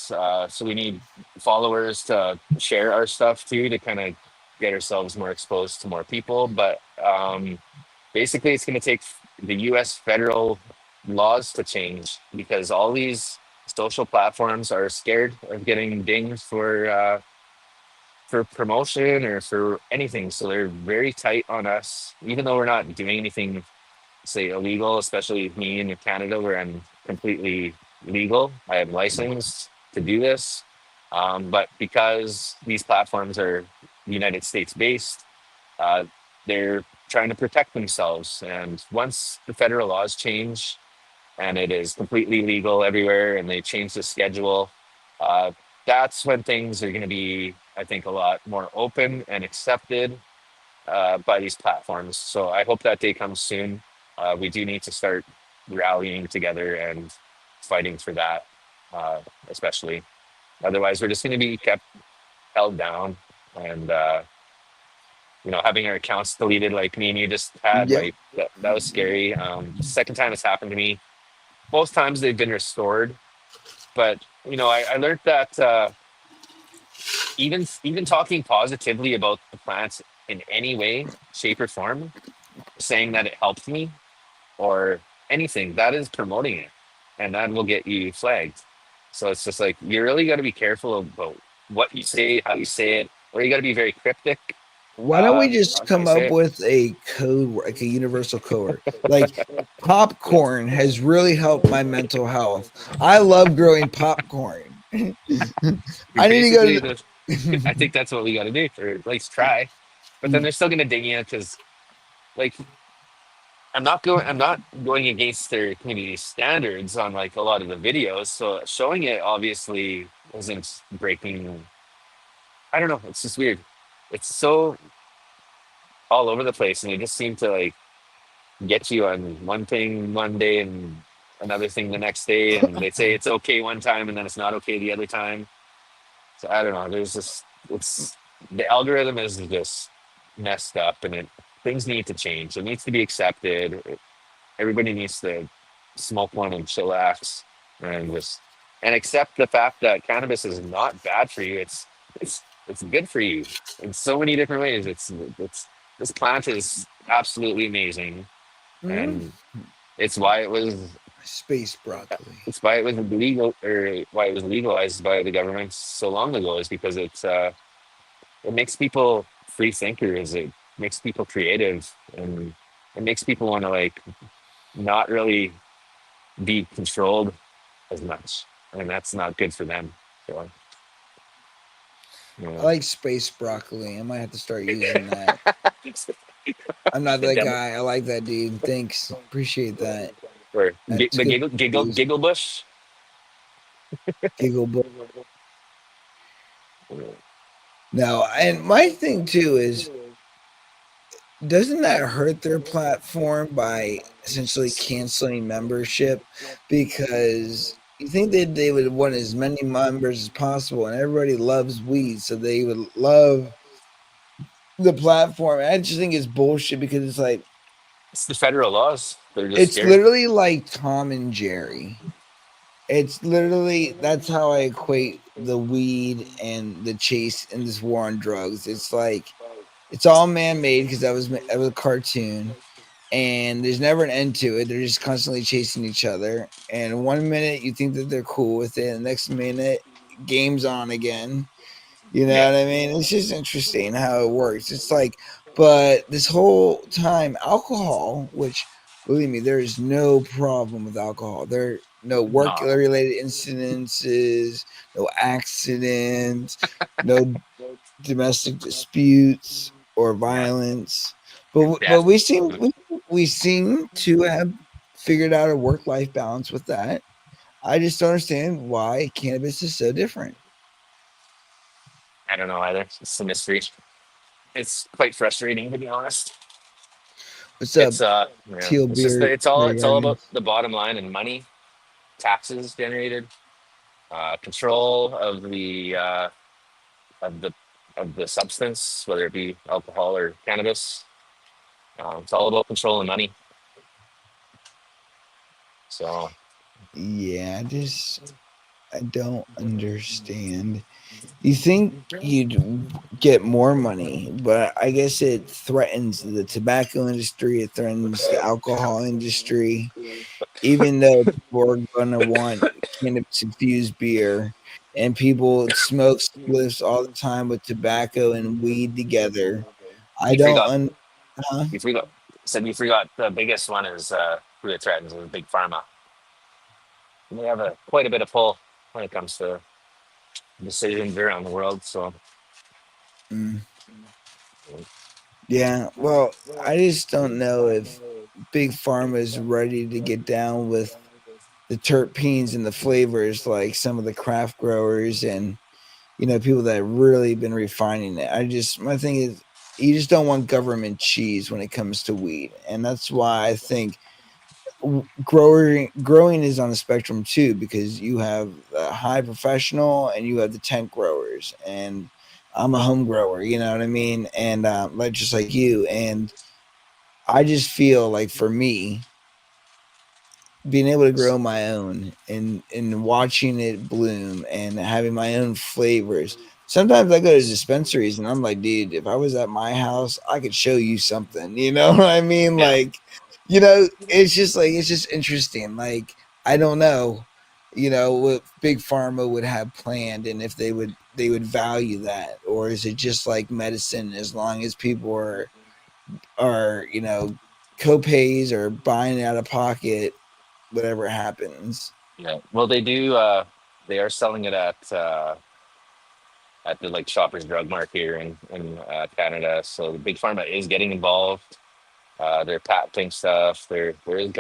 So we need followers to share our stuff too to kind of get ourselves more exposed to more people. But basically, it's going to take the U.S. federal laws to change because all these social platforms are scared of getting dinged for promotion or for anything. So they're very tight on us, even though we're not doing anything, say, illegal, especially me in Canada where I'm completely legal. I have license to do this. But because these platforms are United States based, uh, they're trying to protect themselves. And once the federal laws change and it is completely legal everywhere and they change the schedule, uh, that's when things are going to be, I think, a lot more open and accepted by these platforms. So I hope that day comes soon. We do need to start rallying together and fighting for that, especially. Otherwise, we're just going to be kept held down, and having our accounts deleted like me and you just had, Yep. like that was scary. Second time it's happened to me. Both times they've been restored, but I learned that even talking positively about the plants in any way, shape, or form, saying that it helped me or anything, that is promoting it, and that will get you flagged. So it's just like you really got to be careful about what you say, how you say it, or you got to be very cryptic Why don't we just on how you come say up it. with a code, like a universal code? Like popcorn has really helped my mental health. I love growing popcorn. You're I need to go basically to the. I the think that's what we got to do, or at least try. But then they're still gonna ding you because, like, I'm not going against their community standards on like a lot of the videos. So showing it obviously isn't breaking. I don't know. It's just weird. It's so all over the place, and they just seem to like get you on one thing one day and another thing the next day, and they say it's okay one time and then it's not okay the other time. So I don't know. There's just it's the algorithm is just messed up, and things need to change. It needs to be accepted. Everybody needs to smoke one and chillax and just and accept the fact that cannabis is not bad for you. It's good for you in so many different ways. It's this plant is absolutely amazing, Mhm. and it's why it was Space broccoli. it's why it was legal, or why it was legalized by the government so long ago, is because it makes people free thinkers. It makes people creative, and it makes people want to like not really be controlled as much, and that's not good for them. So, you I know, like space broccoli. I might have to start using that. I'm not the that devil, guy. I like that dude. Thanks. Appreciate that. or That's the good news. giggle bush. Giggle. No, and my thing too is, doesn't that hurt their platform by essentially canceling membership? Because you think that they would want as many members as possible, and everybody loves weed, so they would love the platform. I just think it's bullshit because it's like It's the federal laws. They're just it's scared. literally like Tom and Jerry. It's literally that's how I equate the weed and the chase and this war on drugs. It's like it's all man made because that was a cartoon, and there's never an end to it. They're just constantly chasing each other. And one minute you think that they're cool with it, and the next minute game's on again. You know Yeah, what I mean? It's just interesting how it works. It's like, but this whole time, alcohol, which believe me, there is no problem with alcohol. There are no work no, related incidences, no accidents, no domestic disputes or yeah, violence. and But death. we seem to have figured out a work life balance with that. I just don't understand why cannabis is so different. I don't know either. It's a mystery. It's quite frustrating, to be honest. What's up, It's Teal it's just Beard? it's all about the bottom line and money, taxes generated, control of the of the substance, whether it be alcohol or cannabis. It's all about control and money. So Yeah, I don't understand. You think you'd get more money, but I guess it threatens the tobacco industry, it threatens the alcohol industry, even though people are gonna want cannabis infused beer and people smoke spliffs all the time with tobacco and weed together. I you don't forgot huh? you forgot said you forgot the biggest one is who it threatens is big pharma. They have quite a bit of pull when it comes to decisions around the world. So Mm. Yeah, well, I just don't know if big pharma is ready to get down with the terpenes and the flavors like some of the craft growers and people that really been refining it. My thing is you just don't want government cheese when it comes to weed. And that's why I think growing is on the spectrum too, because you have the high professional and you have the tent growers, and I'm a home grower, you know what I mean, and like just like you. And I just feel like for me, being able to grow my own and watching it bloom and having my own flavors. Sometimes I go to dispensaries and I'm like, dude, if I was at my house, I could show you something. You know what I mean? Yeah. Like, it's just interesting. Like, I don't know, what big pharma would have planned, and if they would value that, or is it just like medicine? As long as people are copays or buying out of pocket, whatever happens. Yeah. Well, they do. They are selling it at the like Shoppers Drug Mart here in Canada. So the big pharma is getting involved. They're patenting stuff. There is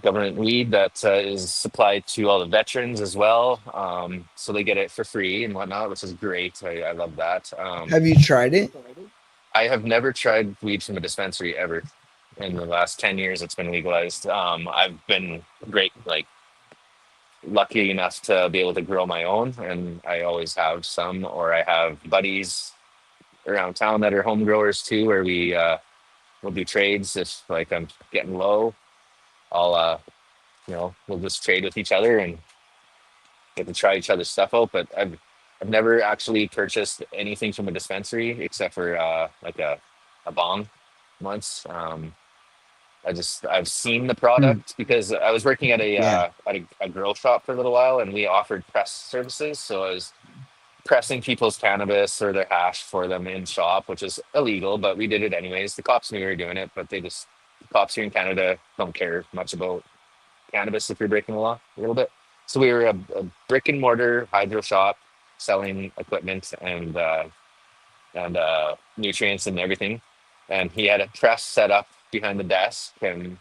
government weed that is supplied to all the veterans as well. So they get it for free and whatnot, which is great. I love that. Have you tried it? I have never tried weed from a dispensary ever. In the last 10 years, it's been legalized. I've been great, like lucky enough to be able to grow my own, and I always have some, or I have buddies around town that are home growers too, where we'll do trades if like I'm getting low. I'll we'll just trade with each other and get to try each other's stuff out. But I've never actually purchased anything from a dispensary except for like a bong once. I've seen the Hmm. product because I was working at Yeah. a grow shop for a little while, and we offered press services. So I was pressing people's cannabis or their hash for them in shop, which is illegal, but we did it anyways. The cops knew we were doing it, but the cops here in Canada don't care much about cannabis if you're breaking the law a little bit. So we were a brick and mortar hydro shop selling equipment and nutrients and everything. And he had a press set up behind the desk, and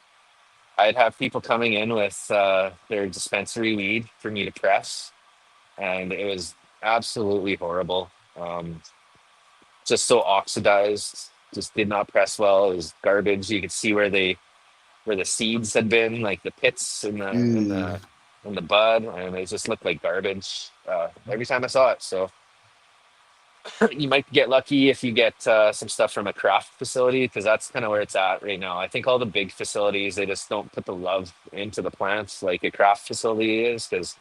I'd have people coming in with their dispensary weed for me to press, and it was absolutely horrible. Just so oxidized, just did not press well. It was garbage. You could see where the seeds had been, like the pits Ooh. in the bud, and it just looked like garbage every time I saw it. So you might get lucky if you get some stuff from a craft facility, because that's kind of where it's at right now. I think all the big facilities, they just don't put the love into the plants like a craft facility is, because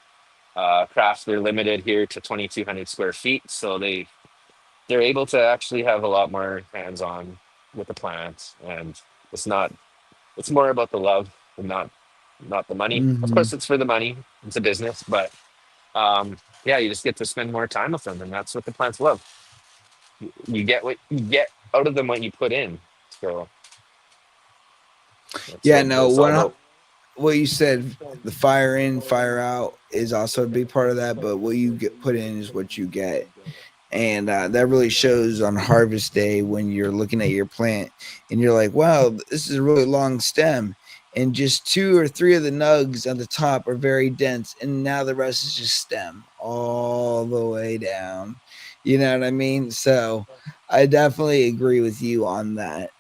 crafts, they're limited here to 2,200 square feet, so they're able to actually have a lot more hands on with the plant, and it's not it's more about the love and not the money. Of Hmm. course, it's for the money. It's a business, but yeah, you just get to spend more time with them, and that's what the plants love. You get what you get out of them what you put in. So that's Yeah, what no, it's all about. what you said, the fire in, fire out is also a big part of that, but what you get put in is what you get. And that really shows on harvest day when you're looking at your plant and you're like, wow, this is a really long stem. And just two or three of the nugs on the top are very dense. And now the rest is just stem all the way down. You know what I mean? So I definitely agree with you on that.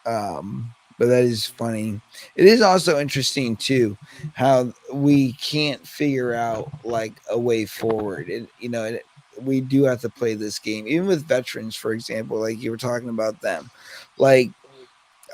But that is funny. It is also interesting too how we can't figure out like a way forward. We do have to play this game, even with veterans, for example. Like you were talking about them, like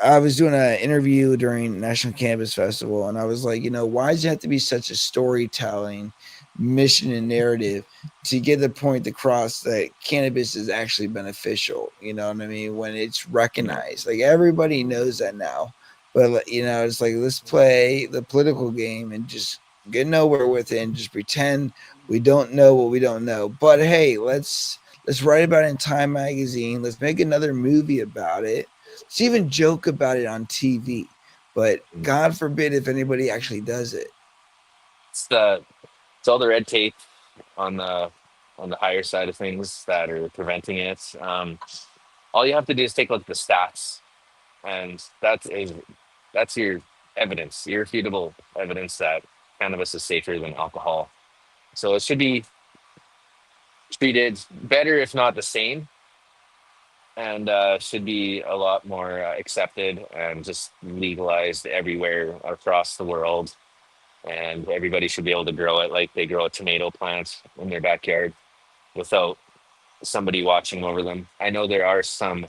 I was doing an interview during National Cannabis Festival, and I was like, why does it have to be such a storytelling mission and narrative to get the point across that cannabis is actually beneficial? You know what I mean? When it's Yeah. recognized, like everybody knows that now, but it's like let's play the political game and just get nowhere with it and just pretend we don't know what we don't know. But hey, let's write about it in Time Magazine. Let's make another movie about it. Let's even joke about it on TV. But God forbid if anybody actually does it. It's the it's all the red tape on the higher side of things that are preventing it. All you have to do is take a look at the stats, and that's your evidence, irrefutable evidence that cannabis is safer than alcohol. So it should be treated better, if not the same, and should be a lot more accepted and just legalized everywhere across the world. And everybody should be able to grow it like they grow a tomato plant in their backyard without somebody watching over them. I know there are some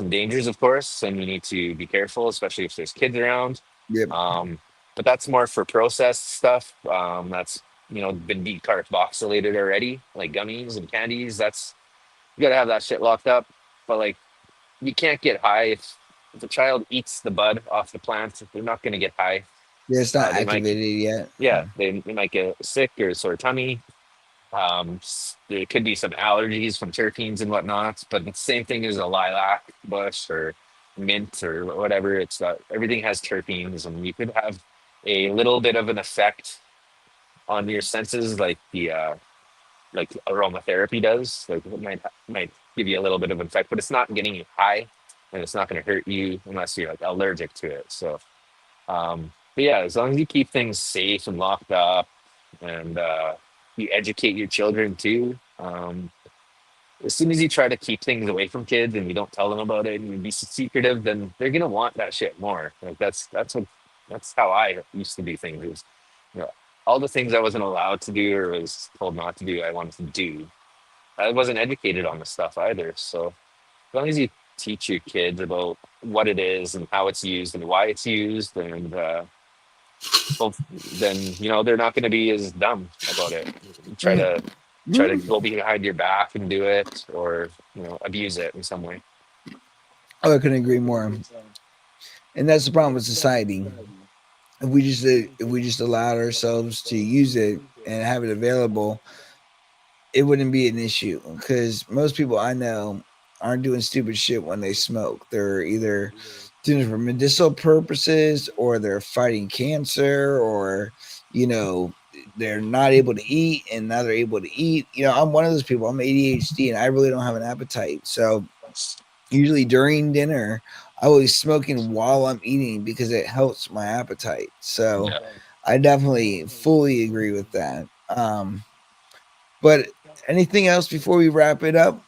dangers, of course, and you need to be careful, especially if there's kids around. Yep. Um, but that's more for processed stuff. That's been decarboxylated already, like gummies and candies. That's you gotta have that shit locked up. But like, you can't get high if a child eats the bud off the plant. They're not gonna get high. Yeah, it's not They might, activated yet. yeah, they might get sick or a sore tummy. There could be some allergies from terpenes and whatnot, but the same thing as a lilac bush or mint or whatever. Everything has terpenes, and you could have a little bit of an effect on your senses, like aromatherapy does. Like it might give you a little bit of an effect, but it's not getting you high, and it's not going to hurt you unless you're like allergic to it. So, but yeah, as long as you keep things safe and locked up, and you educate your children too. As soon as you try to keep things away from kids and you don't tell them about it and you be secretive, then they're gonna want that shit more. Like that's how I used to do things. It was, all the things I wasn't allowed to do or was told not to do, I wanted to do. I wasn't educated on the stuff either. So as long as you teach your kids about what it is and how it's used and why it's used, and well, then they're not going to be as dumb about it. Try to go behind your back and do it, or abuse it in some way. Oh, I couldn't agree more. And that's the problem with society. If we just allowed ourselves to use it and have it available, it wouldn't be an issue. Because most people I know aren't doing stupid shit when they smoke. They're either doing it for medicinal purposes, or they're fighting cancer, or they're not able to eat and now they're able to eat. I'm one of those people. I'm ADHD and I really don't have an appetite. So usually during dinner, I will be smoking while I'm eating because it helps my appetite. So Yeah. I definitely fully agree with that. But anything else before we wrap it up?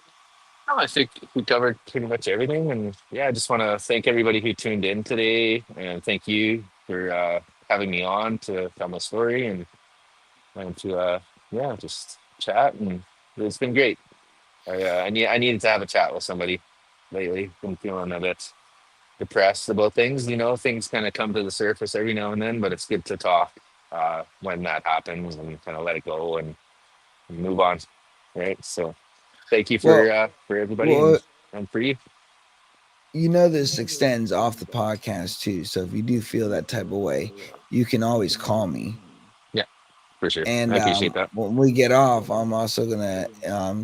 No, I think we covered pretty much everything, and yeah, I just want to thank everybody who tuned in today, and thank you for having me on to tell my story and to just chat, and it's been great. I needed to have a chat with somebody lately. Been feeling a bit depressed about things. Things kind of come to the surface every now and then, but it's good to talk when that happens and kind of let it go and move on. Right. So thank you for everybody Well, and for you. this extends off the podcast too. So if you do feel that type of way, you can always call me. Yeah, for sure. I And appreciate that. when we get off, I'm also gonna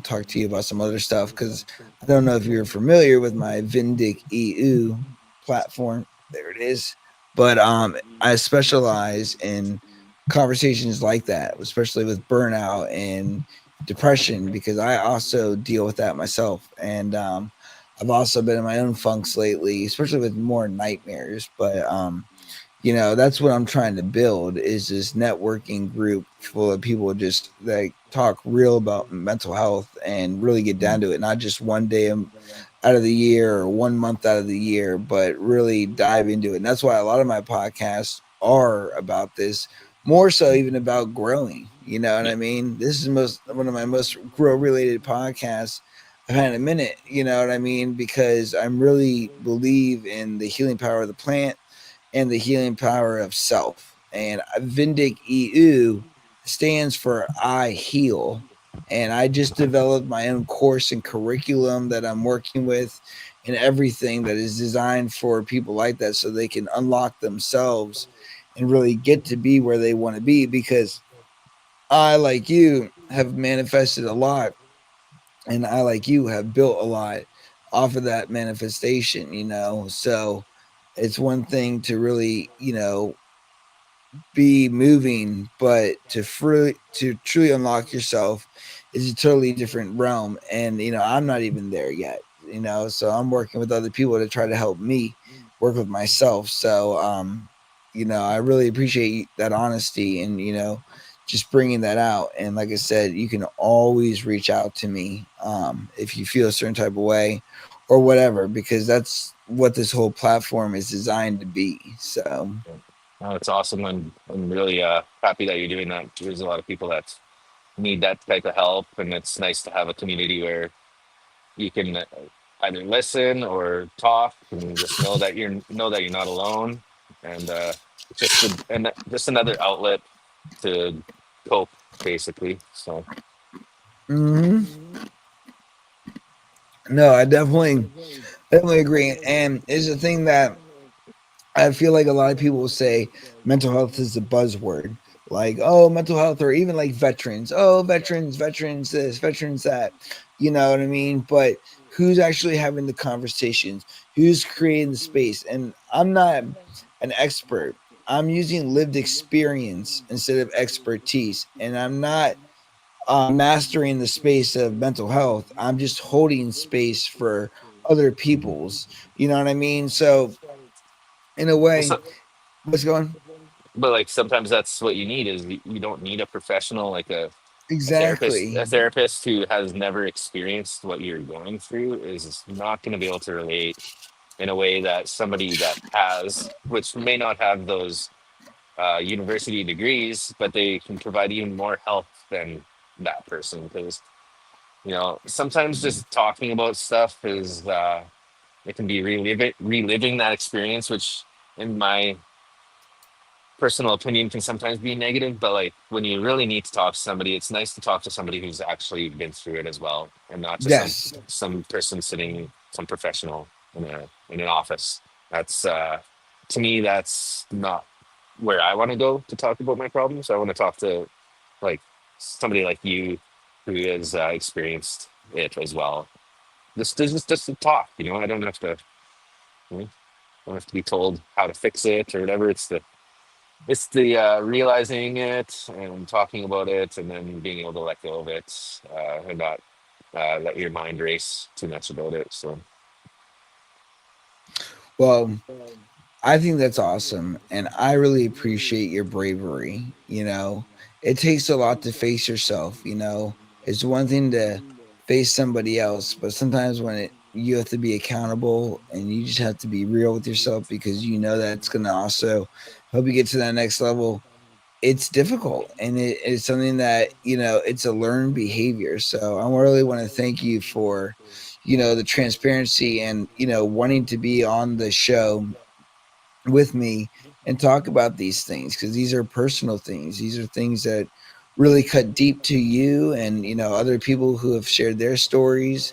talk to you about some other stuff, because I don't know if you're familiar with my Vindic EU platform. There it is. But I specialize in conversations like that, especially with burnout and depression, because I also deal with that myself. And I've also been in my own funks lately, especially with more nightmares. But that's what I'm trying to build, is this networking group full of people just that talk real about mental health and really get down to it, not just one day out of the year or 1 month out of the year, but really dive into it. And that's why a lot of my podcasts are about this, more so even about growing. You know what Yeah. I mean? This is one of my most grow related podcasts I've had in a minute. You know what I mean? Because I really believe in the healing power of the plant and the healing power of self. And Vindic EU stands for I Heal. And I just developed my own course and curriculum that I'm working with, and everything that is designed for people like that, so they can unlock themselves and really get to be where they want to be. Because I, like you, have manifested a lot, and I, like you, have built a lot off of that manifestation. So it's one thing to really, be moving, but to truly unlock yourself is a totally different realm. And I'm not even there yet. So I'm working with other people to try to help me work with myself. So I really appreciate that honesty, and just bringing that out. And like I said, you can always reach out to me if you feel a certain type of way or whatever, because that's what this whole platform is designed to be. So, Oh, it's awesome. I'm really happy that you're doing that. There's a lot of people that need that type of help, and it's nice to have a community where you can either listen or talk and just know that you're not alone, and just another outlet to cope, basically. So mhm. No, I definitely agree. And it's a thing that I feel like a lot of people will say mental health is a buzzword. Like, oh, mental health, or even like veterans. Oh, veterans this, veterans that. You know what I mean? But who's actually having the conversations? Who's creating the space? And I'm not an expert. I'm using lived experience instead of expertise. And I'm not mastering the space of mental health. I'm just holding space for other people's. You know what I mean? So, in a way, so, what's going but like sometimes that's what you need is you don't need a professional like a exactly? therapist who has never experienced what you're going through is not going to be able to relate in a way that somebody that has, which may not have those university degrees, but they can provide even more help than that person. Because sometimes just talking about stuff is it can be reliving that experience, which in my personal opinion can sometimes be negative. But like when you really need to talk to somebody, it's nice to talk to somebody who's actually been through it as well, and not just Yes. some person sitting, some professional in an office. That's to me that's not where I want to go to talk about my problems. I want to talk to like somebody like you who has experienced it as well. Just to talk. I don't have to. Don't have to be told how to fix it or whatever. It's the realizing it and talking about it, and then being able to let go of it and not let your mind race too much about it. So Well, I think that's awesome. And I really appreciate your bravery. It takes a lot to face yourself. It's one thing to face somebody else, but sometimes you have to be accountable and you just have to be real with yourself because you know that it's going to also help you get to that next level. It's difficult, and it's something that it's a learned behavior. So I really want to thank you for the transparency and wanting to be on the show with me and talk about these things, because these are personal things. These are things that really cut deep to you and other people who have shared their stories.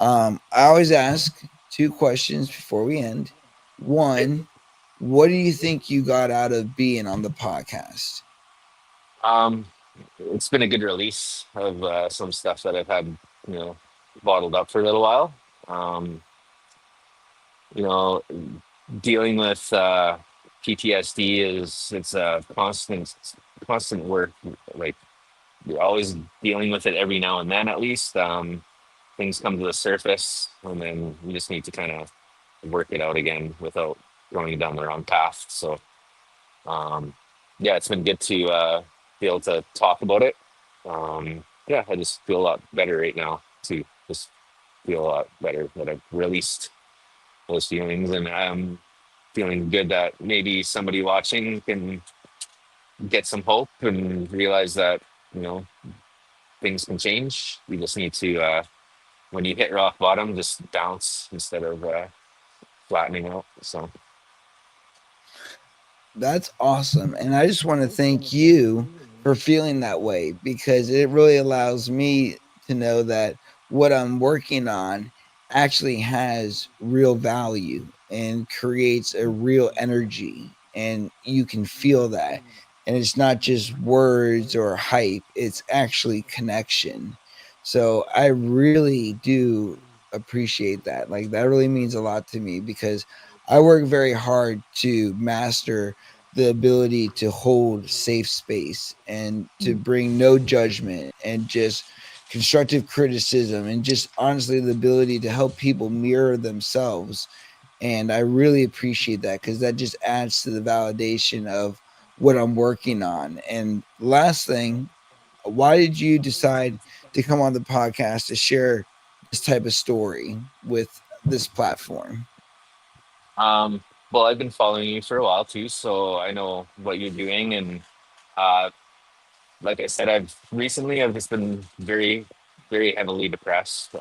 I always ask two questions before we end. One, what do you think you got out of being on the podcast? um, it's been a good release of some stuff that I've had, you know, bottled up for a little while. Um, you know, Dealing with PTSD it's a constant work. Like you're always dealing with it every now and then, at least. Things come to the surface, and then you just need to kind of work it out again without going down the wrong path. So, yeah, it's been good to be able to talk about it. Yeah, I just feel a lot better right now too. Just feel a lot better that I've released those feelings, and I'm feeling good that maybe somebody watching can get some hope and realize that you know things can change. You just need to when you hit rock bottom, just bounce instead of flattening out. So That's awesome. And I just want to thank you for feeling that way, because it really allows me to know that what I'm working on actually has real value and creates a real energy. And you can feel that. And it's not just words or hype, it's actually connection. So I really do appreciate that. Like, that really means a lot to me, because I work very hard to master the ability to hold safe space and to bring no judgment and just constructive criticism, and just honestly the ability to help people mirror themselves. And I really appreciate that, because that just adds to the validation of what I'm working on. And last thing, why did you decide to come on the podcast to share this type of story with this platform? Um, well, I've been following you for a while too, so I know what you're doing. And uh, like I said, I've just been very, very heavily depressed.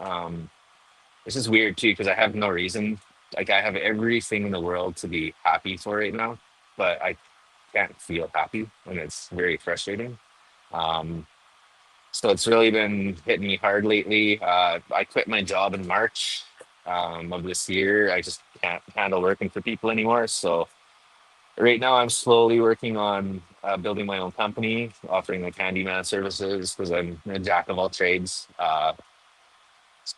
This is weird too because I have no reason. Like I have everything in the world to be happy for right now, but I can't feel happy, and it's very frustrating. Um, so it's really been hitting me hard lately. I quit my job in March of this year. I just can't handle working for people anymore. So right now, I'm slowly working on building my own company, offering like handyman services because I'm a jack of all trades.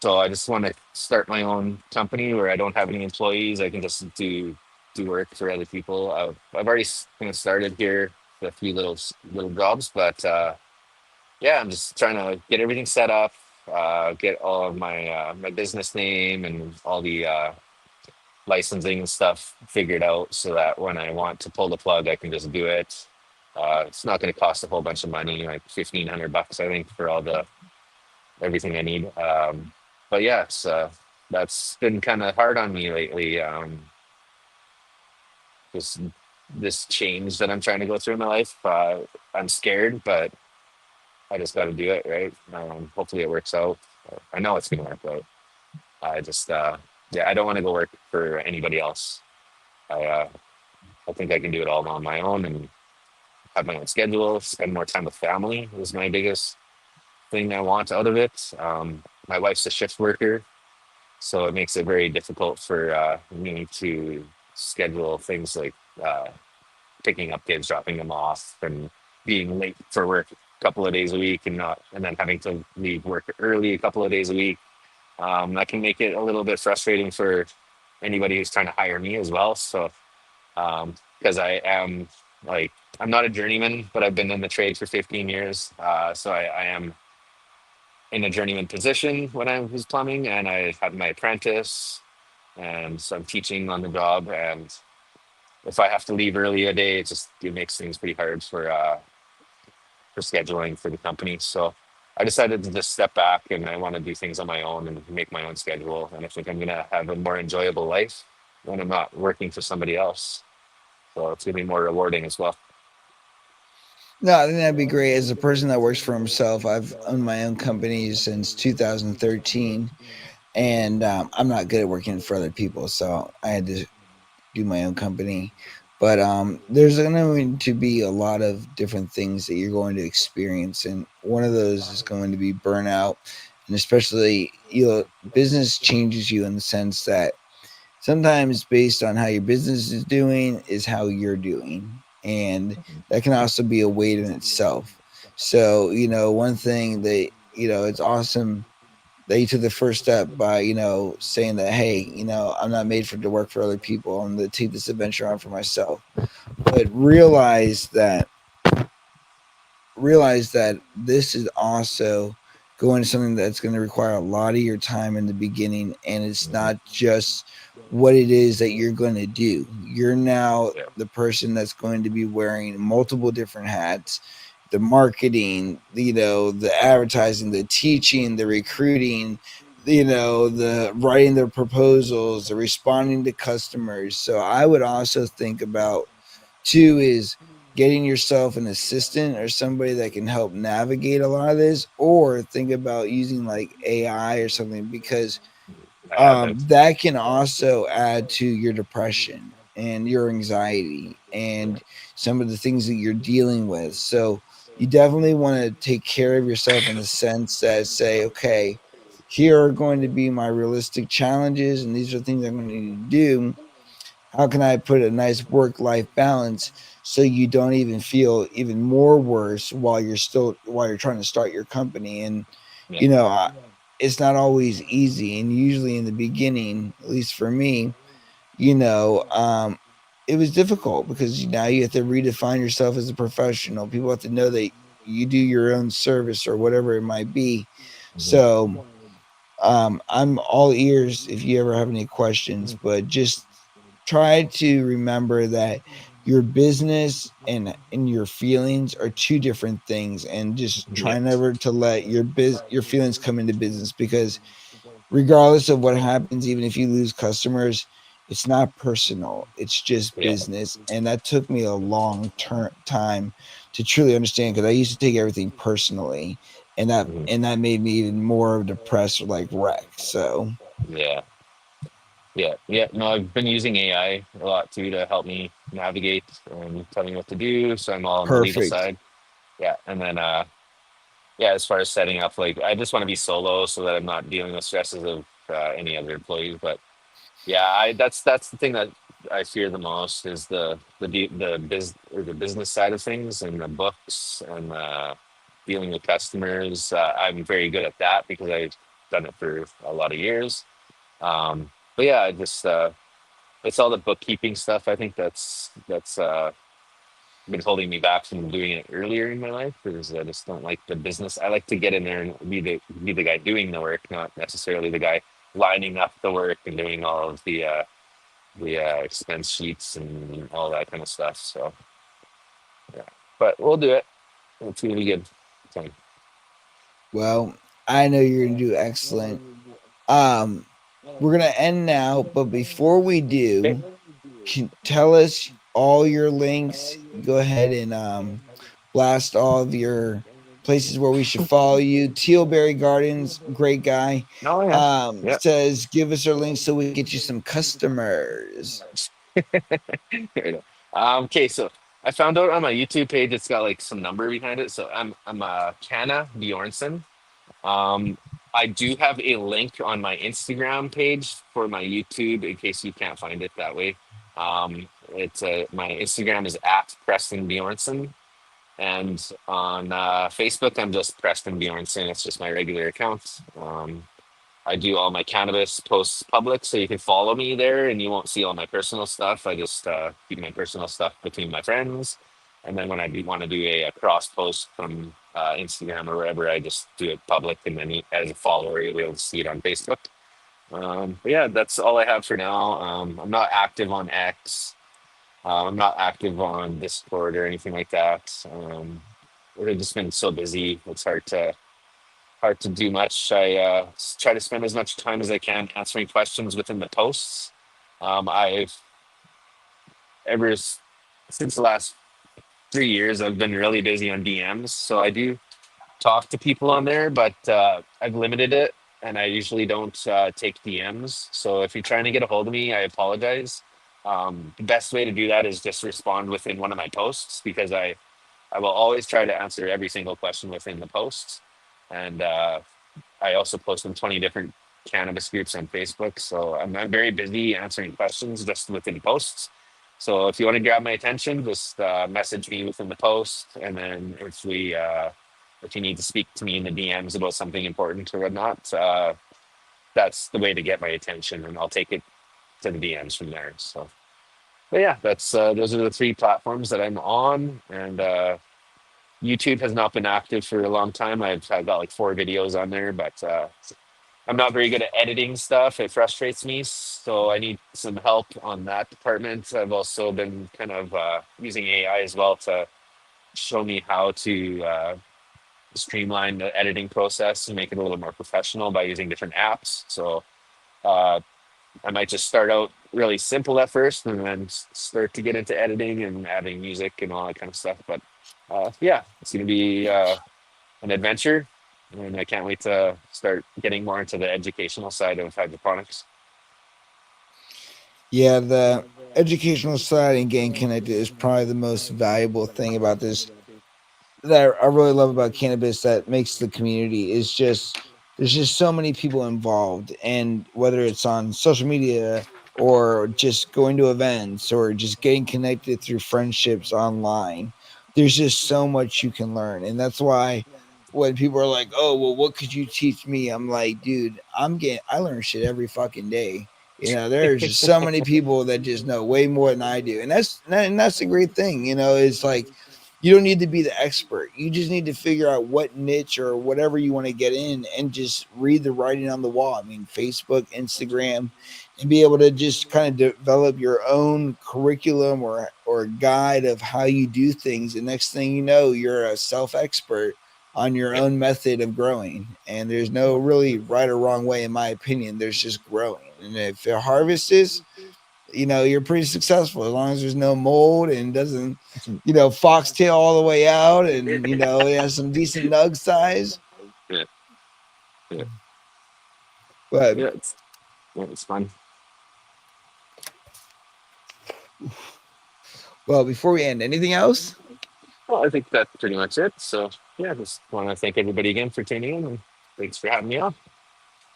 So I just want to start my own company where I don't have any employees. I can just do work for other people. I've already kind of started here with a few little jobs, but yeah, I'm just trying to get everything set up, get all of my business name and all the licensing and stuff figured out, so that when I want to pull the plug, I can just do it. It's not going to cost a whole bunch of money, like $1,500, I think, for all the everything I need. But yeah, that's been kind of hard on me lately. This this change that I'm trying to go through in my life. I'm scared, but I just got to do it, right? Hopefully, it works out. I know it's gonna work out. I just, yeah, I don't want to go work for anybody else. I, uh, I think I can do it all on my own and have my own schedule. Spend more time with family is my biggest thing I want out of it. My wife's a shift worker, so it makes it very difficult for me to schedule things like picking up kids, dropping them off, and being late for work a couple of days a week, and then having to leave work early a couple of days a week. That can make it a little bit frustrating for anybody who's trying to hire me as well. So, because I am like, I'm not a journeyman, but I've been in the trade for 15 years. So I am in a journeyman position when I was plumbing, and I had my apprentice, and so I'm teaching on the job. And if I have to leave early a day, it makes things pretty hard for scheduling for the company. So I decided to just step back, and I want to do things on my own and make my own schedule. And I think I'm gonna have a more enjoyable life when I'm not working for somebody else. So it's gonna be more rewarding as well. No, I think that'd be great. As a person that works for himself, I've owned my own company since 2013, and I'm not good at working for other people, so I had to do my own company. But there's going to be a lot of different things that you're going to experience, and one of those is going to be burnout, and especially business changes you in the sense that sometimes based on how your business is doing is how you're doing, and that can also be a weight in itself. So one thing that it's awesome that you took the first step by saying that, hey, I'm not made for to work for other people. I'm going to take this adventure on for myself, but realize that this is also going to something that's going to require a lot of your time in the beginning, and it's Mhm. not just what it is that you're going to do. You're now Yeah. the person that's going to be wearing multiple different hats: the marketing, the advertising, the teaching, the recruiting, the writing the proposals, the responding to customers. So I would also think about, two, is getting yourself an assistant or somebody that can help navigate a lot of this, or think about using like AI or something, because I haven't. that can also add to your depression and your anxiety and some of the things that you're dealing with. So you definitely want to take care of yourself in the sense that, say, okay, here are going to be my realistic challenges, and these are things I'm going to need to do. How can I put a nice work life balance so you don't even feel even more worse while you're trying to start your company? And Yeah. you know I, it's not always easy, and usually in the beginning, at least for me, you know it was difficult because now you have to redefine yourself as a professional. People have to know that you do your own service or whatever it might be. Mhm. So I'm all ears if you ever have any questions, but just try to remember that your business and your feelings are two different things, and just Yeah. try never to let your feelings come into business, because regardless of what happens, even if you lose customers, it's not personal, it's just Yeah. business. And that took me a long time to truly understand, because I used to take everything personally, Mhm. and that made me even more depressed, like wreck. So Yeah. Yeah. Yeah. No, I've been using AI a lot too to help me navigate and tell me what to do. So I'm all on the legal perfect. side. Yeah. And then, yeah, as far as setting up, like, I just want to be solo so that I'm not dealing with stresses of any other employees. But yeah, that's the thing that I fear the most is the business side of things and the books and dealing with customers. I'm very good at that because I've done it for a lot of years. But yeah, I just it's all the bookkeeping stuff. I think that's been holding me back from doing it earlier in my life because I just don't like the business. I like to get in there and be the guy doing the work, not necessarily the guy lining up the work and doing all of the expense sheets and all that kind of stuff. So yeah, but we'll do it. It's gonna be good. So, Well, I know you're gonna do excellent. um we're gonna end now, but before we okay. do, tell us all your links. Go ahead and blast all of your places where we should follow you. Tealberry Gardens, great guy. No, yeah, yeah. Says give us our links so we can get you some customers. Okay, so I found out on my YouTube page it's got like some number behind it. So I'm Canna Bjornson. Um, I do have a link on my Instagram page for my YouTube in case you can't find it that way. It's my Instagram is at Preston Bjornson, and on Facebook I'm just Preston Bjornson. It's just my regular account. I do all my cannabis posts public, so you can follow me there, and you won't see all my personal stuff. I just keep my personal stuff between my friends, and then when I do want to do a cross post from Instagram or wherever, I just do it public, and then as a follower, you'll be able to see it on Facebook. But yeah, that's all I have for now. I'm not active on X. I'm not active on Discord or anything like that. We've just been so busy; it's hard to do much. I try to spend as much time as I can answering questions within the posts. I've ever since the last 3 years, I've been really busy on DMs, so I do talk to people on there, but I've limited it, and I usually don't take DMs. So if you're trying to get a hold of me, I apologize. The best way to do that is just respond within one of my posts because I will always try to answer every single question within the posts, and I also post in 20 different cannabis groups on Facebook. So I'm very busy answering questions just within posts. So if you want to grab my attention, just message me within the post. And then if you need to speak to me in the DMs about something important or whatnot, that's the way to get my attention. And I'll take it to the DMs from there. So, but yeah, that's those are the three platforms that I'm on. And YouTube has not been active for a long time. I've got like 4 videos on there, but I'm not very good at editing stuff. It frustrates me, so I need some help on that department. I've also been kind of using AI as well to show me how to streamline the editing process and make it a little more professional by using different apps. So uh, I might just start out really simple at first and then start to get into editing and adding music and all that kind of stuff. But yeah, it's going to be an adventure. And I can't wait to start getting more into the educational side of hydroponics. Yeah, the educational side and getting connected is probably the most valuable thing about this, that I really love about cannabis, that makes the community, is just there's just so many people involved, and whether it's on social media or just going to events or just getting connected through friendships online, there's just so much you can learn. And that's why when people are like, "Oh, well, what could you teach me?" I'm like, "Dude, I learn shit every fucking day." There's just so many people that just know way more than I do, and that's a great thing. It's like you don't need to be the expert. You just need to figure out what niche or whatever you want to get in and just read the writing on the wall. I mean, Facebook, Instagram, and be able to just kind of develop your own curriculum or guide of how you do things. And next thing you know, you're a self-expert on your Yep. own method of growing. And there's no really right or wrong way, in my opinion. There's just growing. And if the harvest is, you're pretty successful as long as there's no mold and doesn't, foxtail all the way out, and it has some decent nug size. Yeah. Yeah. But Yeah. It's fun. well, before we end, anything else? Well, I think that's pretty much it. So yeah, just want to thank everybody again for tuning in, and thanks for having me on.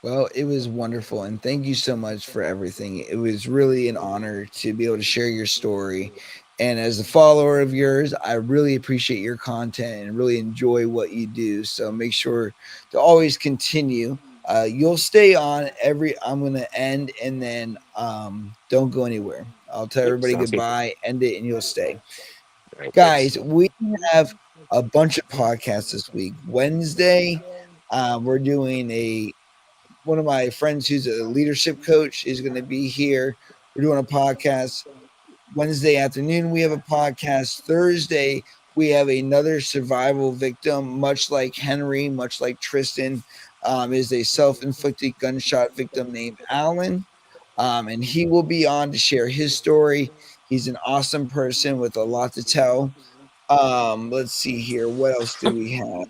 Well, it was wonderful, and thank you so much for everything. It was really an honor to be able to share your story. And as a follower of yours, I really appreciate your content and really enjoy what you do. So make sure to always continue. You'll stay on I'm going to end, and then don't go anywhere. I'll tell Yep, everybody sounds good. goodbye, end it, and you'll stay. All right, thanks. Guys, we have a bunch of podcasts this week. Wednesday, we're doing one of my friends who's a leadership coach is going to be here. We're doing a podcast. Wednesday afternoon, we have a podcast. Thursday, we have another survival victim, much like Henry, much like Tristan, is a self-inflicted gunshot victim named Alan. And he will be on to share his story. He's an awesome person with a lot to tell. Let's see here. What else do we have?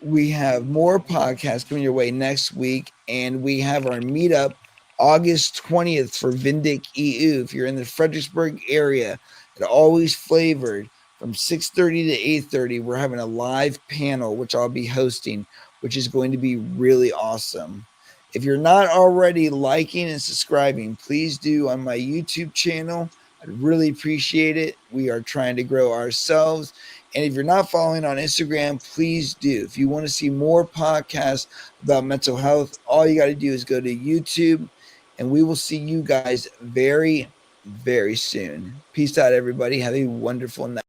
We have more podcasts coming your way next week, and we have our meetup August 20th for Vindic EU. If you're in the Fredericksburg area, at Always Flavored from 6:30 to 8:30, we're having a live panel, which I'll be hosting, which is going to be really awesome. If you're not already liking and subscribing, please do on my YouTube channel. I'd really appreciate it. We are trying to grow ourselves. And if you're not following on Instagram, please do. If you want to see more podcasts about mental health, all you got to do is go to YouTube, and we will see you guys very, very soon. Peace out, everybody. Have a wonderful night.